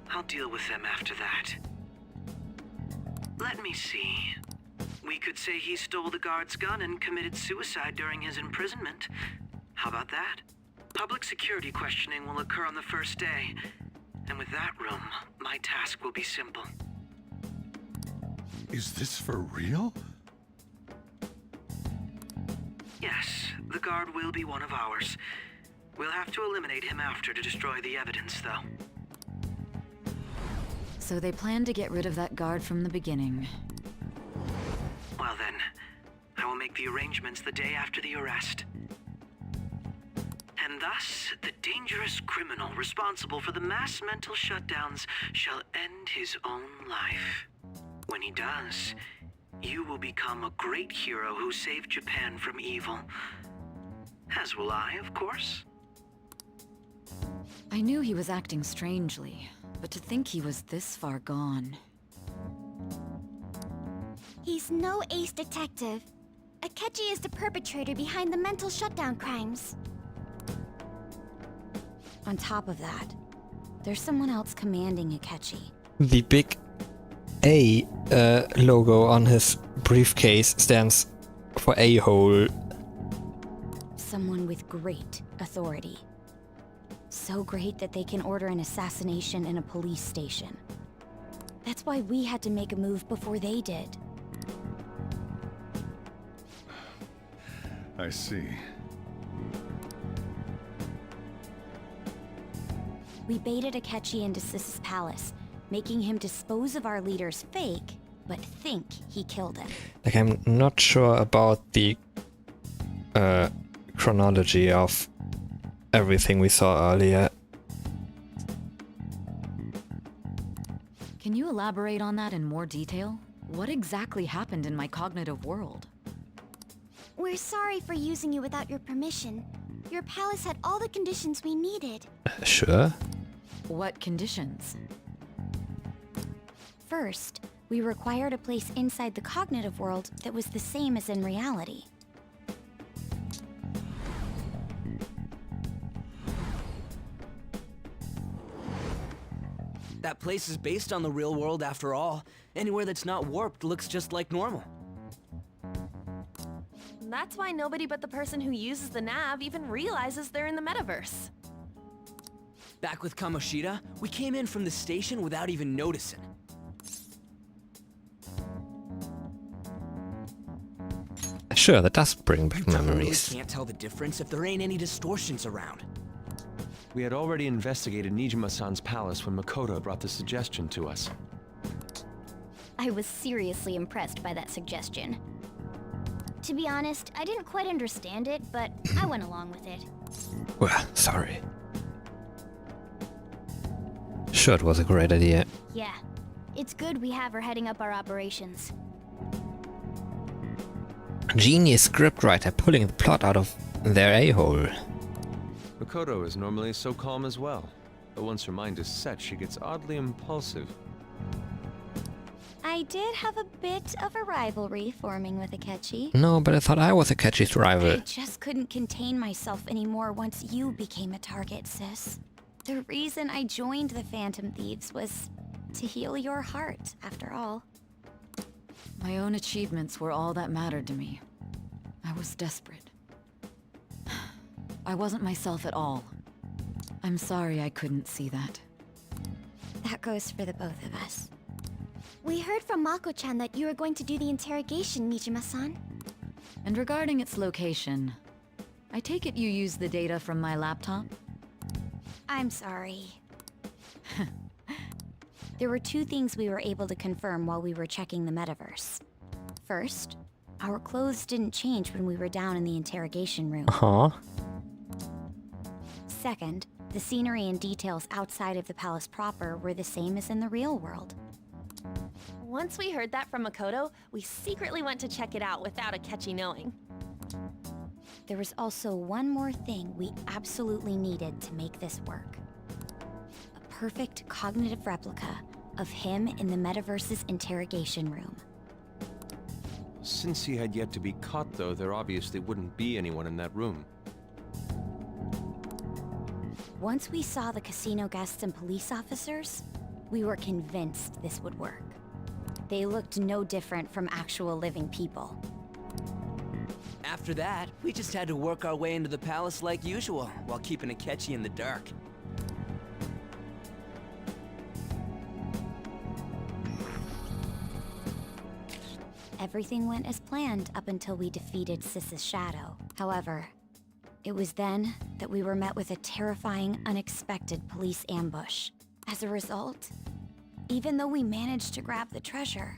I'll deal with them after that. Let me see. We could say he stole the guard's gun and committed suicide during his imprisonment. How about that? Public security questioning will occur on the first day. And with that room, my task will be simple. Is this for real? Yes, the guard will be one of ours. We'll have to eliminate him after to destroy the evidence, though. So they planned to get rid of that guard from the beginning. Well then, I will make the arrangements the day after the arrest. And thus, the dangerous criminal responsible for the mass mental shutdowns shall end his own life. When he does, you will become a great hero who saved Japan from evil. As will I, of course. I knew he was acting strangely, but to think he was this far gone. He's no ace detective. Akechi is the perpetrator behind the mental shutdown crimes. On top of that, there's someone else commanding Akechi. The big A logo on his briefcase stands for a-hole. Someone with great authority. So great that they can order an assassination in a police station. That's why we had to make a move before they did. I see. We baited Akechi into Sis's palace, making him dispose of our leader's fake, but think he killed him. Like, I'm not sure about the chronology of everything we saw earlier. Can you elaborate on that in more detail? What exactly happened in my cognitive world? We're sorry for using you without your permission. Your palace had all the conditions we needed. Sure. What conditions? First, we required a place inside the cognitive world that was the same as in reality. That place is based on the real world after all. Anywhere that's not warped looks just like normal. That's why nobody but the person who uses the nav even realizes they're in the metaverse. Back with Kamoshida, we came in from the station without even noticing. Sure, that does bring back You memories. can't tell the difference if there ain't any distortions around. We had already investigated Nijima-san's palace when Makoto brought the suggestion to us. I was seriously impressed by that suggestion. To be honest, I didn't quite understand it, but I went along with it. Well, sorry. Sure, it was a great idea. Yeah, it's good we have her heading up our operations. Genius scriptwriter pulling the plot out of their a-hole. Makoto is normally so calm as well, but once her mind is set, she gets oddly impulsive. I did have a bit of a rivalry forming with Akechi. No, but I thought I was Akechi's rival. I just couldn't contain myself anymore once you became a target, sis. The reason I joined the Phantom Thieves was to heal your heart, after all. My own achievements were all that mattered to me. I was desperate. I wasn't myself at all. I'm sorry I couldn't see that. That goes for the both of us. We heard from Mako-chan that you were going to do the interrogation, Nijima-san. And regarding its location, I take it you used the data from my laptop? I'm sorry. There were two things we were able to confirm while we were checking the metaverse. First, our clothes didn't change when we were down in the interrogation room. Huh? Second, the scenery and details outside of the palace proper were the same as in the real world. Once we heard that from Makoto, we secretly went to check it out without Akechi knowing. There was also one more thing we absolutely needed to make this work. A perfect cognitive replica of him in the metaverse's interrogation room. Since he had yet to be caught, though, there obviously wouldn't be anyone in that room. Once we saw the casino guests and police officers, we were convinced this would work. They looked no different from actual living people. After that, we just had to work our way into the palace like usual, while keeping Akechi in the dark. Everything went as planned up until we defeated Sis's shadow. However, it was then that we were met with a terrifying, unexpected police ambush. As a result, even though we managed to grab the treasure,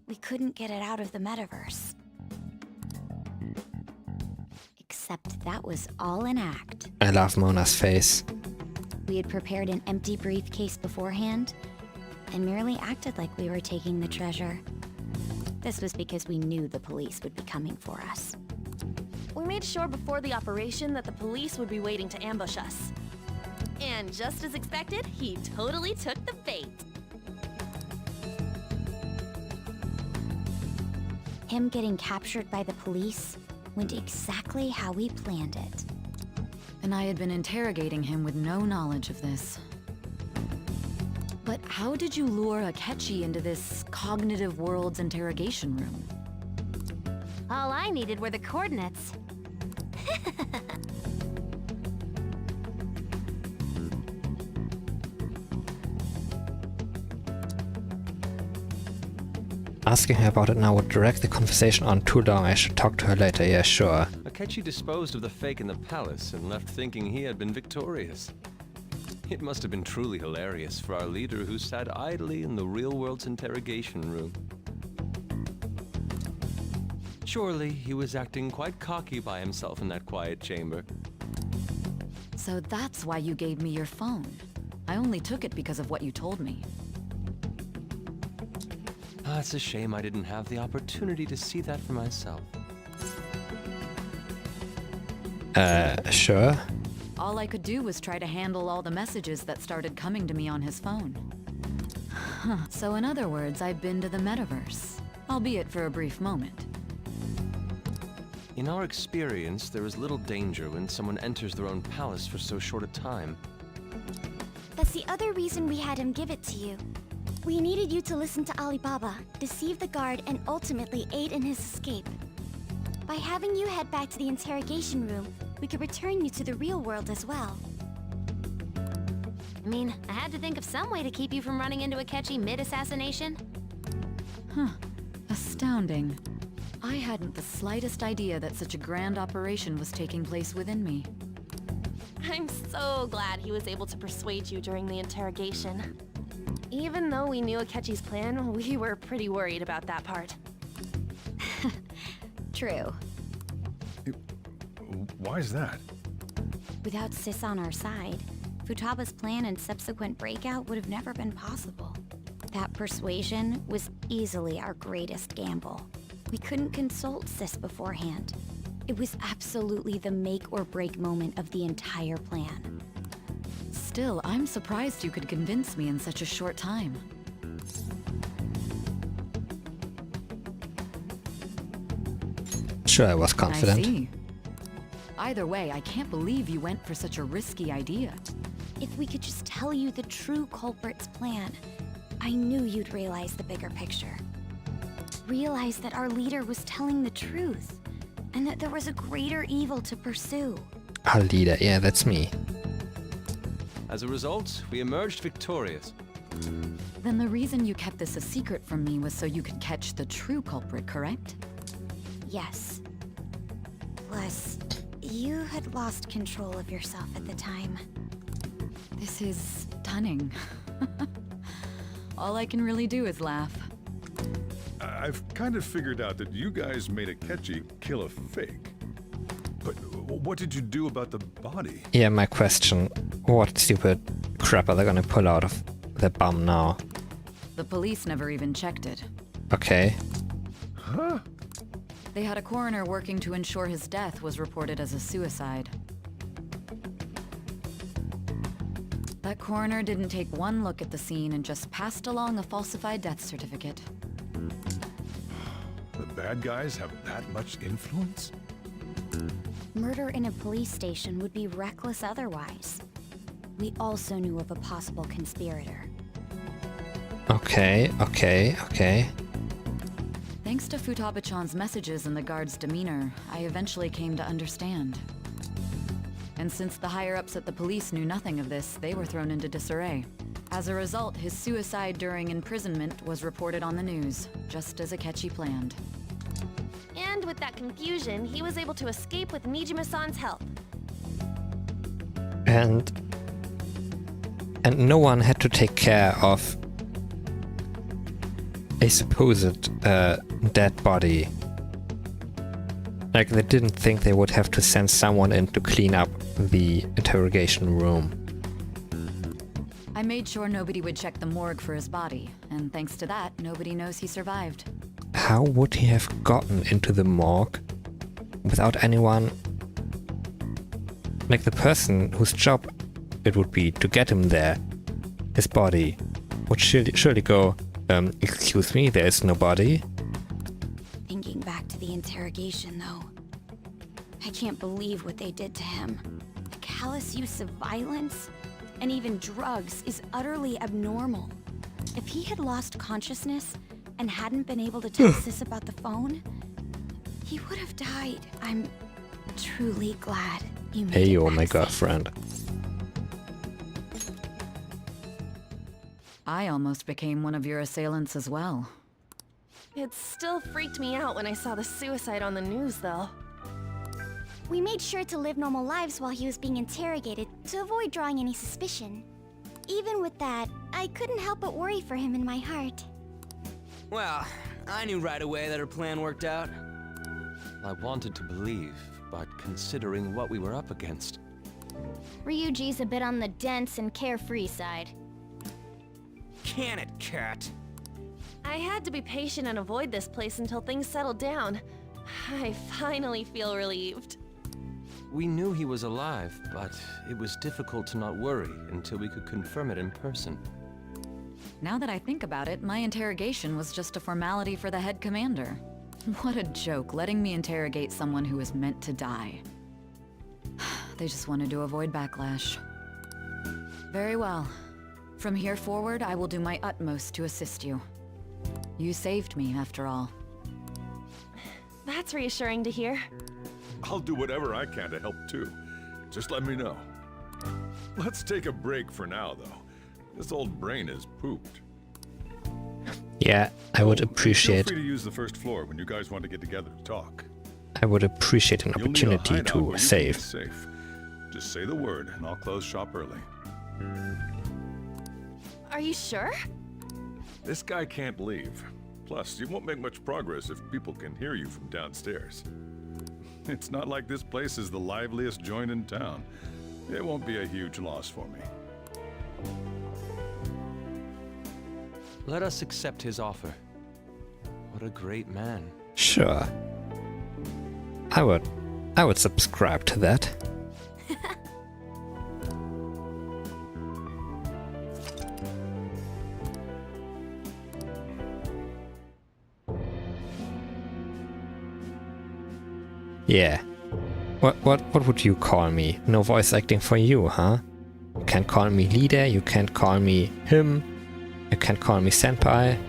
we couldn't get it out of the metaverse. Except that was all an act. I love Mona's face. We had prepared an empty briefcase beforehand, and merely acted like we were taking the treasure. This was because we knew the police would be coming for us. We made sure before the operation that the police would be waiting to ambush us. And just as expected, he totally took the bait. Him getting captured by the police went exactly how we planned it. And I had been interrogating him with no knowledge of this. But how did you lure Akechi into this cognitive world's interrogation room? All I needed were the coordinates. Asking her about it now would drag the conversation on too long. I should talk to her later, yeah, sure. Akechi disposed of the fake in the palace and left thinking he had been victorious. It must have been truly hilarious for our leader who sat idly in the real world's interrogation room. Surely he was acting quite cocky by himself in that quiet chamber. So that's why you gave me your phone. I only took it because of what you told me. It's a shame I didn't have the opportunity to see that for myself. Sure. All I could do was try to handle all the messages that started coming to me on his phone. So in other words, I've been to the metaverse, albeit for a brief moment. In our experience, there is little danger when someone enters their own palace for so short a time. That's the other reason we had him give it to you. We needed you to listen to Alibaba, deceive the guard, and ultimately aid in his escape. By having you head back to the interrogation room, we could return you to the real world as well. I mean, I had to think of some way to keep you from running into Akechi mid-assassination. Astounding. I hadn't the slightest idea that such a grand operation was taking place within me. I'm so glad he was able to persuade you during the interrogation. Even though we knew Akechi's plan, we were pretty worried about that part. True. Why is that? Without Sis on our side, Futaba's plan and subsequent breakout would have never been possible. That persuasion was easily our greatest gamble. We couldn't consult Sis beforehand. It was absolutely the make or break moment of the entire plan. Still, I'm surprised you could convince me in such a short time. Sure, I was confident. I see. Either way, I can't believe you went for such a risky idea. If we could just tell you the true culprit's plan, I knew you'd realize the bigger picture. Realize that our leader was telling the truth, and that there was a greater evil to pursue. Our leader, yeah, that's me. As a result, we emerged victorious. Then the reason you kept this a secret from me was so you could catch the true culprit, correct? Yes. Plus, you had lost control of yourself at the time. This is stunning. All I can really do is laugh. I've kind of figured out that you guys made Akechi kill a fake. But what did you do about the body? Yeah, my question. What stupid crap are they gonna pull out of their bum now? The police never even checked it. Okay. Huh? They had a coroner working to ensure his death was reported as a suicide. That coroner didn't take one look at the scene and just passed along a falsified death certificate. The bad guys have that much influence? Murder in a police station would be reckless otherwise. We also knew of a possible conspirator. Okay. Thanks to Futaba-chan's messages and the guard's demeanor, I eventually came to understand. And since the higher-ups at the police knew nothing of this, they were thrown into disarray. As a result, his suicide during imprisonment was reported on the news, just as Akechi planned. And with that confusion, he was able to escape with Mijima-san's help. And no one had to take care of a supposed dead body. Like, they didn't think they would have to send someone in to clean up the interrogation room. I made sure nobody would check the morgue for his body, and thanks to that, nobody knows he survived. How would he have gotten into the morgue without anyone? Like, the person whose job it would be to get him there, his body would surely go, excuse me, there is nobody. Thinking back to the interrogation, though, I can't believe what they did to him. The callous use of violence and even drugs is utterly abnormal. If he had lost consciousness and hadn't been able to tell Sis about the phone, he would have died. I'm truly glad you made Hey, it you're back my safe. girlfriend. I almost became one of your assailants as well. It still freaked me out when I saw the suicide on the news, though. We made sure to live normal lives while he was being interrogated to avoid drawing any suspicion. Even with that, I couldn't help but worry for him in my heart. Well, I knew right away that her plan worked out. I wanted to believe, but considering what we were up against. Ryuji's a bit on the dense and carefree side. Can it, Cat? I had to be patient and avoid this place until things settled down. I finally feel relieved. We knew he was alive, but it was difficult to not worry until we could confirm it in person. Now that I think about it, my interrogation was just a formality for the head commander. What a joke, letting me interrogate someone who was meant to die. They just wanted to avoid backlash. Very well. From here forward, I will do my utmost to assist you. You saved me, after all. That's reassuring to hear. I'll do whatever I can to help too. Just let me know. Let's take a break for now, though. This old brain is pooped. Yeah, I would appreciate. Feel free to use the first floor when you guys want to get together to talk. I would appreciate an You'll need a opportunity hideout where you to can save. be safe. Just say the word, and I'll close shop early. Are you sure? This guy can't leave. Plus, you won't make much progress if people can hear you from downstairs. It's not like this place is the liveliest joint in town. It won't be a huge loss for me. Let us accept his offer. What a great man. Sure. I would subscribe to that. Yeah. What would you call me? No voice acting for you, huh? You can't call me leader, you can't call me him, you can't call me senpai.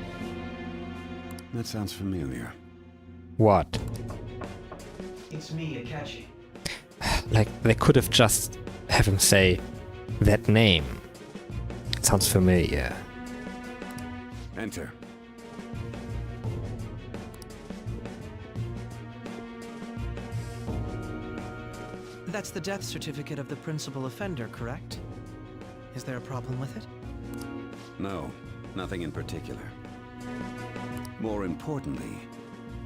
That sounds familiar. What? It's me, Akechi. Like, they could have just have him say that name. It sounds familiar. Enter. That's the death certificate of the principal offender, correct? Is there a problem with it? No, nothing in particular. More importantly,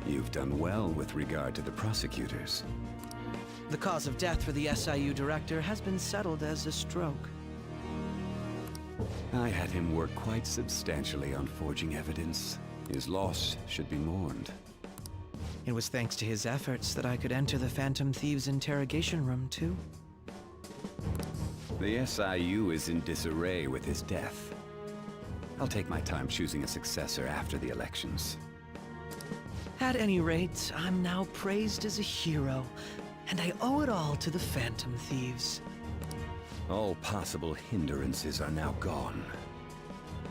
you've done well with regard to the prosecutors. The cause of death for the SIU director has been settled as a stroke. I had him work quite substantially on forging evidence. His loss should be mourned. It was thanks to his efforts that I could enter the Phantom Thieves' interrogation room, too. The SIU is in disarray with his death. I'll take my time choosing a successor after the elections. At any rate, I'm now praised as a hero, and I owe it all to the Phantom Thieves. All possible hindrances are now gone.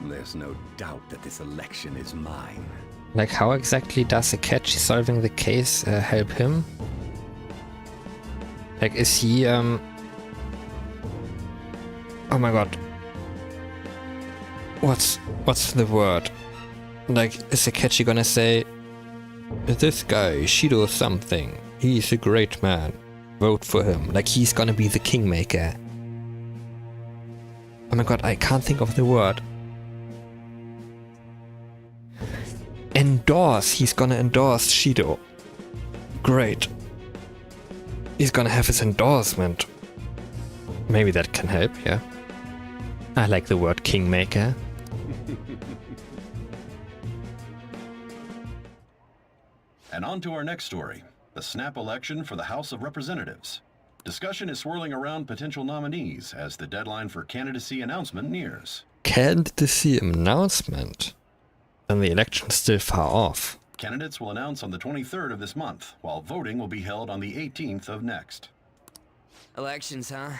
There's no doubt that this election is mine. Like, how exactly does Akechi solving the case help him? Like, is he, oh my god. What's the word? Like, is Akechi gonna say, this guy, Shido something, he's a great man, vote for him. Like, he's gonna be the kingmaker. Oh my god, I can't think of the word. Endorse, he's gonna endorse Shido. Great. He's gonna have his endorsement. Maybe that can help, yeah. I like the word kingmaker. And on to our next story, the snap election for the House of Representatives. Discussion is swirling around potential nominees as the deadline for candidacy announcement nears. Candidacy announcement? Then the election's still far off. Candidates will announce on the 23rd of this month, while voting will be held on the 18th of next. Elections, huh?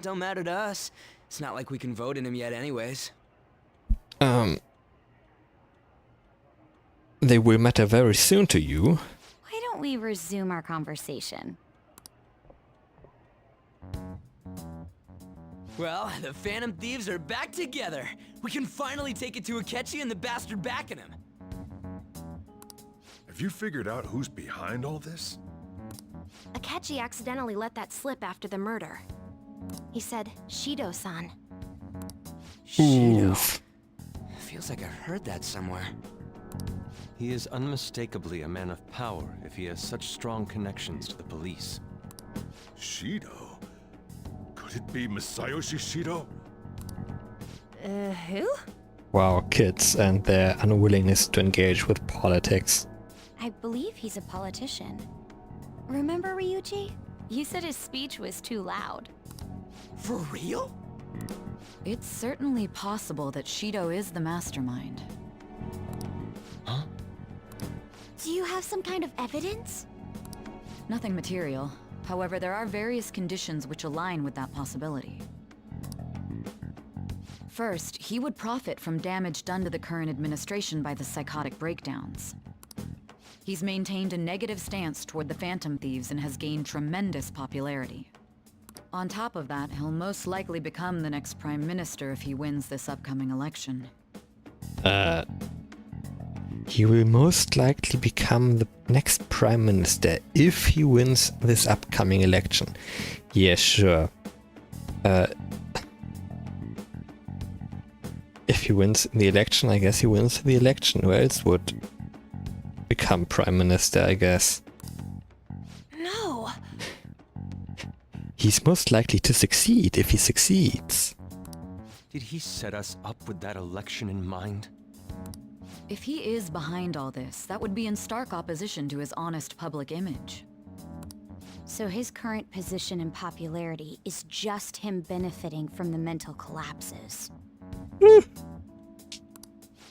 Don't matter to us. It's not like we can vote in them yet anyways. They will matter very soon to you. Why don't we resume our conversation? Well, the Phantom Thieves are back together. We can finally take it to Akechi and the bastard backing him. Have you figured out who's behind all this? Akechi accidentally let that slip after the murder. He said, Shido-san. Oof. Feels like I've heard that somewhere. He is unmistakably a man of power if he has such strong connections to the police. Shido? Could it be Masayoshi Shido? Who? Wow, kids and their unwillingness to engage with politics. I believe he's a politician. Remember Ryuji? You said his speech was too loud. For real? It's certainly possible that Shido is the mastermind. Huh? Do you have some kind of evidence? Nothing material. However, there are various conditions which align with that possibility. First, he would profit from damage done to the current administration by the psychotic breakdowns. He's maintained a negative stance toward the Phantom Thieves and has gained tremendous popularity. On top of that, he'll most likely become the next Prime Minister if he wins this upcoming election. He will most likely become the next Prime Minister if he wins this upcoming election. Yeah, sure. If he wins the election, I guess he wins the election. Who else would become Prime Minister, I guess? No! He's most likely to succeed if he succeeds. Did he set us up with that election in mind? If he is behind all this, that would be in stark opposition to his honest public image. So his current position and popularity is just him benefiting from the mental collapses.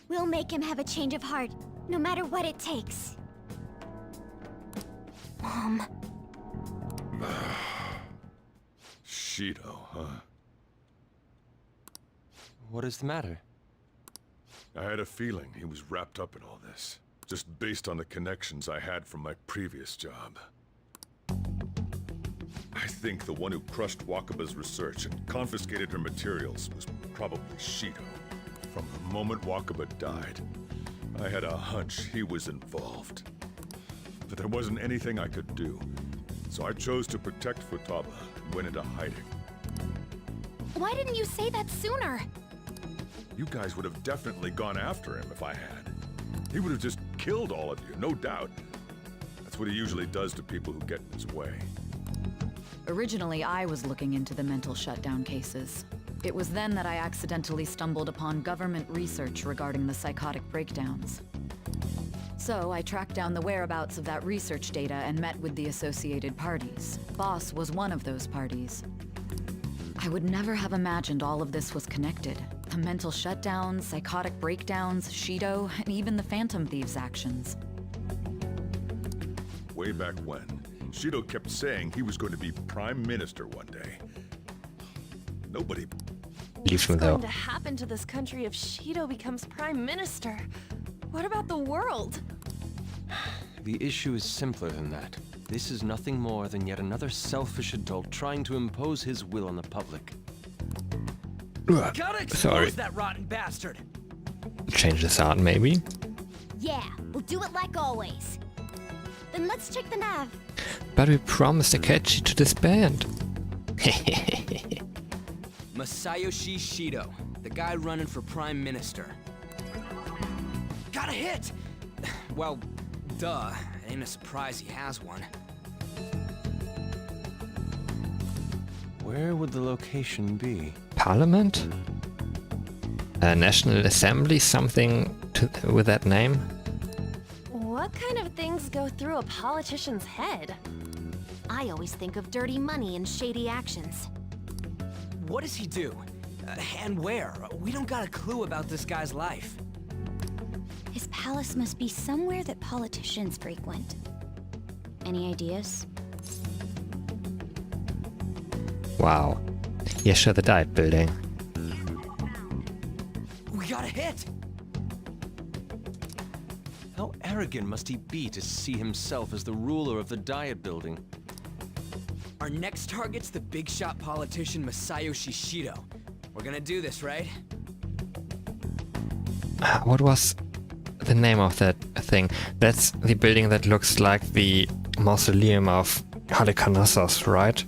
We'll make him have a change of heart, no matter what it takes. Mom. Shido, huh? What is the matter? I had a feeling he was wrapped up in all this, just based on the connections I had from my previous job. I think the one who crushed Wakaba's research and confiscated her materials was probably Shido. From the moment Wakaba died, I had a hunch he was involved. But there wasn't anything I could do, so I chose to protect Futaba and went into hiding. Why didn't you say that sooner? You guys would have definitely gone after him if I had. He would have just killed all of you, no doubt. That's what he usually does to people who get in his way. Originally, I was looking into the mental shutdown cases. It was then that I accidentally stumbled upon government research regarding the psychotic breakdowns. So I tracked down the whereabouts of that research data and met with the associated parties. Boss was one of those parties. I would never have imagined all of this was connected. The mental shutdowns, psychotic breakdowns, Shido, and even the Phantom Thieves' actions. Way back when, Shido kept saying he was going to be Prime Minister one day. Nobody... Leave him What's though. going to happen to this country if Shido becomes Prime Minister? What about the world? The issue is simpler than that. This is nothing more than yet another selfish adult trying to impose his will on the public. Gotta expose Sorry. that rotten bastard! Change this out, maybe? Yeah, we'll do it like always. Then let's check the nav. But we promised Akechi to disband. Masayoshi Shido, the guy running for Prime Minister. Got a hit! Well, duh. It ain't a surprise he has one. Where would the location be? Parliament? National Assembly? Something with that name? What kind of things go through a politician's head? I always think of dirty money and shady actions. What does he do? And where? We don't got a clue about this guy's life. His palace must be somewhere that politicians frequent. Any ideas? Wow. Yeah, sure, the Diet Building. We got a hit! How arrogant must he be to see himself as the ruler of the Diet Building? Our next target's the big shot politician Masayoshi Shido. We're gonna do this, right? What was the name of that thing? That's the building that looks like the mausoleum of Halicarnassus, right?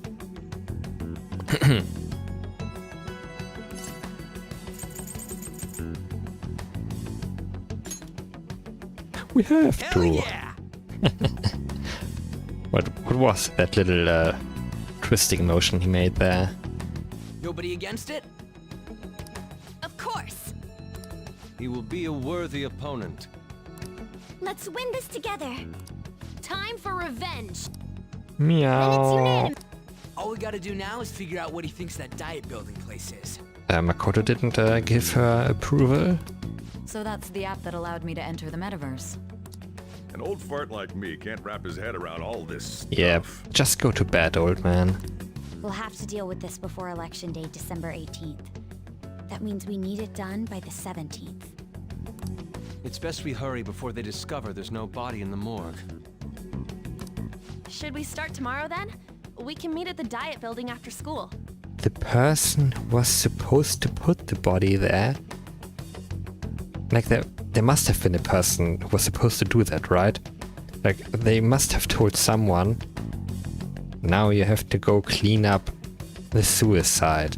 We have Hell to. Yeah! What was that little twisting motion he made there? Nobody against it? Of course! He will be a worthy opponent. Let's win this together. Time for revenge! Meow. All we gotta do now is figure out what he thinks that Diet Building place is. Makoto didn't give her approval. So that's the app that allowed me to enter the metaverse. An old fart like me can't wrap his head around all this stuff. Yeah, just go to bed, old man. We'll have to deal with this before Election Day, December 18th. That means we need it done by the 17th. It's best we hurry before they discover there's no body in the morgue. Should we start tomorrow then? We can meet at the Diet Building after school. The person was supposed to put the body there. Like, there must have been a person who was supposed to do that, right? Like, they must have told someone, now you have to go clean up the suicide.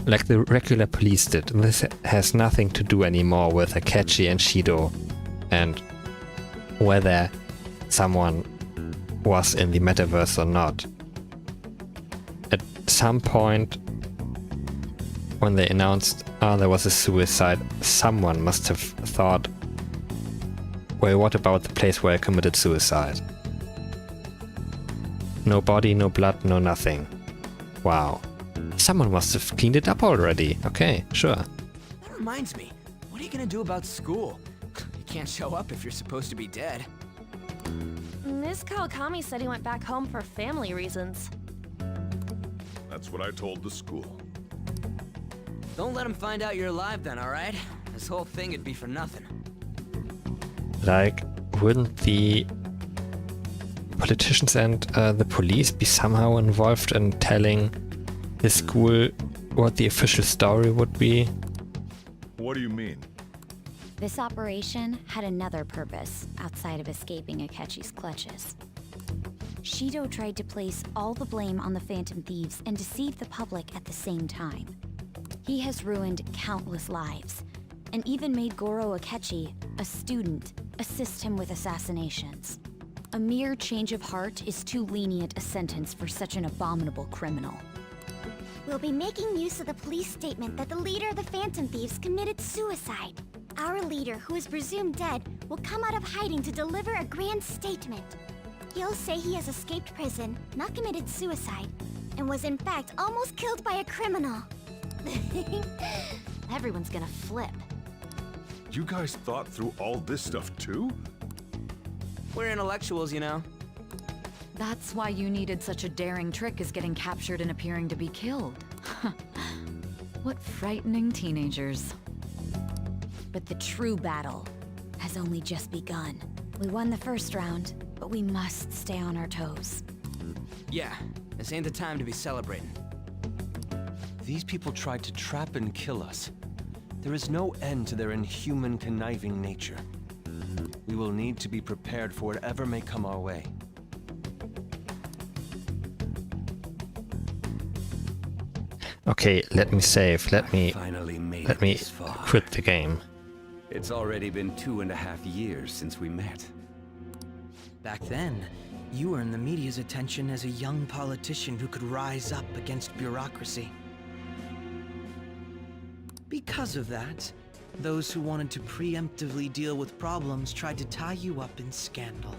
Like the regular police did. This has nothing to do anymore with Akechi and Shido and whether someone was in the metaverse or not. At some point, when they announced, there was a suicide, someone must have thought, well, what about the place where I committed suicide? No body, no blood, no nothing. Wow. Someone must have cleaned it up already. Okay, sure. That reminds me, what are you gonna do about school? You can't show up if you're supposed to be dead. Miss Kawakami said he went back home for family reasons. That's what I told the school. Don't let him find out you're alive then, alright? This whole thing would be for nothing. Like, wouldn't the politicians and the police be somehow involved in telling the school what the official story would be? What do you mean? This operation had another purpose outside of escaping Akechi's clutches. Shido tried to place all the blame on the Phantom Thieves and deceive the public at the same time. He has ruined countless lives, and even made Goro Akechi, a student, assist him with assassinations. A mere change of heart is too lenient a sentence for such an abominable criminal. We'll be making use of the police statement that the leader of the Phantom Thieves committed suicide. Our leader, who is presumed dead, will come out of hiding to deliver a grand statement. He'll say he has escaped prison, not committed suicide, and was in fact almost killed by a criminal. Everyone's gonna flip. You guys thought through all this stuff too? We're intellectuals, you know. That's why you needed such a daring trick as getting captured and appearing to be killed. What frightening teenagers. But the true battle has only just begun. We won the first round, but we must stay on our toes. Yeah, this ain't the time to be celebrating. These people tried to trap and kill us. There is no end to their inhuman, conniving nature. We will need to be prepared for whatever may come our way. Okay, let me save. Let me quit the game. It's already been 2.5 years since we met. Back then, you earned the media's attention as a young politician who could rise up against bureaucracy. Because of that, those who wanted to preemptively deal with problems tried to tie you up in scandal.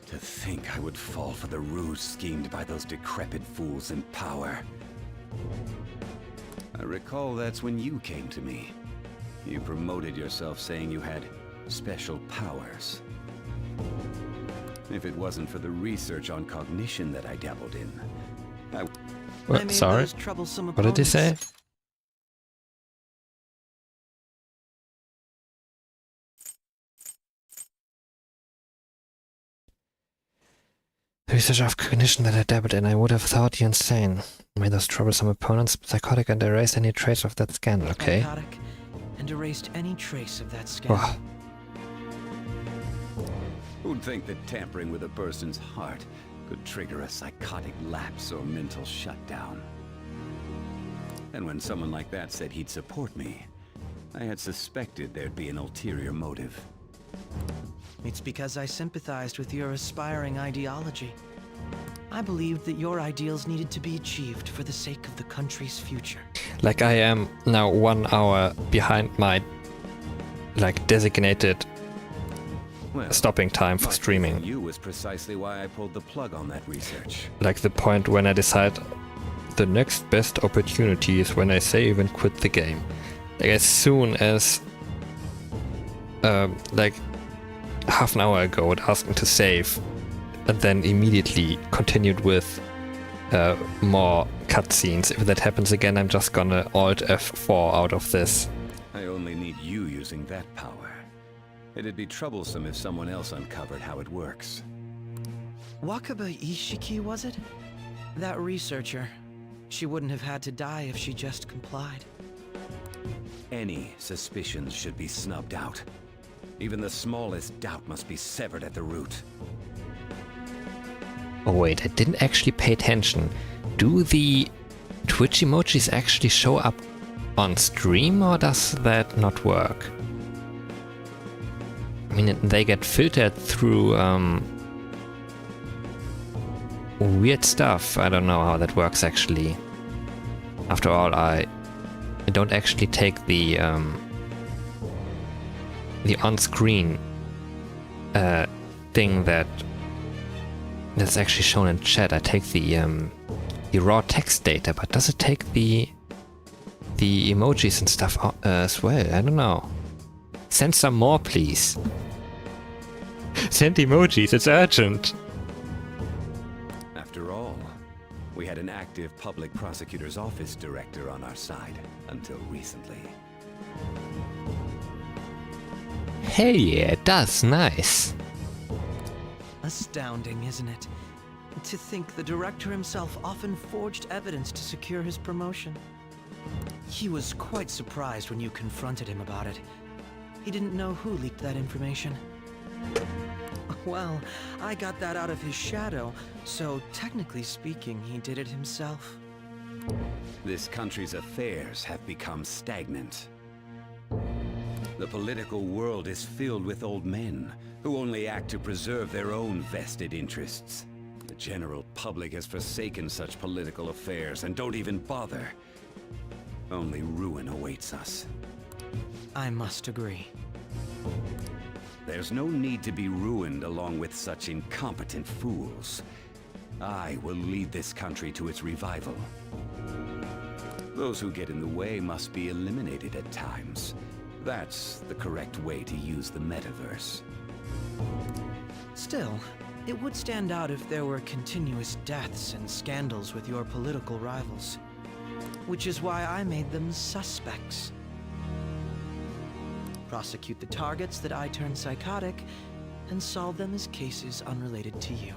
To think I would fall for the ruse schemed by those decrepit fools in power. I recall that's when you came to me. You promoted yourself saying you had special powers. If it wasn't for the research on cognition that I dabbled in, What? Sorry? What did he say? Research of cognition that I dabbled in, I would have thought you insane. Made those troublesome opponents psychotic and erased any trace of that scandal, okay? Psychotic and erased any trace of that scandal. Oh. Who'd think that tampering with a person's heart could trigger a psychotic lapse or mental shutdown? And when someone like that said he'd support me, I had suspected there'd be an ulterior motive. It's because I sympathized with your aspiring ideology. I believed that your ideals needed to be achieved for the sake of the country's future. Like I am now 1 hour behind my designated stopping time for streaming. You was precisely why I pulled the plug on that research. Like the point when I decide the next best opportunity is when I save and quit the game. Like as soon as half an hour ago it asked me to save, and then immediately continued with more cutscenes. If that happens again, I'm just gonna Alt F4 out of this. I only need you using that power. It'd be troublesome if someone else uncovered how it works. Wakaba Ishiki, was it? That researcher. She wouldn't have had to die if she just complied. Any suspicions should be snubbed out. Even the smallest doubt must be severed at the root. Oh wait, I didn't actually pay attention. Do the Twitch emojis actually show up on stream, or does that not work? I mean, they get filtered through weird stuff. I don't know how that works actually. After all, I don't actually take the on-screen thing that's actually shown in chat. I take the raw text data, but does it take the emojis and stuff as well? I don't know. Send some more, please. Send emojis, it's urgent. After all, we had an active public prosecutor's office director on our side until recently. Hey, yeah, that's nice. Astounding, isn't it? To think the director himself often forged evidence to secure his promotion. He was quite surprised when you confronted him about it. He didn't know who leaked that information. Well, I got that out of his shadow, so technically speaking, he did it himself. This country's affairs have become stagnant. The political world is filled with old men who only act to preserve their own vested interests. The general public has forsaken such political affairs and don't even bother. Only ruin awaits us. I must agree. There's no need to be ruined along with such incompetent fools. I will lead this country to its revival. Those who get in the way must be eliminated at times. That's the correct way to use the metaverse. Still, it would stand out if there were continuous deaths and scandals with your political rivals. Which is why I made them suspects. Prosecute the targets that I turn psychotic, and solve them as cases unrelated to you.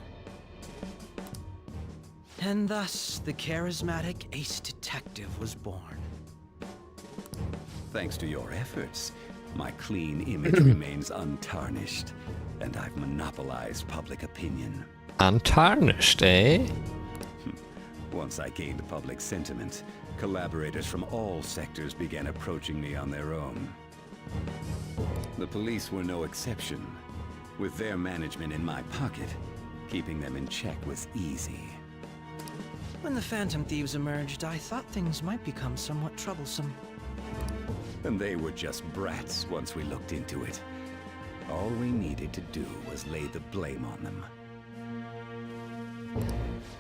And thus, the charismatic ace detective was born. Thanks to your efforts, my clean image remains untarnished, and I've monopolized public opinion. Untarnished, eh? Once I gained public sentiment, collaborators from all sectors began approaching me on their own. The police were no exception. With their management in my pocket, keeping them in check was easy. When the Phantom Thieves emerged, I thought things might become somewhat troublesome. And they were just brats once we looked into it. All we needed to do was lay the blame on them.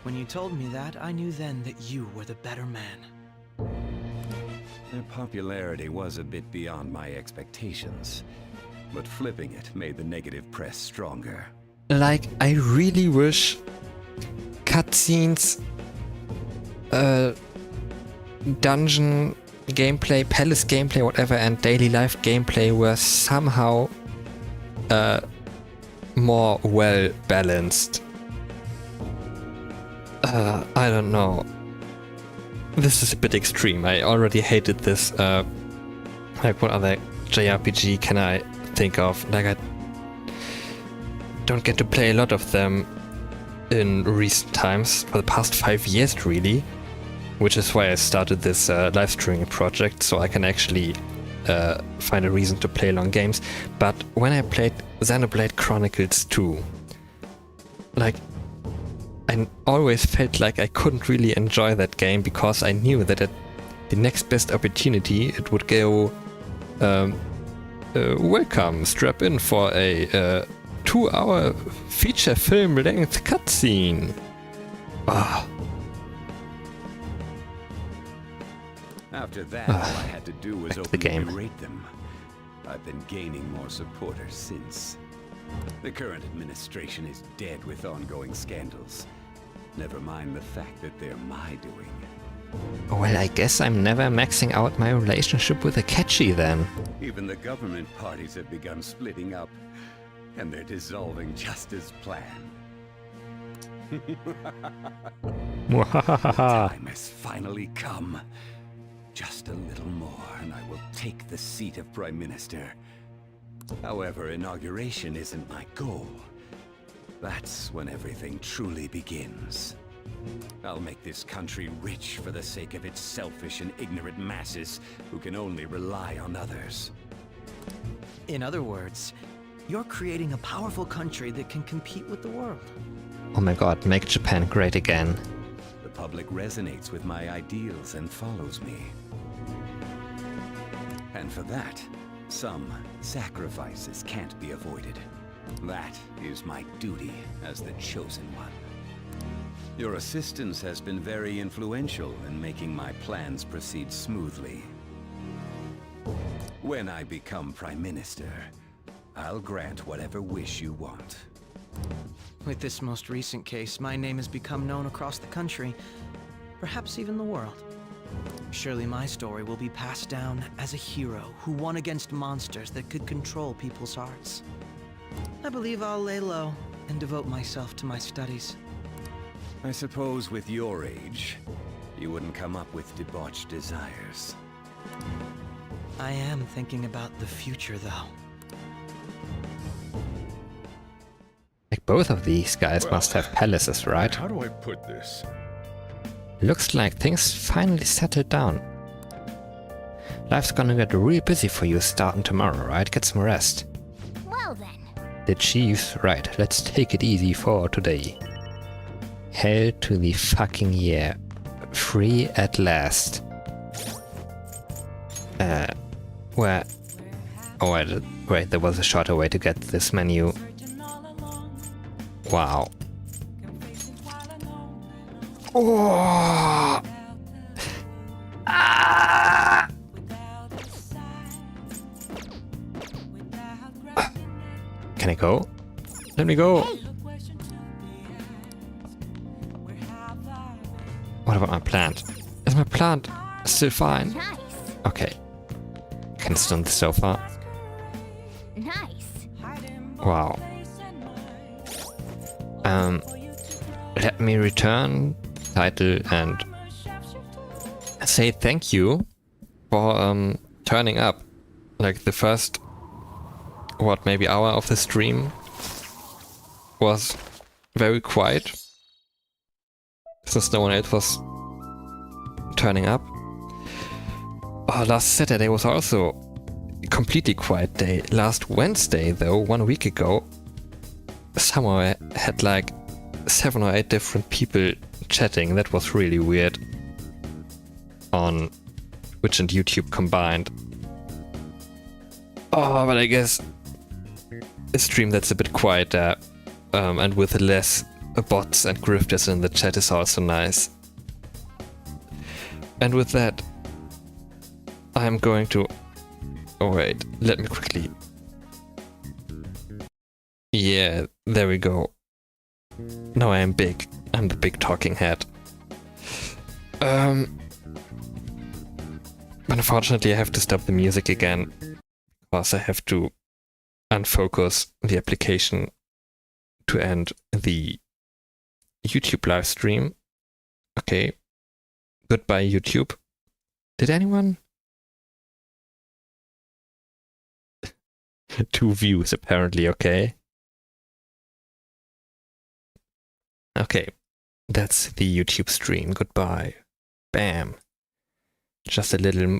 When you told me that, I knew then that you were the better man. Their popularity was a bit beyond my expectations, but flipping it made the negative press stronger. Like, I really wish cutscenes, dungeon gameplay, palace gameplay, whatever, and daily life gameplay were somehow more well balanced. I don't know. This is a bit extreme. I already hated this. Like, what other JRPG can I think of? Like, I don't get to play a lot of them in recent times, for the past 5 years really, which is why I started this live streaming project, so I can actually find a reason to play long games. But when I played Xenoblade Chronicles 2, like, I always felt like I couldn't really enjoy that game because I knew that at the next best opportunity it would go, welcome, strap in for a 2-hour feature film length cutscene. Ah. After that, all I had to do was openly game. berate them. I've been gaining more supporters since. The current administration is dead with ongoing scandals. Never mind the fact that they're my doing. Well, I guess I'm never maxing out my relationship with Akechi then. Even the government parties have begun splitting up, and they're dissolving just as planned. The time has finally come. Just a little more, and I will take the seat of Prime Minister. However, inauguration isn't my goal. That's when everything truly begins. I'll make this country rich for the sake of its selfish and ignorant masses who can only rely on others. In other words, you're creating a powerful country that can compete with the world. Oh my god, make Japan great again. The public resonates with my ideals and follows me. And for that, some sacrifices can't be avoided. That is my duty as the chosen one. Your assistance has been very influential in making my plans proceed smoothly. When I become Prime Minister, I'll grant whatever wish you want. With this most recent case, my name has become known across the country, perhaps even the world. Surely my story will be passed down as a hero who won against monsters that could control people's hearts. I believe I'll lay low and devote myself to my studies. I suppose with your age, you wouldn't come up with debauched desires. I am thinking about the future, though. Like, both of these guys must have palaces, right? How do I put this? Looks like things finally settled down. Life's gonna get real busy for you starting tomorrow, right? Get some rest. Well then. The Chiefs, right, let's take it easy for today. Hell to the fucking yeah. Free at last. Where? Oh, wait, there was a shorter way to get this menu. Wow. Oh! Ah! Can I go? Let me go! What about my plant? Is my plant still fine? Nice. Okay. Can sit on the sofa. Nice. Wow. Let me return title and say thank you for turning up. Like, the first, what, maybe hour of the stream was very quiet, since no one else was turning up. Oh, last Saturday was also a completely quiet day. Last Wednesday, though, 1 week ago, somehow I had like 7 or 8 different people chatting. That was really weird. On Twitch and YouTube combined. Oh, but I guess a stream that's a bit quieter and with less bots and grifters in the chat is also nice. And with that, I'm going to... Oh wait, let me quickly... Yeah, there we go. Now I am big. I'm the big talking head. But unfortunately I have to stop the music again, because I have to unfocus the application to end the YouTube live stream. Okay. Goodbye, YouTube. Did anyone? 2 views apparently, okay. Okay. That's the YouTube stream. Goodbye. Bam. Just a little